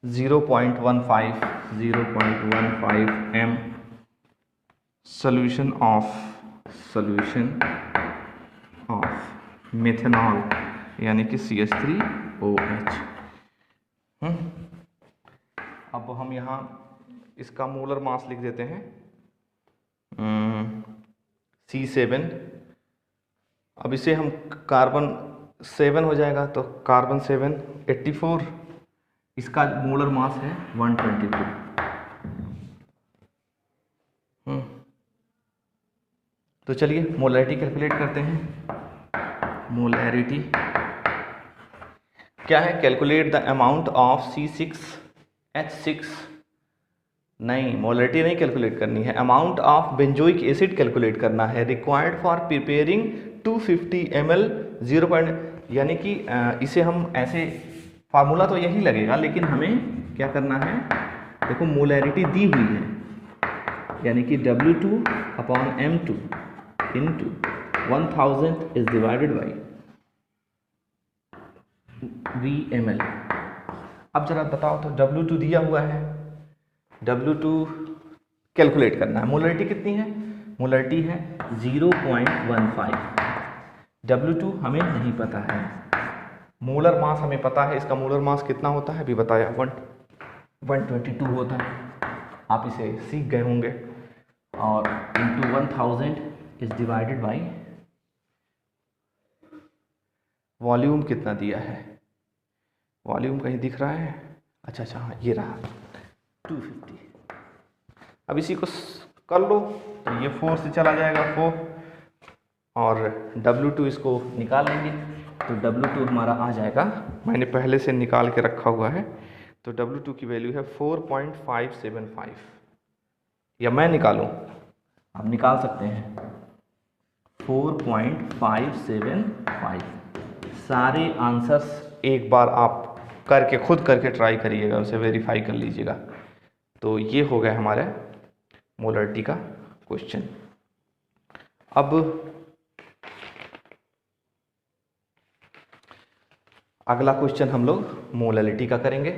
S1: 0.15 m solution of methanol यानी कि CH3OH। अब हम यहाँ इसका मोलर मास लिख देते हैं C7। अब इसे हम कार्बन 7 हो जाएगा, तो कार्बन 7 84, इसका मोलर मास है 122। तो चलिए मोलैरिटी कैलकुलेट करते हैं। मोलैरिटी क्या है? Calculate the amount of C6H6, नहीं मोलैरिटी नहीं कैलकुलेट करनी है, amount of benzoic acid calculate करना है, रिक्वायर्ड फॉर प्रिपेयरिंग 250 ml 0. यानी कि इसे हम ऐसे, फार्मूला तो यही लगेगा लेकिन हमें क्या करना है, देखो मोलैरिटी दी हुई है, यानी कि W2/M2 into 1000 is divided by VmL। अब जरा बताओ तो W2 दिया हुआ है, W2 कैलकुलेट करना है। मोलैरिटी कितनी है? मोलैरिटी है 0.15। W2 हमें नहीं पता है, मोलर मास हमें पता है। इसका मोलर मास कितना होता है अभी बताया, 122 होता है, आप इसे सीख गए होंगे। और into 1000 is divided by volume कितना दिया है, वॉल्यूम कहीं दिख रहा है? अच्छा हाँ ये रहा 250। अब इसी को कर लो तो ये 4 से चला जाएगा 4, और W2 इसको निकाल लेंगे तो W2 हमारा आ जाएगा, मैंने पहले से निकाल के रखा हुआ है, तो W2 की वैल्यू है 4.575। या मैं निकालूं? आप निकाल सकते हैं 4.575। सारे आंसर्स एक बार आप करके खुद करके ट्राई करिएगा, उसे वेरीफाई कर लीजिएगा। तो ये हो गया हमारे मोलैरिटी का क्वेश्चन। अब अगला क्वेश्चन हम लोग मोलैरिटी का करेंगे।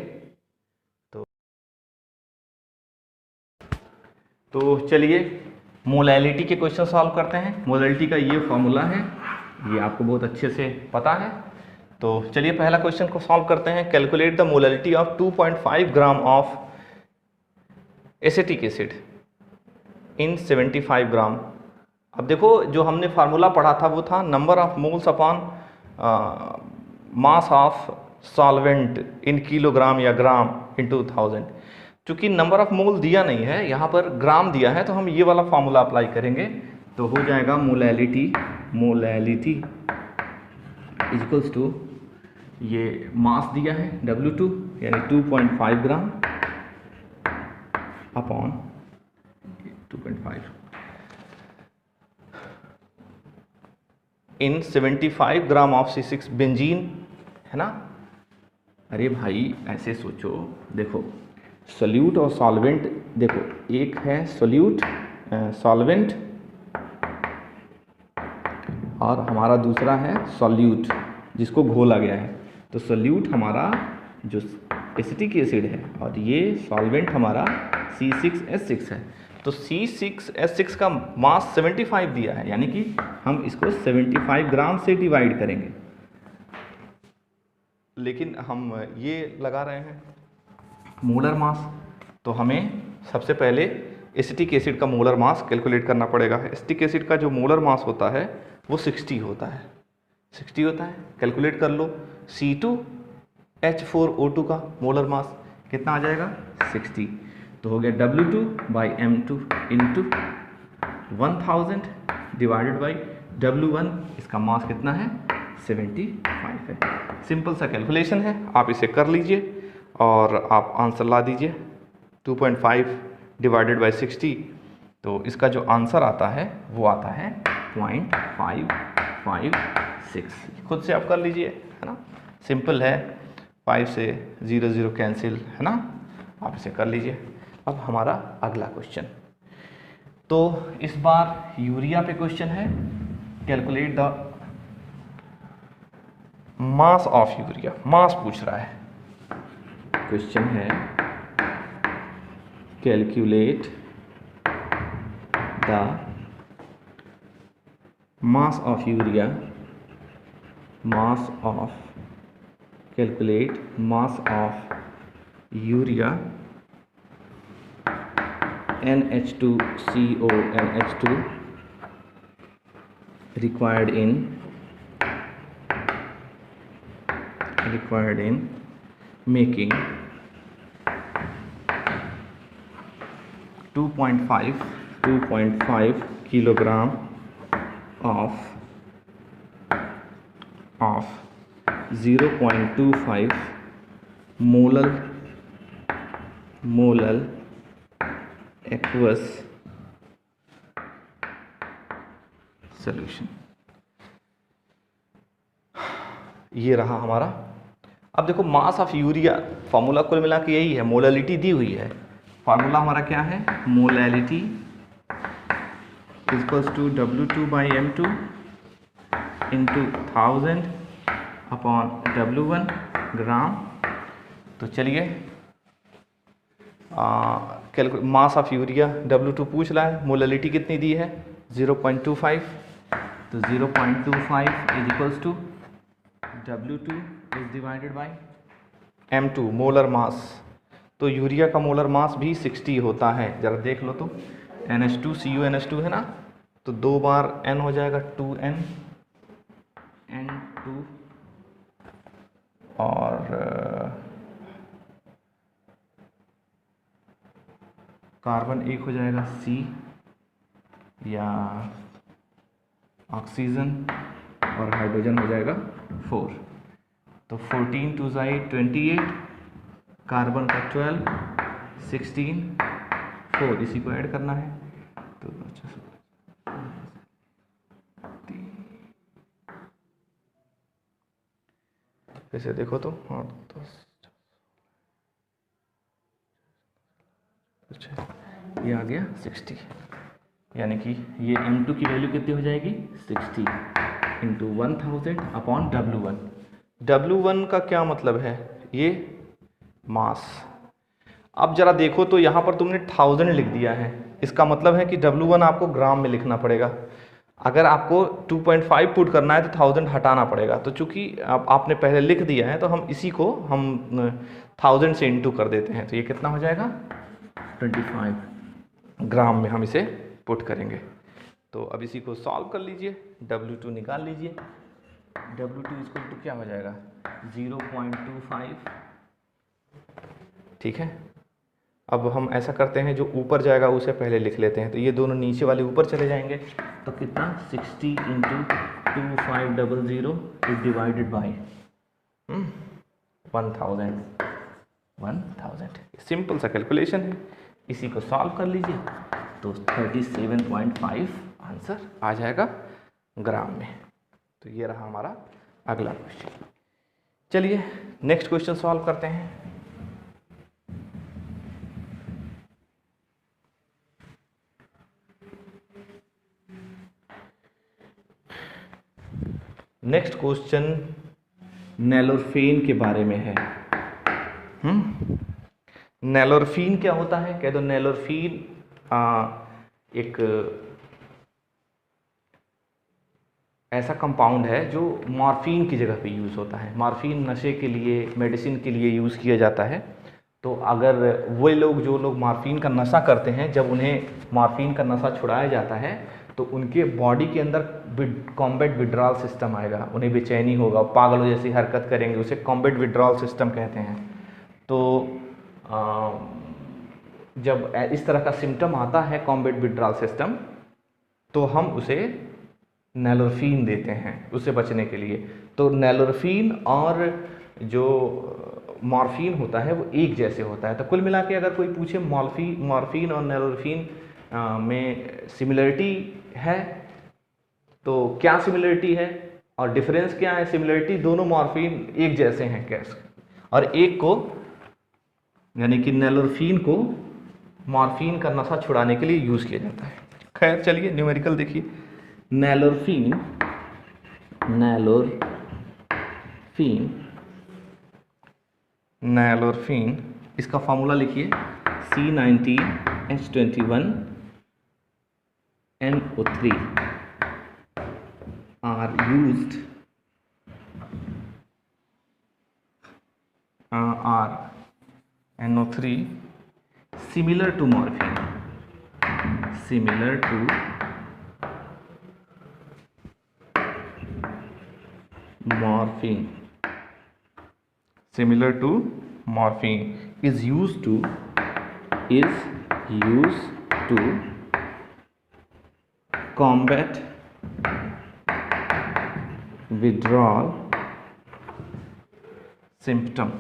S1: तो चलिए मोलैरिटी के क्वेश्चन सॉल्व करते हैं। मोलैरिटी का ये फॉर्मूला है, ये आपको बहुत अच्छे से पता है। तो चलिए पहला क्वेश्चन को सॉल्व करते हैं। Calculate the molarity of 2.5 gram of acetic acid in 75 ग्राम। अब देखो जो हमने फार्मूला पढ़ा था वो था number of moles upon mass of solvent in kilogram या ग्राम इंटू 1000। चूँकि नंबर ऑफ मोल दिया नहीं है, यहाँ पर ग्राम दिया है, तो हम ये वाला फार्मूला अप्लाई करेंगे तो हो जाएगा मोलैरिटी इक्वल्स टू, ये मास दिया है W2 यानी 2.5 ग्राम upon 2.5 in 75 gram of C6 benzene, है ना। अरे भाई ऐसे सोचो, देखो सोल्यूट और सॉल्वेंट, देखो एक है सोल्यूट सॉल्वेंट और हमारा दूसरा है सॉल्यूट जिसको घोला गया है। तो सोल्यूट हमारा जो एसिटिक एसिड है और ये सॉल्वेंट हमारा C6H6 है। तो C6H6 का मास 75 दिया है, यानी कि हम इसको 75 ग्राम से डिवाइड करेंगे, लेकिन हम ये लगा रहे हैं मोलर मास। तो हमें सबसे पहले एसिटिक एसिड का मोलर मास कैलकुलेट करना पड़ेगा। एसिटिक एसिड का जो मोलर मास होता है वो 60 होता है, 60 होता है। कैलकुलेट कर लो, C2H4O2 का मोलर मास कितना आ जाएगा 60। तो हो गया W2/M2 into 1000 divided by W1, इसका मास कितना है 75 है। सिंपल सा कैलकुलेशन है, आप इसे कर लीजिए और आप आंसर ला दीजिए 2.5 डिवाइडेड बाई 60। तो इसका जो आंसर आता है वो आता है 0.556। खुद से आप कर लीजिए, है ना, सिंपल है। 5 से 0 0 कैंसिल, है ना, आप इसे कर लीजिए। अब हमारा अगला क्वेश्चन, तो इस बार यूरिया पे क्वेश्चन है, calculate the mass of urea, mass पूछ रहा है। क्वेश्चन है calculate the mass of urea, mass of, calculate mass of urea NH2CO NH2 required in making 2.5 kilogram of 0.25 molar aqueous solution। ये रहा हमारा। अब देखो मास ऑफ यूरिया, फॉर्मूला कुल मिला के यही है, मोलैलिटी दी हुई है। फार्मूला हमारा क्या है, molality equals to W2/M2 into 1000 upon W1 gram. तो चलिए मास ऑफ यूरिया W2 पूछ रहा है, मोलैलिटी कितनी दी है 0.25, तो 0.25 is equals to W2 is divided by M2 molar mass. तो यूरिया का मोलर मास भी 60 होता है, जरा देख लो तो NH2CO NH2 है ना, तो 2 बार N हो जाएगा 2N N2 और कार्बन एक हो जाएगा C या ऑक्सीजन और हाइड्रोजन हो जाएगा 4। तो 14 2 28, कार्बन का 12, 16, 4 इसी को ऐड करना है। तो ऐसे देखो तो हाँ, तो ये आ गया 60, यानी कि ये M2 की वैल्यू कितनी हो जाएगी 60 इंटू 1000 अपॉन W1। W1 का क्या मतलब है, ये मास। अब जरा देखो तो यहाँ पर तुमने 1000 लिख दिया है, इसका मतलब है कि W1 आपको ग्राम में लिखना पड़ेगा। अगर आपको 2.5 पुट करना है तो 1000 हटाना पड़ेगा। तो चूंकि आपने पहले लिख दिया है तो हम इसी को हम 1000 से इंटू कर देते हैं, तो ये कितना हो जाएगा 25 ग्राम में हम इसे पुट करेंगे। तो अब इसी को सॉल्व कर लीजिए, W2 निकाल लीजिए। W2 इसको तो क्या हो जाएगा 0.25, ठीक है। अब हम ऐसा करते हैं, जो ऊपर जाएगा उसे पहले लिख लेते हैं। तो ये दोनों नीचे वाले ऊपर चले जाएंगे, तो कितना 60 into 2500 is divided by 1000। Simple सा कैलकुलेशन है, इसी को सॉल्व कर लीजिए तो 37.5 आंसर आ जाएगा ग्राम में। तो ये रहा हमारा अगला क्वेश्चन। चलिए नेक्स्ट क्वेश्चन सॉल्व करते हैं। नेक्स्ट क्वेश्चन नेलोरफेन के बारे में है। नेलोरफीन क्या होता है, कह दो। नेलोरफीन एक ऐसा कंपाउंड है जो मॉर्फिन की जगह पे यूज़ होता है। मॉर्फिन नशे के लिए, मेडिसिन के लिए यूज़ किया जाता है। तो अगर वो लोग, जो लोग मॉर्फिन का नशा करते हैं, जब उन्हें मॉर्फिन का नशा छुड़ाया जाता है तो उनके बॉडी के अंदर कॉम्बैट विड्रॉल सिस्टम आएगा, उन्हें बेचैनी होगा, पागलों जैसी हरकत करेंगे, उसे कॉम्बैट विड्रॉल सिस्टम कहते हैं। तो जब इस तरह का सिम्टम आता है कॉम्बैट विड्रॉल सिस्टम, तो हम उसे नेलोरफीन देते हैं उससे बचने के लिए। तो नेलोरफीन और जो मॉर्फिन होता है वो एक जैसे होता है। तो कुल मिला के अगर कोई पूछे मॉर्फिन और नेलोरफीन में सिमिलरिटी है, तो क्या सिमिलरिटी है और डिफरेंस क्या है। सिमिलरिटी, दोनों मॉर्फिन एक जैसे हैं गैस, और एक को यानी कि नेलोरफीन को मॉर्फिन का नशा छुड़ाने के लिए यूज़ किया जाता है। खैर चलिए न्यूमेरिकल देखिए, नैलोरफीन इसका फॉर्मूला लिखिए C19H21NO3 are used NO3 similar to morphine is used to combat withdrawal symptom।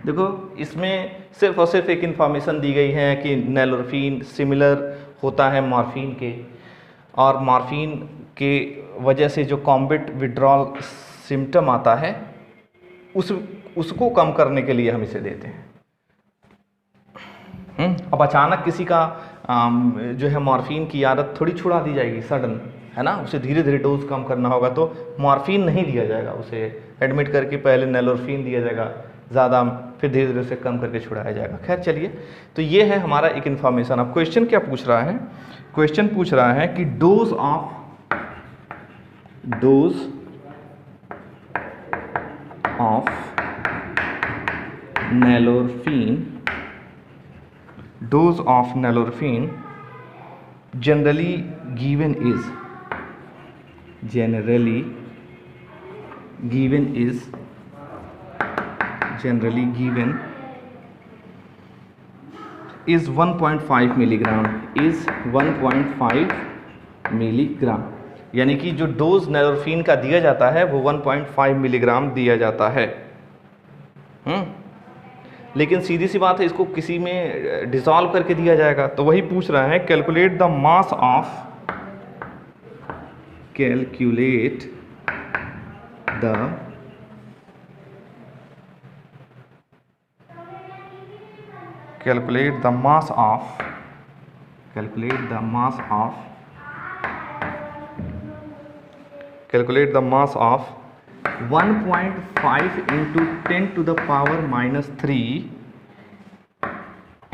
S1: देखो इसमें सिर्फ और सिर्फ एक इन्फॉर्मेशन दी गई है कि नैलोरफीन सिमिलर होता है मॉर्फिन के, और मॉर्फिन के वजह से जो कॉम्बैट विड्रॉल सिम्टम आता है उसको कम करने के लिए हम इसे देते हैं। अब अचानक किसी का जो है मॉर्फिन की आदत थोड़ी छुड़ा दी जाएगी सडन, है ना, उसे धीरे धीरे डोज कम करना होगा, तो मॉर्फिन नहीं दिया जाएगा, उसे एडमिट करके पहले नैलोरफीन दिया जाएगा ज़्यादा, फिर धीरे धीरे उसे कम करके छुड़ाया जाएगा। खैर चलिए, तो ये है हमारा एक इन्फॉर्मेशन। अब क्वेश्चन क्या पूछ रहा है, क्वेश्चन पूछ रहा है कि dose of nalorphine generally given is 1.5 milligram, यानी कि जो डोज नैलोरफीन का दिया जाता है वो 1.5 मिलीग्राम दिया जाता है। लेकिन सीधी सी बात है, इसको किसी में डिसॉल्व करके दिया जाएगा, तो वही पूछ रहा है calculate the mass of 1.5 into 10 to the power minus 3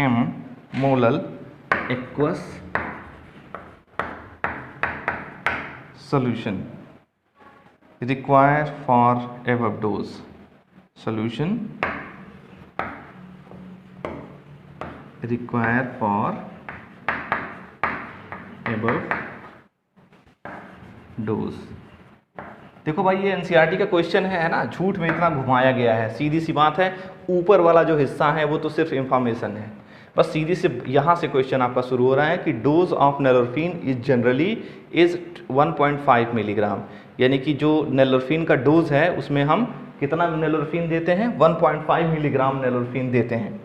S1: m molar aqueous solution required for above dose। Solution required for above dose। देखो भाई, ये एनसीईआरटी का क्वेश्चन है ना, झूठ में इतना घुमाया गया है। सीधी सी बात है, ऊपर वाला जो हिस्सा है वो तो सिर्फ इंफॉर्मेशन है, बस सीधी से यहाँ से क्वेश्चन आपका शुरू हो रहा है कि dose of nalorphine is generally is 1.5 milligram, यानी कि जो नैलोरफीन का डोज है उसमें हम कितना नैलोरफीन देते हैं, 1.5 मिलीग्राम नैलोरफीन देते हैं।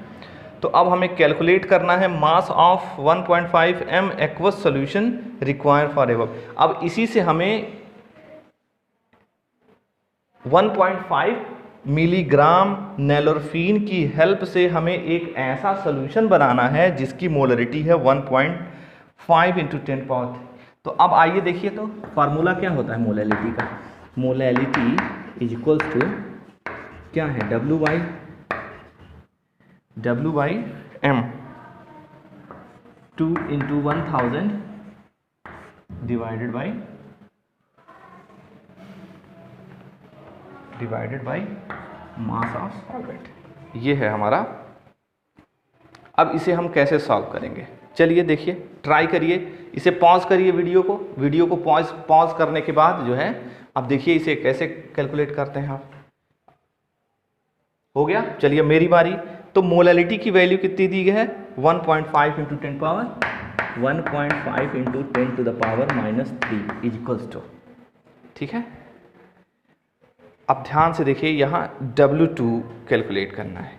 S1: तो अब हमें कैलकुलेट करना है mass of 1.5 m aqueous solution required for above. अब इसी से हमें 1.5 मिलीग्राम नैलोरफीन की हेल्प से हमें एक ऐसा सोल्यूशन बनाना है जिसकी मोलरिटी है 1.5 इंटू 10 पावर। तो अब आइए देखिए, तो फार्मूला क्या होता है मोलैलिटी का। मोलैलिटी इज इक्वल्स टू क्या है, W by M 2 into 1000 divided by mass of solvent. ये है हमारा। अब इसे हम कैसे सॉल्व करेंगे, चलिए देखिए, ट्राई करिए, इसे पॉज करिए वीडियो को पॉज करने के बाद जो है अब देखिए इसे कैसे कैलकुलेट करते हैं आप। हो गया, चलिए मेरी बारी। तो मोलैलिटी की वैल्यू कितनी दी गई है, 1.5 into 10 power 1.5 into 10 to the power minus 3 is equals to, ठीक है। अब ध्यान से देखिए, यहाँ W2 कैलकुलेट करना है।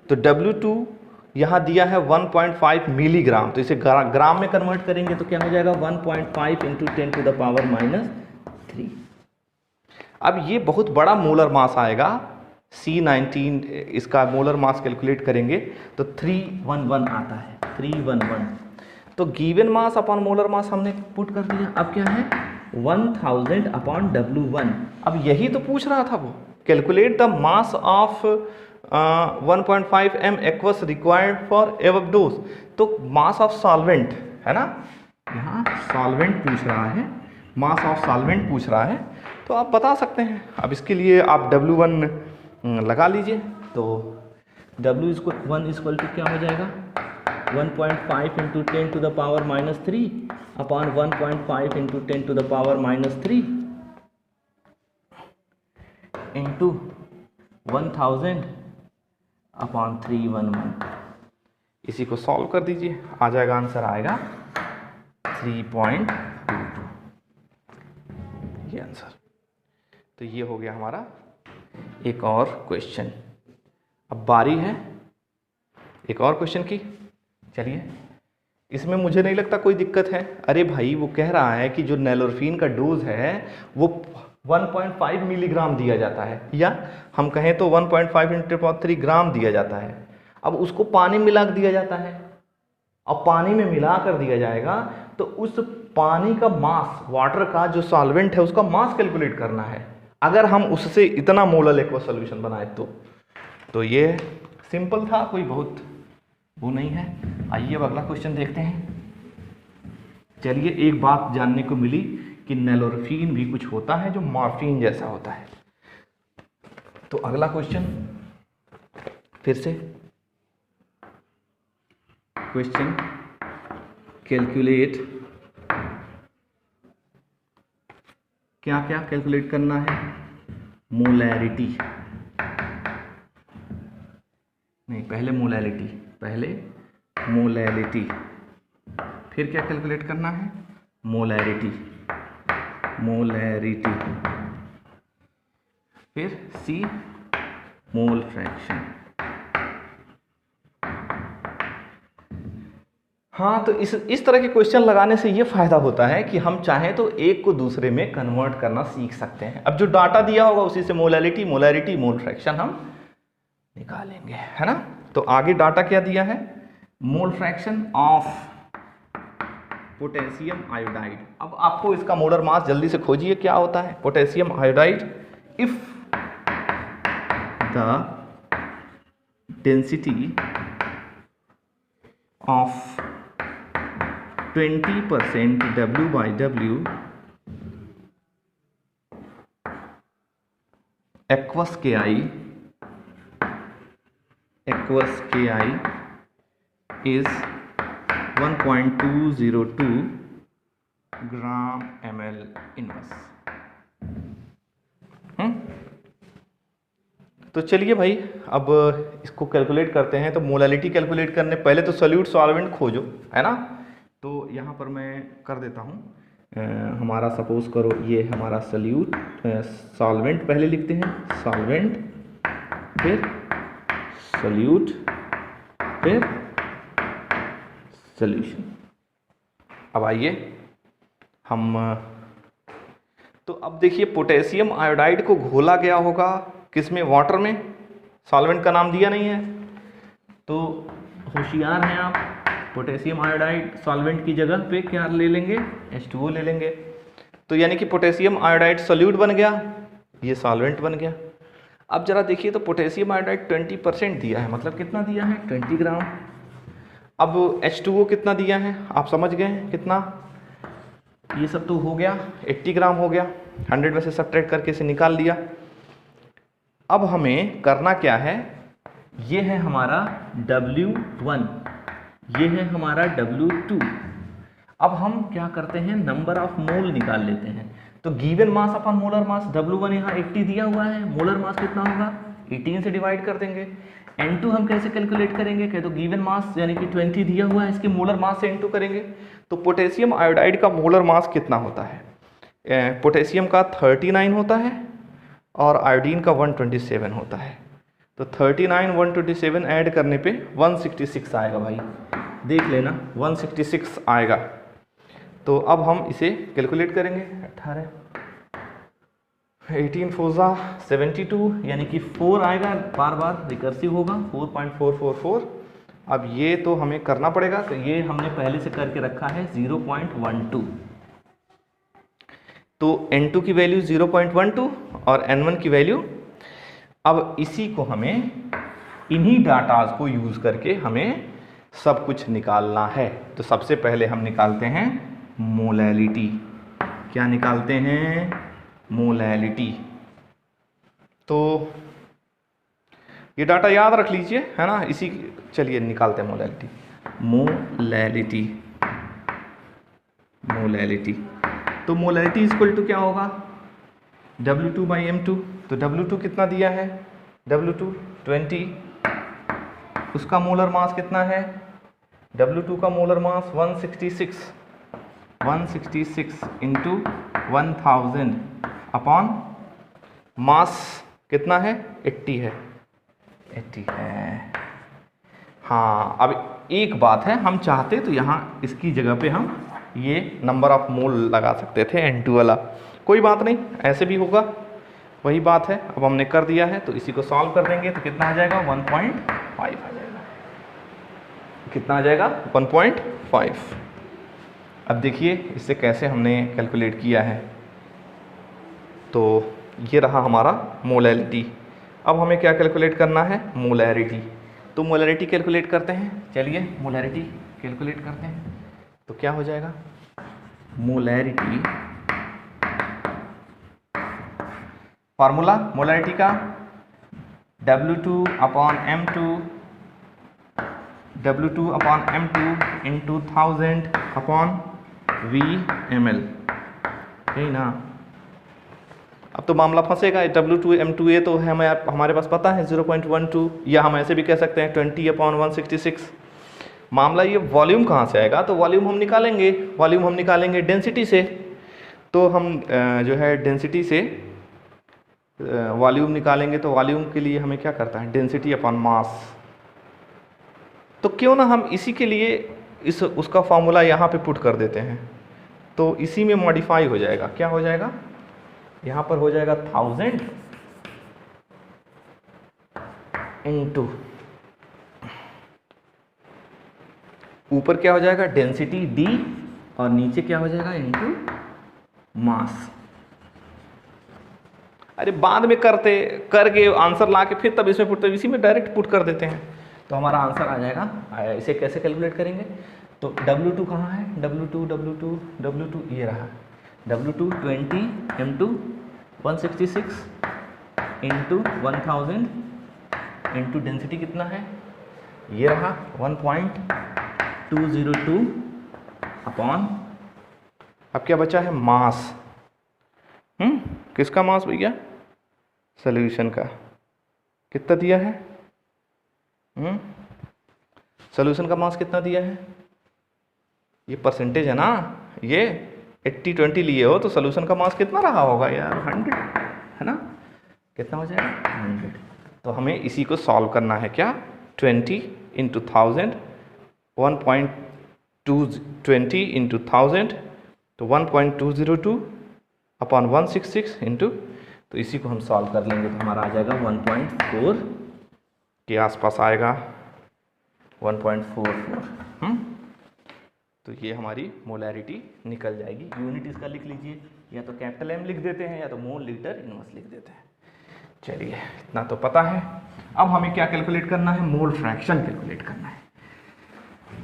S1: तो W2 यहाँ दिया है 1.5 मिलीग्राम, तो इसे ग्राम में कन्वर्ट करेंगे तो क्या हो जाएगा, 1.5 into 10 to the power minus 3। अब ये बहुत बड़ा मोलर मास आएगा, C19 इसका मोलर मास कैलकुलेट करेंगे तो 311 आता है, 311। तो गिवन मास अपॉन मोलर मास हमने पुट कर दिया। अब क्या है 1000 अपॉन W1। अब यही तो पूछ रहा था वो, calculate the mass of 1.5 m aqueous required for एवब dose. तो मास ऑफ सॉल्वेंट है ना, यहाँ सॉल्वेंट पूछ रहा है, मास ऑफ सॉल्वेंट पूछ रहा है, तो आप बता सकते हैं। अब इसके लिए आप W1 लगा लीजिए, तो W1 इक्वल टू क्या हो जाएगा 1.5 into 10 to the power -3 upon 1.5 into 10 to the power -3 into 1000 upon 311। इसी को सॉल्व कर दीजिए, आ जाएगा आंसर आएगा 3.22 ये आंसर। तो ये हो गया हमारा एक और क्वेश्चन। अब बारी है एक और क्वेश्चन की। चलिए, इसमें मुझे नहीं लगता कोई दिक्कत है। अरे भाई वो कह रहा है कि जो नैलोरफिन का डोज है वो 1.5 मिलीग्राम दिया जाता है, या हम कहें तो 1.5 × 3 ग्राम दिया जाता है। अब उसको पानी मिला दिया जाता है, अब पानी में मिला कर दिया जाएगा, तो उस पानी का मास, वाटर का जो सॉल्वेंट है उसका मास कैलकुलेट करना है। अगर हम उससे इतना मोलर एक्वा सॉल्यूशन बनाए तो ये सिंपल था, कोई बहुत वो नहीं है। आइए अब अगला क्वेश्चन देखते हैं। चलिए, एक बात जानने को मिली कि नैलोरफिन भी कुछ होता है जो मॉर्फिन जैसा होता है। तो अगला क्वेश्चन फिर से, क्वेश्चन कैलकुलेट, क्या क्या कैलकुलेट करना है, मोलैरिटी, नहीं पहले मोलैलिटी, पहले मोलैलिटी, फिर क्या कैलकुलेट करना है मोलैरिटी, मोलैरिटी, फिर C मोल फ्रैक्शन। हाँ, तो इस तरह के क्वेश्चन लगाने से ये फायदा होता है कि हम चाहें तो एक को दूसरे में कन्वर्ट करना सीख सकते हैं। अब जो डाटा दिया होगा उसी से मोलैलिटी, मोलैरिटी, मोल फ्रैक्शन हम निकालेंगे, है ना। तो आगे डाटा क्या दिया है, मोल फ्रैक्शन ऑफ पोटेशियम आयोडाइड। अब आपको इसका मोलर मास जल्दी से खोजिए, क्या होता है potassium iodide. If the density of 20% W/W aqueous Ki is 1.202 gram ml inverse. तो चलिए भाई, अब इसको कैलकुलेट करते हैं। तो मोलैलिटी कैलकुलेट करने पहले तो सोल्यूट सॉल्वेंट खोजो, है ना। तो यहाँ पर मैं कर देता हूँ, हमारा सपोज करो ये हमारा सोल्यूट, सॉल्वेंट पहले लिखते हैं, सॉल्वेंट, फिर सोल्यूट, फिर सॉल्यूशन। अब आइए हम, तो अब देखिए पोटेशियम आयोडाइड को घोला गया होगा किसमें, वाटर में। सॉल्वेंट का नाम दिया नहीं है, तो होशियार हैं आप। पोटेशियम आयोडाइड सॉल्वेंट की जगह पे क्या ले लेंगे, H2O ले लेंगे। तो यानी कि पोटेशियम आयोडाइड सोल्यूट बन गया, ये सॉल्वेंट बन गया। अब जरा देखिए, तो पोटेशियम आयोडाइड 20% दिया है, मतलब कितना दिया है 20 ग्राम। अब H2O कितना दिया है आप समझ गए हैं कितना, ये सब तो हो गया 80 ग्राम हो गया, 100 में से सब्ट्रैक्ट करके इसे निकाल लिया। अब हमें करना क्या है, ये है हमारा W1, ये है हमारा W2। अब हम क्या करते हैं, नंबर ऑफ मोल निकाल लेते हैं। तो गिवन मास अपॉन मोलर मास, W1 यहाँ 80 दिया हुआ है, मोलर मास कितना होगा 18 से डिवाइड कर देंगे। N2 हम कैसे कैलकुलेट करेंगे, कह तो गिवन मास यानी कि 20 दिया हुआ है, इसके मोलर मास से N2 करेंगे। तो पोटेशियम आयोडाइड का मोलर मास कितना होता है, पोटेशियम का 39 होता है और आयोडीन का 127 होता है। तो 39 127 ऐड करने पे 166 आएगा भाई, देख लेना 166 आएगा। तो अब हम इसे कैलकुलेट करेंगे, 18 18 फोजा 72, यानी कि 4 आएगा, बार बार रिकर्सिव होगा, 4.444। अब ये तो हमें करना पड़ेगा, तो ये हमने पहले से करके रखा है 0.12। तो n2 की वैल्यू 0.12 और n1 की वैल्यू। अब इसी को हमें इन्हीं डाटाज को यूज़ करके हमें सब कुछ निकालना है। तो सबसे पहले हम निकालते हैं मोलैलिटी। क्या निकालते हैं? मोलैलिटी। तो ये डाटा याद रख लीजिए, है ना। इसी चलिए निकालते हैं मोलैलिटी। Molality, molality. तो मोलैलिटी इक्वल टू क्या होगा? W2/M2। तो W2 कितना दिया है? W2 20। उसका मोलर मास कितना है? W2 का molar mass 166 into 1000 upon mass कितना है? 80 है, 80 है। हाँ, अब एक बात है, हम चाहते तो यहाँ इसकी जगह पे हम ये नंबर ऑफ मोल लगा सकते थे N2 वाला, कोई बात नहीं, ऐसे भी होगा, वही बात है। अब हमने कर दिया है, तो इसी को सॉल्व कर देंगे तो कितना आ जाएगा? 1.5 आ जाएगा। कितना आ जाएगा? 1.5। अब देखिए इससे कैसे हमने कैलकुलेट किया है। तो ये रहा हमारा मोलैलिटी। अब हमें क्या कैलकुलेट करना है? मोलैरिटी। तो मोलैरिटी कैलकुलेट करते हैं, चलिए मोलैरिटी कैलकुलेट करते हैं। तो क्या हो जाएगा? मोलैरिटी, फार्मूला मोलैरिटी का W2/M2 इंटू 1000 अपॉन VmL, यही ना। अब तो मामला फंसेगा। W2M2 तो है हमारे पास पता है 0.12, या हम ऐसे भी कह सकते हैं 20/166। मामला ये वॉल्यूम कहाँ से आएगा? तो वॉल्यूम हम निकालेंगे डेंसिटी से। तो हम जो है डेंसिटी से वॉल्यूम निकालेंगे, तो वॉल्यूम के लिए हमें क्या करता है? Density upon mass. तो क्यों ना हम इसी के लिए उसका फॉर्मूला यहाँ पे पुट कर देते हैं, तो इसी में मॉडिफाई हो जाएगा। क्या हो जाएगा? यहाँ पर हो जाएगा 1000 इंटू, ऊपर क्या हो जाएगा? डेंसिटी D, और नीचे क्या हो जाएगा? Into mass. अरे बाद में करके आंसर ला के फिर तब इसमें पुट, इसी में डायरेक्ट पुट कर देते हैं, तो हमारा आंसर आ जाएगा। इसे कैसे कैलकुलेट करेंगे? तो W2 कहाँ है? W2 ये रहा। W2 20 M2 166 into 1000 into density कितना है? ये रहा 1.202 अपॉन, अब क्या बचा है? मास। किसका मास भैया? सॉल्यूशन का। कितना दिया है? सॉल्यूशन का मास कितना दिया है? ये परसेंटेज है ना, ये 80-20 लिए हो, तो सॉल्यूशन का मास कितना रहा होगा यार? 100 है ना। कितना हो जाएगा? 100। तो हमें इसी को सॉल्व करना है। क्या? 20 इंटू 1000, 1.220 इंटू 1000, तो 1.202 अपॉन 166 इंटू, तो इसी को हम सॉल्व कर लेंगे, तो हमारा आ जाएगा 1.4 के आसपास आएगा, 1.44। तो ये हमारी मोलैरिटी निकल जाएगी। यूनिट इसका लिख लीजिए, या तो कैपिटल M लिख देते हैं, या तो मोल लीटर इनवर्स लिख देते हैं। चलिए इतना तो पता है। अब हमें क्या कैलकुलेट करना है? मोल फ्रैक्शन कैलकुलेट करना है।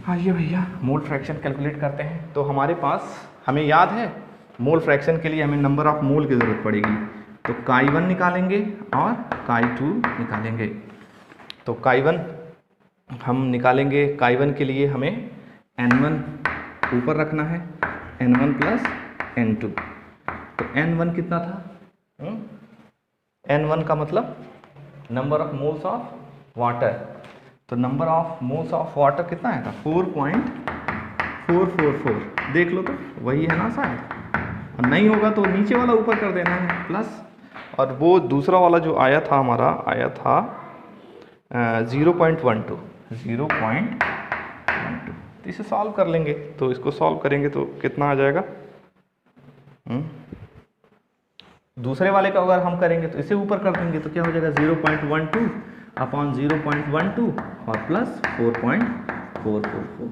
S1: आइए भैया मोल फ्रैक्शन कैलकुलेट करते हैं। तो हमारे पास, हमें याद है मोल फ्रैक्शन के लिए हमें नंबर ऑफ मोल की ज़रूरत पड़ेगी, तो chi1 निकालेंगे और chi2 निकालेंगे। तो chi1 हम निकालेंगे, chi1 के लिए हमें N1 ऊपर रखना है, N1 प्लस N2। तो N1 कितना था? N1 का मतलब number of moles of water. तो number of moles of water कितना आया था? 4.444। देख लो तो वही है ना शायद, और नहीं होगा तो नीचे वाला ऊपर कर देना है प्लस, और वो दूसरा वाला जो आया था हमारा आया था 0.12। तो इसे सॉल्व कर लेंगे, तो इसको सॉल्व करेंगे तो कितना आ जाएगा? दूसरे वाले का अगर हम करेंगे तो इसे ऊपर कर देंगे तो क्या हो जाएगा 0.12 अपॉन 0.12 और प्लस 4.444।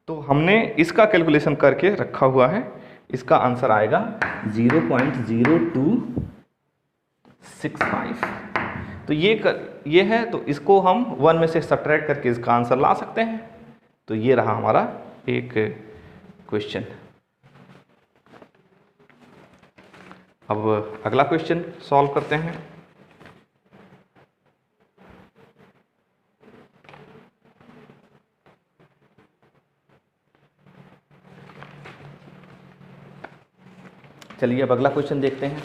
S1: तो हमने इसका कैलकुलेशन करके रखा हुआ है, इसका आंसर आएगा 0.0265। तो ये है, तो इसको हम 1 में से सब्ट्रैक्ट करके इसका आंसर ला सकते हैं। तो ये रहा हमारा एक क्वेश्चन। अब अगला क्वेश्चन सॉल्व करते हैं। चलिए अब अगला क्वेश्चन देखते हैं।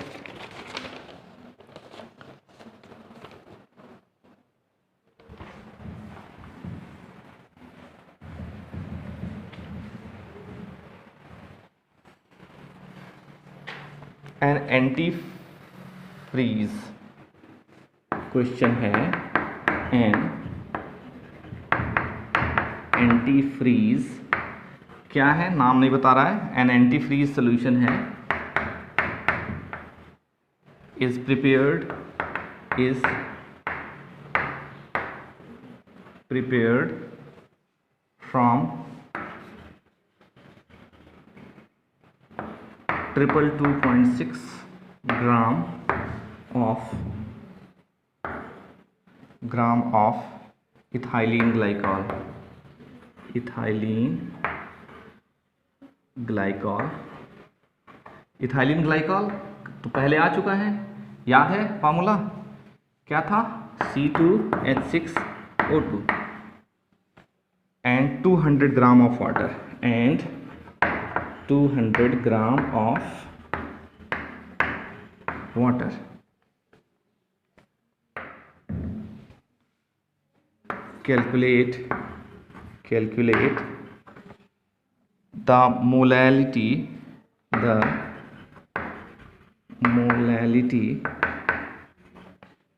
S1: एन एंटी फ्रीज क्वेश्चन है। एन एंटी फ्रीज क्या है, नाम नहीं बता रहा है। एन एंटी फ्रीज सोल्यूशन है is prepared from 222.6 gram of ethylene glycol। Ethylene glycol तो पहले आ चुका है, याद है फार्मूला क्या था, C2H6O2 and 200 gram of water and 200 gram of water.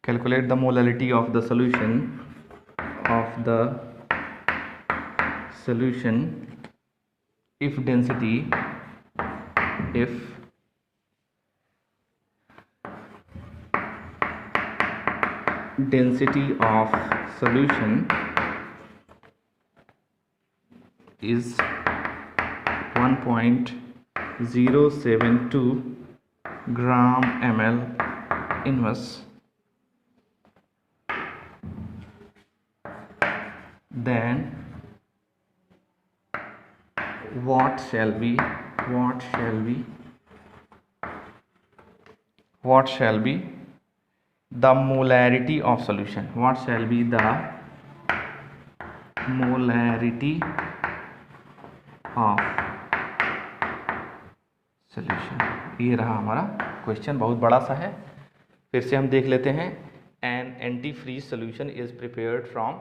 S1: Calculate the molality of the solution if density of solution is 1.072 gram ml inverse, then what shall be the molarity of solution? What shall be the molarity of solution? ये रहा हमारा question, बहुत बड़ा सा है। फिर से हम देख लेते हैं। An antifreeze solution is prepared from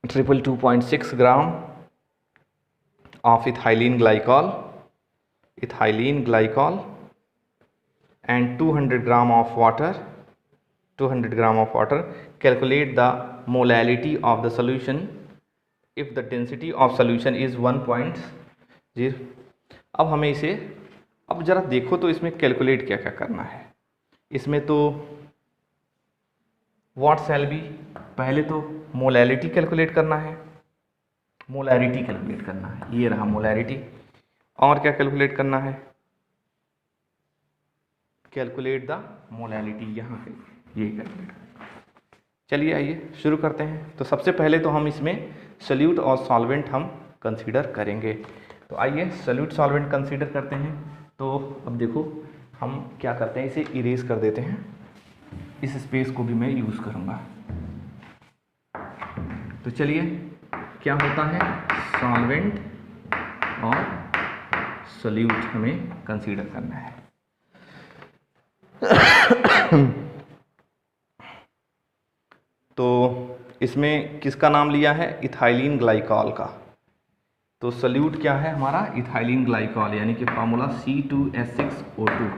S1: 222.6 gram of ethylene glycol and 200 gram of water। Calculate the molality of the solution if the density of solution is 1.0। अब हमें इसे, अब जरा देखो तो इसमें कैलकुलेट क्या क्या करना है। इसमें तो व्हाट शैल बी, पहले तो मोलैलिटी कैलकुलेट करना है, ये रहा मोलैरिटी। और क्या कैलकुलेट करना है, कैलकुलेट द मोलैलिटी, यहाँ पे ये कैलकुलेट। चलिए आइए शुरू करते हैं। तो सबसे पहले तो हम इसमें सॉल्यूट और सॉल्वेंट हम कंसीडर करेंगे। तो आइए सॉल्यूट सॉल्वेंट कंसीडर करते हैं। तो अब देखो हम क्या करते हैं, इसे इरेज कर देते हैं। इस स्पेस को भी मैं यूज़ करूँगा। तो चलिए क्या होता है, सॉल्वेंट और सॉल्यूट हमें कंसीडर करना है। तो इसमें किसका नाम लिया है, इथाइलिन ग्लाइकॉल का। तो सॉल्यूट क्या है हमारा, इथाइलिन ग्लाइकॉल, यानी कि फार्मूला C2H6O2।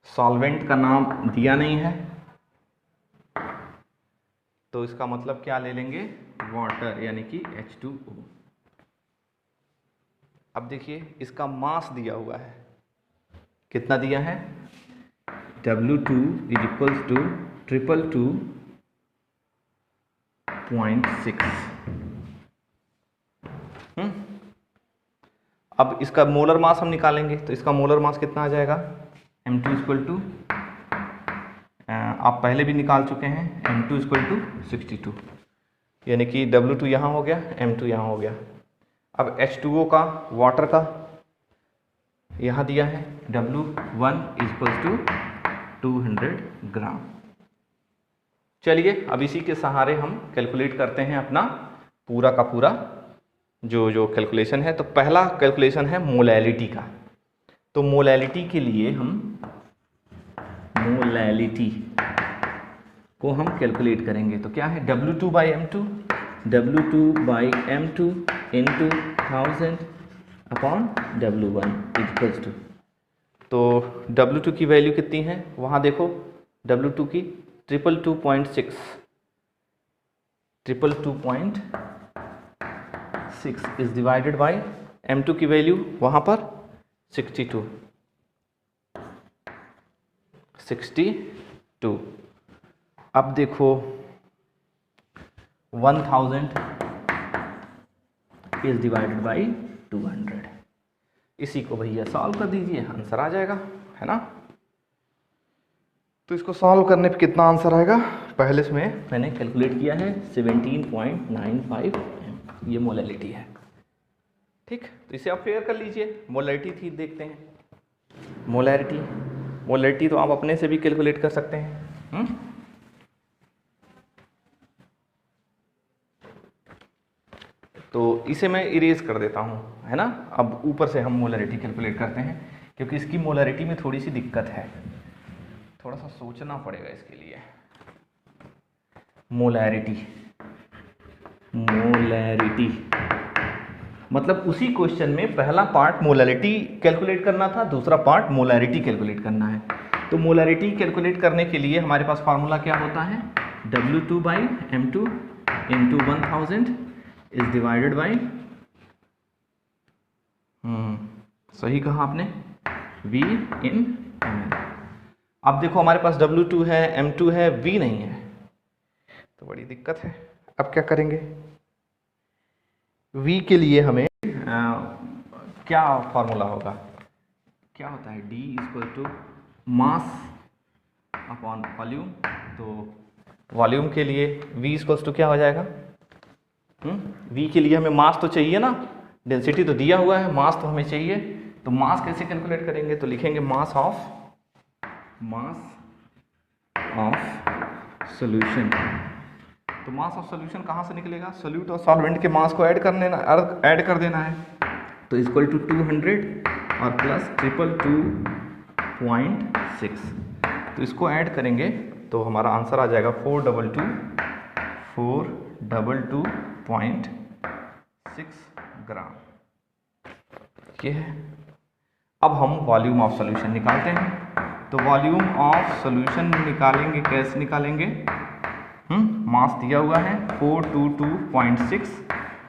S1: सॉल्वेंट का नाम दिया नहीं है तो इसका मतलब क्या ले लेंगे, वाटर, यानी कि H2O। अब देखिए इसका मास दिया हुआ है, कितना दिया है, W2 इज इक्वल्स टू 222.6। अब इसका मोलर मास हम निकालेंगे, तो इसका मोलर मास कितना आ जाएगा, M2 इक्वल टू, आप पहले भी निकाल चुके हैं, M2 इक्वल टू 62, यानी कि W2 यहाँ हो गया, M2 यहाँ हो गया। अब H2O का, वाटर का यहाँ दिया है, W1 इक्वल्स टू 200 ग्राम। चलिए अब इसी के सहारे हम कैलकुलेट करते हैं अपना पूरा का पूरा जो कैलकुलेशन है। तो पहला कैलकुलेशन है मोलैलिटी का। तो मोलैलिटी के लिए हम मोलैलिटी को हम कैलकुलेट करेंगे। तो क्या है, W2 by M2, W2 by M2 into 1000 upon W1 equals to, तो W2 की वैल्यू कितनी है वहाँ देखो, W2 की 222.6 इज डिवाइडेड बाय M2 की वैल्यू वहाँ पर 62। अब देखो 1000 इज डिवाइडेड बाई 200, इसी को भैया सॉल्व कर दीजिए, आंसर आ जाएगा, है ना। तो इसको सॉल्व करने पे कितना आंसर आएगा, पहले इसमें मैंने कैलकुलेट किया है 17.95 ये मोलैलिटी है, ठीक। तो इसे आप फेयर कर लीजिए, मोलैलिटी थी, देखते हैं मोलैरिटी तो आप अपने से भी कैलकुलेट कर सकते हैं। तो इसे मैं इरेज कर देता हूँ, है ना। अब ऊपर से हम मोलैरिटी कैलकुलेट करते हैं, क्योंकि इसकी मोलैरिटी में थोड़ी सी दिक्कत है, थोड़ा सा सोचना पड़ेगा इसके लिए। मोलैरिटी मतलब उसी क्वेश्चन में पहला पार्ट मोलैरिटी कैलकुलेट करना था, दूसरा पार्ट मोलैरिटी कैलकुलेट करना है। तो मोलैरिटी कैलकुलेट करने के लिए हमारे पास फार्मूला क्या होता है, W2 by M2 into 1000 is divided by, सही कहा आपने, V इन ml। अब देखो हमारे पास W2 है, M2 है, V नहीं है, तो बड़ी दिक्कत है। अब क्या करेंगे, V के लिए हमें क्या फॉर्मूला होगा, क्या होता है, D equal to mass upon volume. तो वॉल्यूम के लिए V इक्वल्स टू क्या हो जाएगा, V के लिए हमें मास तो चाहिए ना, डेंसिटी तो दिया हुआ है, मास तो हमें चाहिए। तो मास कैसे कैलकुलेट करेंगे, तो लिखेंगे मास ऑफ सॉल्यूशन। तो मास ऑफ सॉल्यूशन कहाँ से निकलेगा, सोल्यूट और सॉल्वेंट के मास को ऐड कर देना है। तो इक्वल टू 200 और प्लस 222.6, तो इसको ऐड करेंगे तो हमारा आंसर आ जाएगा 422.6 ग्राम, ये है। अब हम वॉल्यूम ऑफ सॉल्यूशन निकालते हैं। तो वॉल्यूम ऑफ सॉल्यूशन निकालेंगे, कैसे निकालेंगे, मास दिया हुआ है 422.6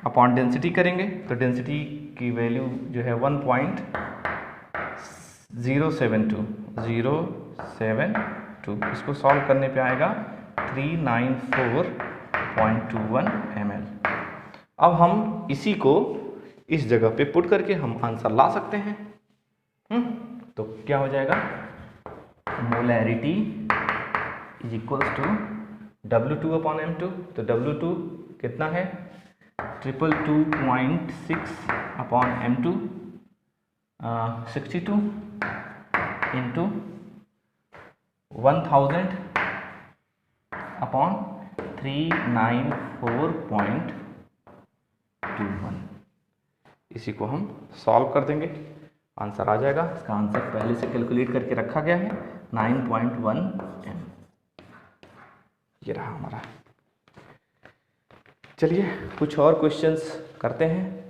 S1: अपॉन डेंसिटी करेंगे, तो डेंसिटी की वैल्यू जो है 1.072, इसको सॉल्व करने पे आएगा 394.21 ml। अब हम इसी को इस जगह पे पुट करके हम आंसर ला सकते हैं। तो क्या हो जाएगा, molarity is equals to W2 upon M2, तो W2 कितना है 222.6 अपॉन M2 62 इंटू 1000 अपॉन 394.21, इसी को हम सॉल्व कर देंगे, आंसर आ जाएगा। इसका आंसर पहले से कैलकुलेट करके रखा गया है 9.1 m, ये रहा हमारा। चलिए कुछ और क्वेश्चंस करते हैं।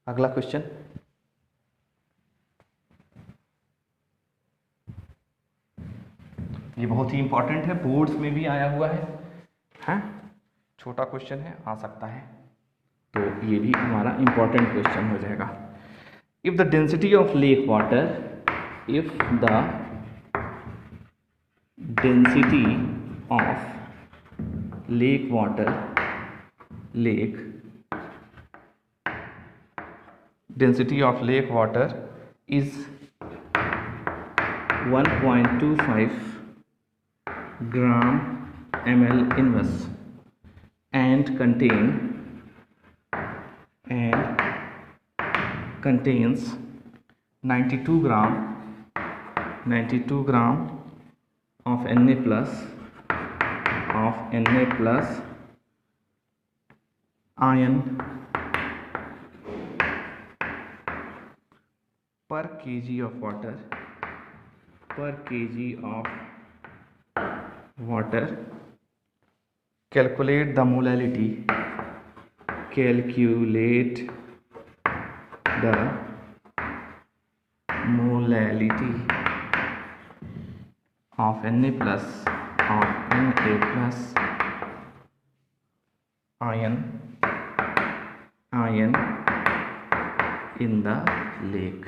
S1: अगला क्वेश्चन, ये बहुत ही इंपॉर्टेंट है, बोर्ड्स में भी आया हुआ है। छोटा क्वेश्चन है, आ सकता है, तो ये भी हमारा इंपॉर्टेंट क्वेश्चन हो जाएगा। If the density of lake water, if the density of lake water, lake density of lake water is 1.25 gram ml inverse and contains 92 gram of Na plus ion per kg of water, calculate the molality, of Na plus ion in the lake।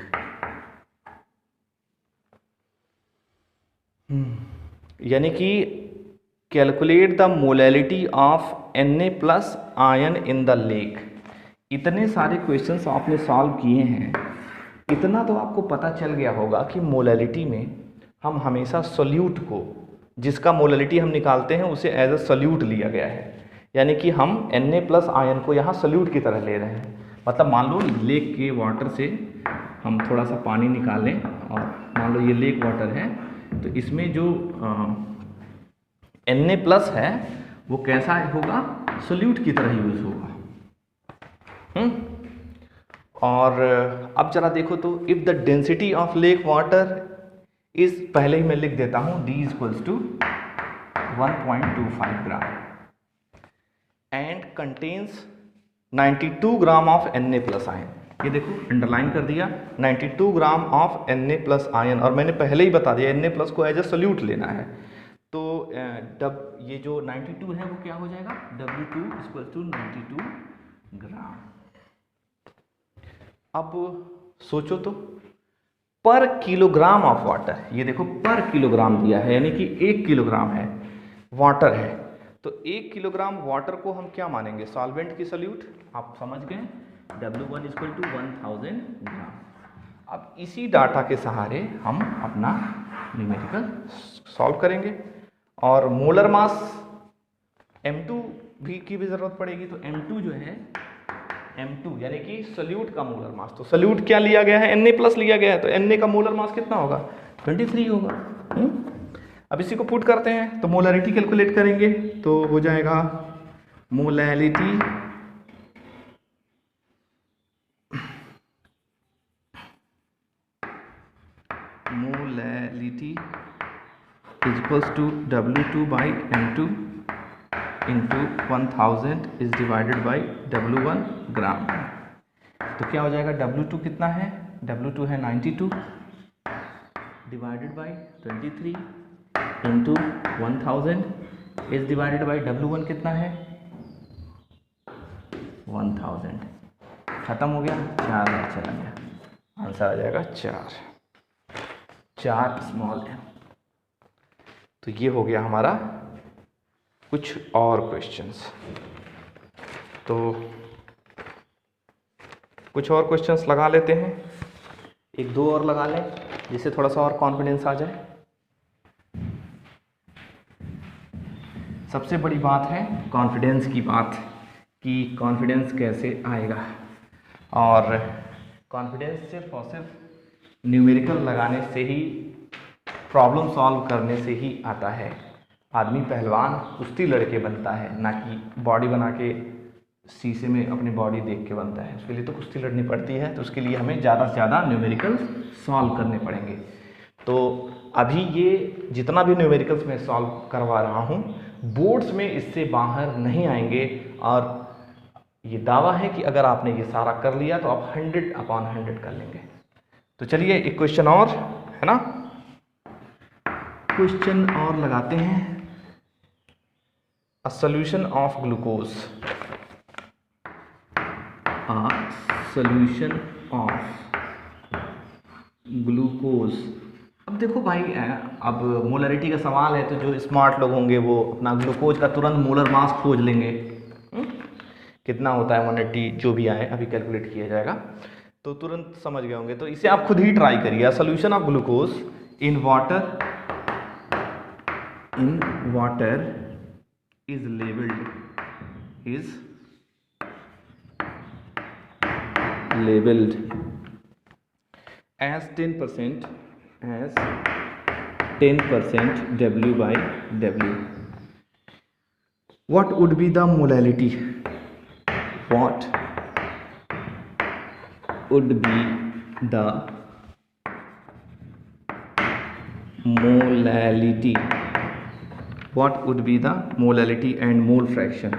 S1: यानी कि calculate the molality of Na plus ion in the lake. इतने सारे questions आपने solve किए हैं, इतना तो आपको पता चल गया होगा कि मोलैलिटी में हम हमेशा सोल्यूट को, जिसका मोलैलिटी हम निकालते हैं उसे एज अ सोल्यूट लिया गया है। यानी कि हम Na प्लस आयन को यहाँ सोल्यूट की तरह ले रहे हैं। मतलब मान लो लेक के वाटर से हम थोड़ा सा पानी निकालें और मान लो ये लेक वाटर है, तो इसमें जो Na प्लस है वो कैसा होगा, सोल्यूट की तरह यूज होगा। और अब जरा देखो तो if the density of lake water is, पहले ही मैं लिख देता हूं, D equals to 1.25 gram and contains 92 gram of Na plus ion. ये देखो अंडरलाइन कर दिया, 92 gram of Na plus ion, और मैंने पहले ही बता दिया Na प्लस को एज ए सोल्यूट लेना है। तो ये जो 92 है वो क्या हो जाएगा, W2 इक्वल्स टू 92 ग्राम। अब सोचो तो पर किलोग्राम ऑफ वाटर, ये देखो पर किलोग्राम दिया है, यानी कि 1 किलोग्राम है वाटर है, तो 1 किलोग्राम वाटर को हम क्या मानेंगे, सॉल्वेंट की सोल्यूट। आप समझ गए, W1 इक्वल टू 1000 ग्राम। अब इसी डाटा के सहारे हम अपना न्यूमेरिकल सॉल्व करेंगे। और मोलर मास M2 की भी ज़रूरत पड़ेगी, तो M2 जो है, M2 यानी कि सोल्यूट का मोलर मास, तो सोल्यूट क्या लिया गया है, Na प्लस लिया गया है, तो Na का मोलर मास कितना होगा, 23 होगा। अब इसी को पुट करते हैं, तो मोलैरिटी कैलकुलेट करेंगे, तो हो जाएगा molality is equals to W2 by M2 into 1000 is divided by W1 gram. तो क्या हो जाएगा, W2 कितना है, W2 है 92 divided by 23 into 1000 is divided by W1 कितना है 1000। खत्म हो गया, 4 चला गया, आंसर आ जाएगा 4 स्मॉल m। तो ये हो गया हमारा कुछ और क्वेश्चंस। तो कुछ और क्वेश्चंस लगा लेते हैं, 1-2 और लगा लें जिससे थोड़ा सा और कॉन्फिडेंस आ जाए। सबसे बड़ी बात है कॉन्फिडेंस की बात, कि कॉन्फिडेंस कैसे आएगा। और कॉन्फिडेंस सिर्फ और सिर्फ न्यूमेरिकल लगाने से ही, प्रॉब्लम सॉल्व करने से ही आता है। आदमी पहलवान कुश्ती लड़के बनता है, ना कि बॉडी बना के शीशे में अपनी बॉडी देख के बनता है। उसके लिए तो कुश्ती लड़नी पड़ती है, तो उसके लिए हमें ज़्यादा से ज़्यादा न्यूमेरिकल सॉल्व करने पड़ेंगे। तो अभी ये जितना भी न्यूमेरिकल्स मैं सॉल्व करवा रहा हूँ, बोर्ड्स में इससे बाहर नहीं आएंगे। और ये दावा है कि अगर आपने ये सारा कर लिया तो आप 100/100 कर लेंगे। तो चलिए एक क्वेश्चन और है ना, क्वेश्चन और लगाते हैं। a solution of glucose, a solution of glucose। अब देखो भाई, अब मोलरिटी का सवाल है तो जो स्मार्ट लोग होंगे वो अपना ग्लूकोज का तुरंत मोलर मास खोज लेंगे। कितना होता है 180, जो भी आए अभी कैलकुलेट किया जाएगा, तो तुरंत समझ गए होंगे। तो इसे आप खुद ही ट्राई करिए। Solution of glucose in water is labelled as 10% W by W. What would be the molality? What would be the molality? What would be the molality and mole fraction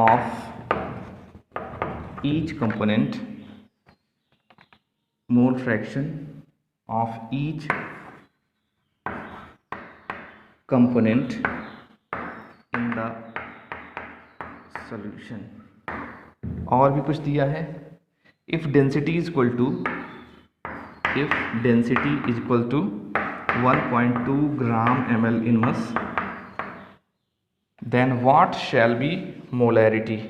S1: of each component, mole fraction of each component in the solution। और भी कुछ दिया है, if density is equal to 1.2 gram ml in mass, then what shall be molarity?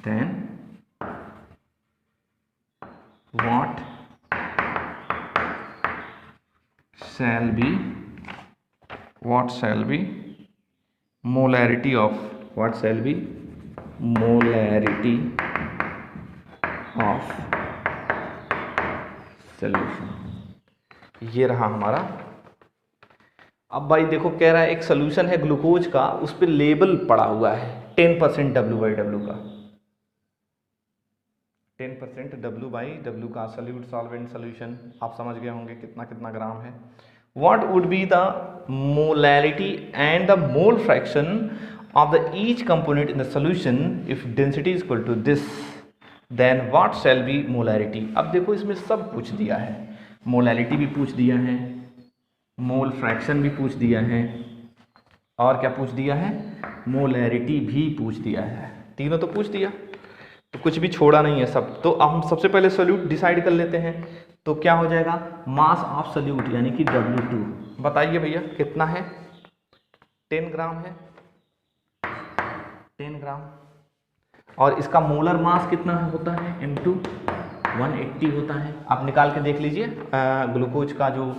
S1: Then what shall be molarity of solution? ये रहा हमारा। अब भाई देखो, कह रहा है एक सोल्यूशन है ग्लूकोज का, उस पर लेबल पड़ा हुआ है 10% W/W का, 10% W/W का सोल्यूट सॉल्वेंट सोल्यूशन। आप समझ गए होंगे कितना कितना ग्राम है। What would be the molarity and the mole fraction of the each component in the solution if density is equal to this, then what shall be molarity. अब देखो इसमें सब पूछ दिया है, मोलैरिटी भी पूछ दिया है, मोल फ्रैक्शन भी पूछ दिया है, और क्या पूछ दिया है, मोलैरिटी भी पूछ दिया है। तीनों तो पूछ दिया, तो कुछ भी छोड़ा नहीं है सब। तो अब हम सबसे पहले सोल्यूट डिसाइड कर लेते हैं। तो क्या हो जाएगा, मास ऑफ सोल्यूट यानी कि W2। बताइए भैया कितना है, 10 ग्राम है, 10 ग्राम। और इसका मोलर मास कितना होता है, M2 180 होता है। आप निकाल के देख लीजिए, ग्लूकोज का जो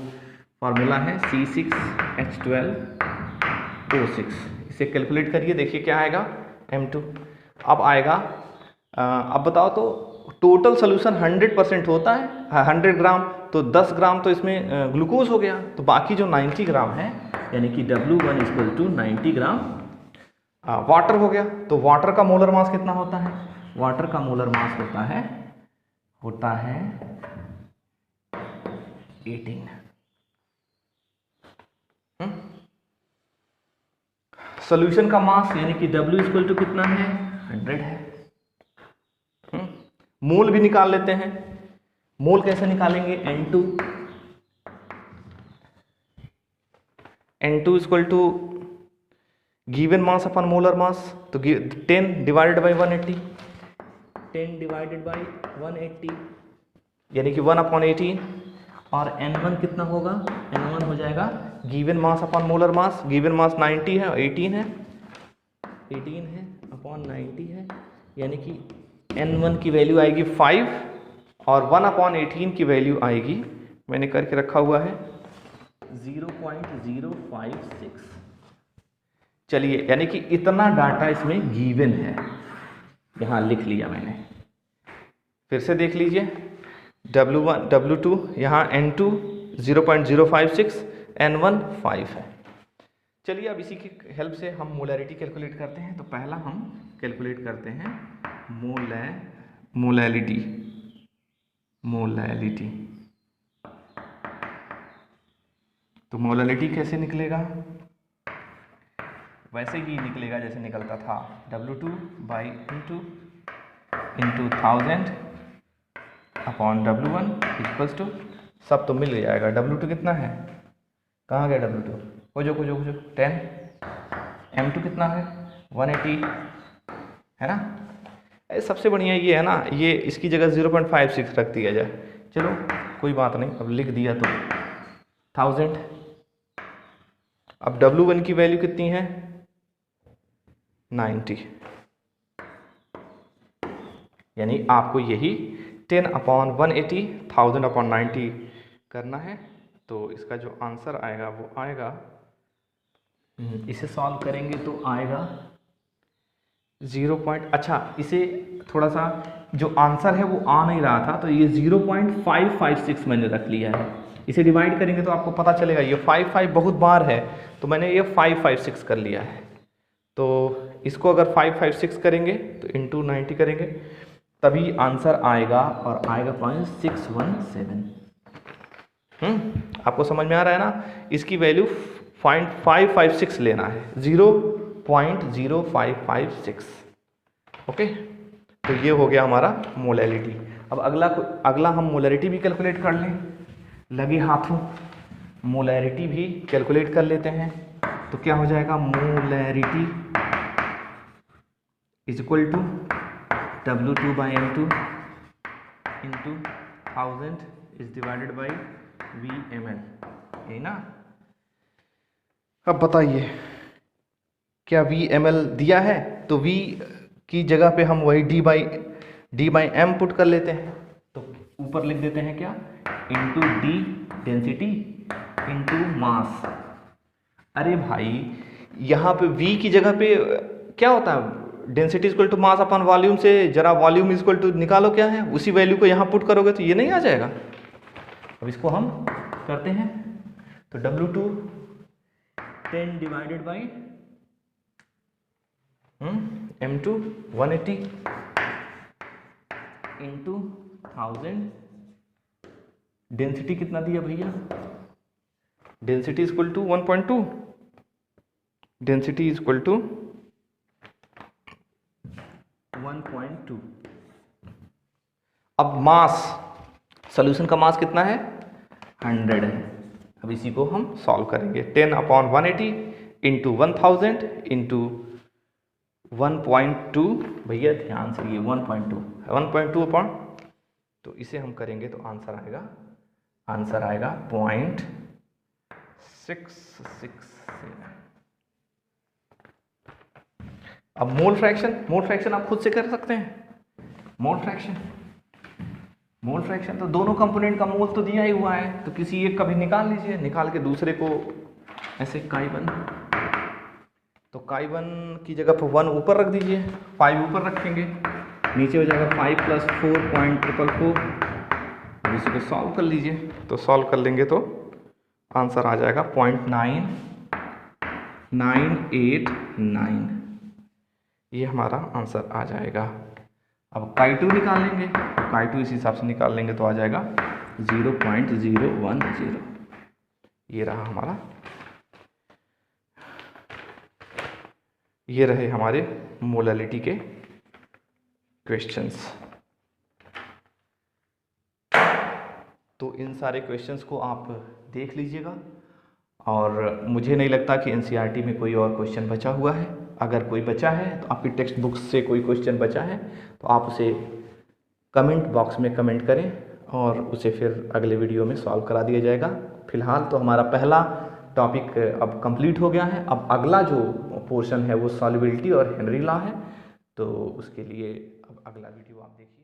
S1: फॉर्मूला है C6H12O6, इसे कैलकुलेट करिए, देखिए क्या आएगा M2। अब आएगा, अब बताओ तो टोटल सोल्यूशन 100% होता है 100 ग्राम, तो 10 ग्राम तो इसमें ग्लूकोज हो गया, तो बाकी जो 90 ग्राम है यानी कि W1 = 90 ग्राम वाटर हो गया। तो वाटर का मोलर मास कितना होता है, वाटर का मोलर मास होता है 18। सोल्यूशन का मास यानी कि W = कितना है, 100 है। मोल भी निकाल लेते हैं। मोल कैसे निकालेंगे, N2 = गिवन मास अपन मोलर मास, तो 10 डिवाइडेड बाई 180, 10 डिवाइडेड बाई 180 यानी कि 1/18। और N1 कितना होगा, N1 हो जाएगा गिवन मास अपन मोलर मास। गिवन मास 90 है और 18 है अपॉन 90 है, यानी कि N1 की वैल्यू आएगी 5 और 1/18 की वैल्यू आएगी, मैंने करके रखा हुआ है 0.056। चलिए, यानी कि इतना डाटा इसमें गिवन है, यहाँ लिख लिया मैंने। फिर से देख लीजिए, W1 W2 यहाँ N2 0.056, N1 5 है। चलिए अब इसी की हेल्प से हम मोलैरिटी कैलकुलेट करते हैं। तो पहला हम कैलकुलेट करते हैं मोलैलिटी। तो मोलैलिटी कैसे निकलेगा, वैसे ही निकलेगा जैसे निकलता था, W2/N2 × 1000 अपॉन W1 = सब तो मिल जाएगा। W2 कितना है, कहाँ गया W2, खोजो खोजो खोजो, 10। M2 कितना है 180, है ना। सबसे बढ़िया ये है ना, ये इसकी जगह 0.56 रख दिया जाए, चलो कोई बात नहीं, अब लिख दिया तो 1000। अब W1 की वैल्यू कितनी है 90, यानी आपको यही 10/180 1000/90 करना है। तो इसका जो आंसर आएगा वो आएगा, इसे सॉल्व करेंगे तो आएगा 0. अच्छा, इसे थोड़ा सा जो आंसर है वो आ नहीं रहा था, तो ये 0.556 मैंने रख लिया है। इसे डिवाइड करेंगे तो आपको पता चलेगा, ये 5 बहुत बार है तो मैंने ये 556 कर लिया है। तो इसको अगर 556 करेंगे तो इंटू 90 करेंगे तभी आंसर आएगा, और आएगा 0.617। आपको समझ में आ रहा है ना। इसकी वैल्यू 0.556 लेना है, 0.0556। ओके, तो ये हो गया हमारा मोलैरिटी। अब अगला हम मोलैरिटी भी कैलकुलेट कर लें, लगे हाथों मोलैरिटी भी कैलकुलेट कर लेते हैं। तो क्या हो जाएगा, molarity is equal to W2/M2 into 1000 is divided by VmL, यही ना। अब बताइए क्या VmL दिया है, तो V की जगह पे हम वही D/M पुट कर लेते हैं। तो ऊपर लिख देते हैं क्या, into D density into mass. अरे भाई यहाँ पे V की जगह पे क्या होता है, density equal to mass upon volume से जरा वॉल्यूम इक्वल टू निकालो क्या है, उसी वैल्यू को यहाँ पुट करोगे तो ये नहीं आ जाएगा। अब इसको हम करते हैं, तो W2 10 divided by M2 180 into 1000, density कितना दिया भैया, density is equal to 1.2, density is equal to 1.2। अब मास, सॉल्यूशन का मास कितना है 100 है। अब इसी को हम सॉल्व करेंगे, 10/180 इंटू 1000 इंटू 1.2, भैया ध्यान से, ये 1.2 अपॉन, तो इसे हम करेंगे तो आंसर आएगा 0.667। अब मोल फ्रैक्शन आप खुद से कर सकते हैं। मोल फ्रैक्शन तो दोनों कंपोनेंट का मोल तो दिया ही हुआ है, तो किसी एक का भी निकाल लीजिए, निकाल के दूसरे को ऐसे काई1, तो काई1 की जगह पर 1 ऊपर रख दीजिए, 5 ऊपर रखेंगे, नीचे हो जाएगा 5 + 4.444। अब इसी को सॉल्व कर लीजिए, तो सॉल्व कर लेंगे तो आंसर आ जाएगा 0.9989, ये हमारा आंसर आ जाएगा। अब काई2 निकालेंगे, काई2 इस हिसाब से निकाल लेंगे तो आ जाएगा 0.010, ये रहा हमारा, ये रहे हमारे मोलैरिटी के क्वेश्चंस। तो इन सारे क्वेश्चंस को आप देख लीजिएगा, और मुझे नहीं लगता कि एनसीईआरटी में कोई और क्वेश्चन बचा हुआ है। अगर कोई बचा है तो आपकी टेक्स्ट बुक से कोई क्वेश्चन बचा है तो आप उसे कमेंट बॉक्स में कमेंट करें, और उसे फिर अगले वीडियो में सॉल्व करा दिया जाएगा। फिलहाल तो हमारा पहला टॉपिक अब कंप्लीट हो गया है। अब अगला जो पोर्शन है वो सॉल्युबिलिटी और हेनरी लॉ है, तो उसके लिए अब अगला वीडियो आप देखिए।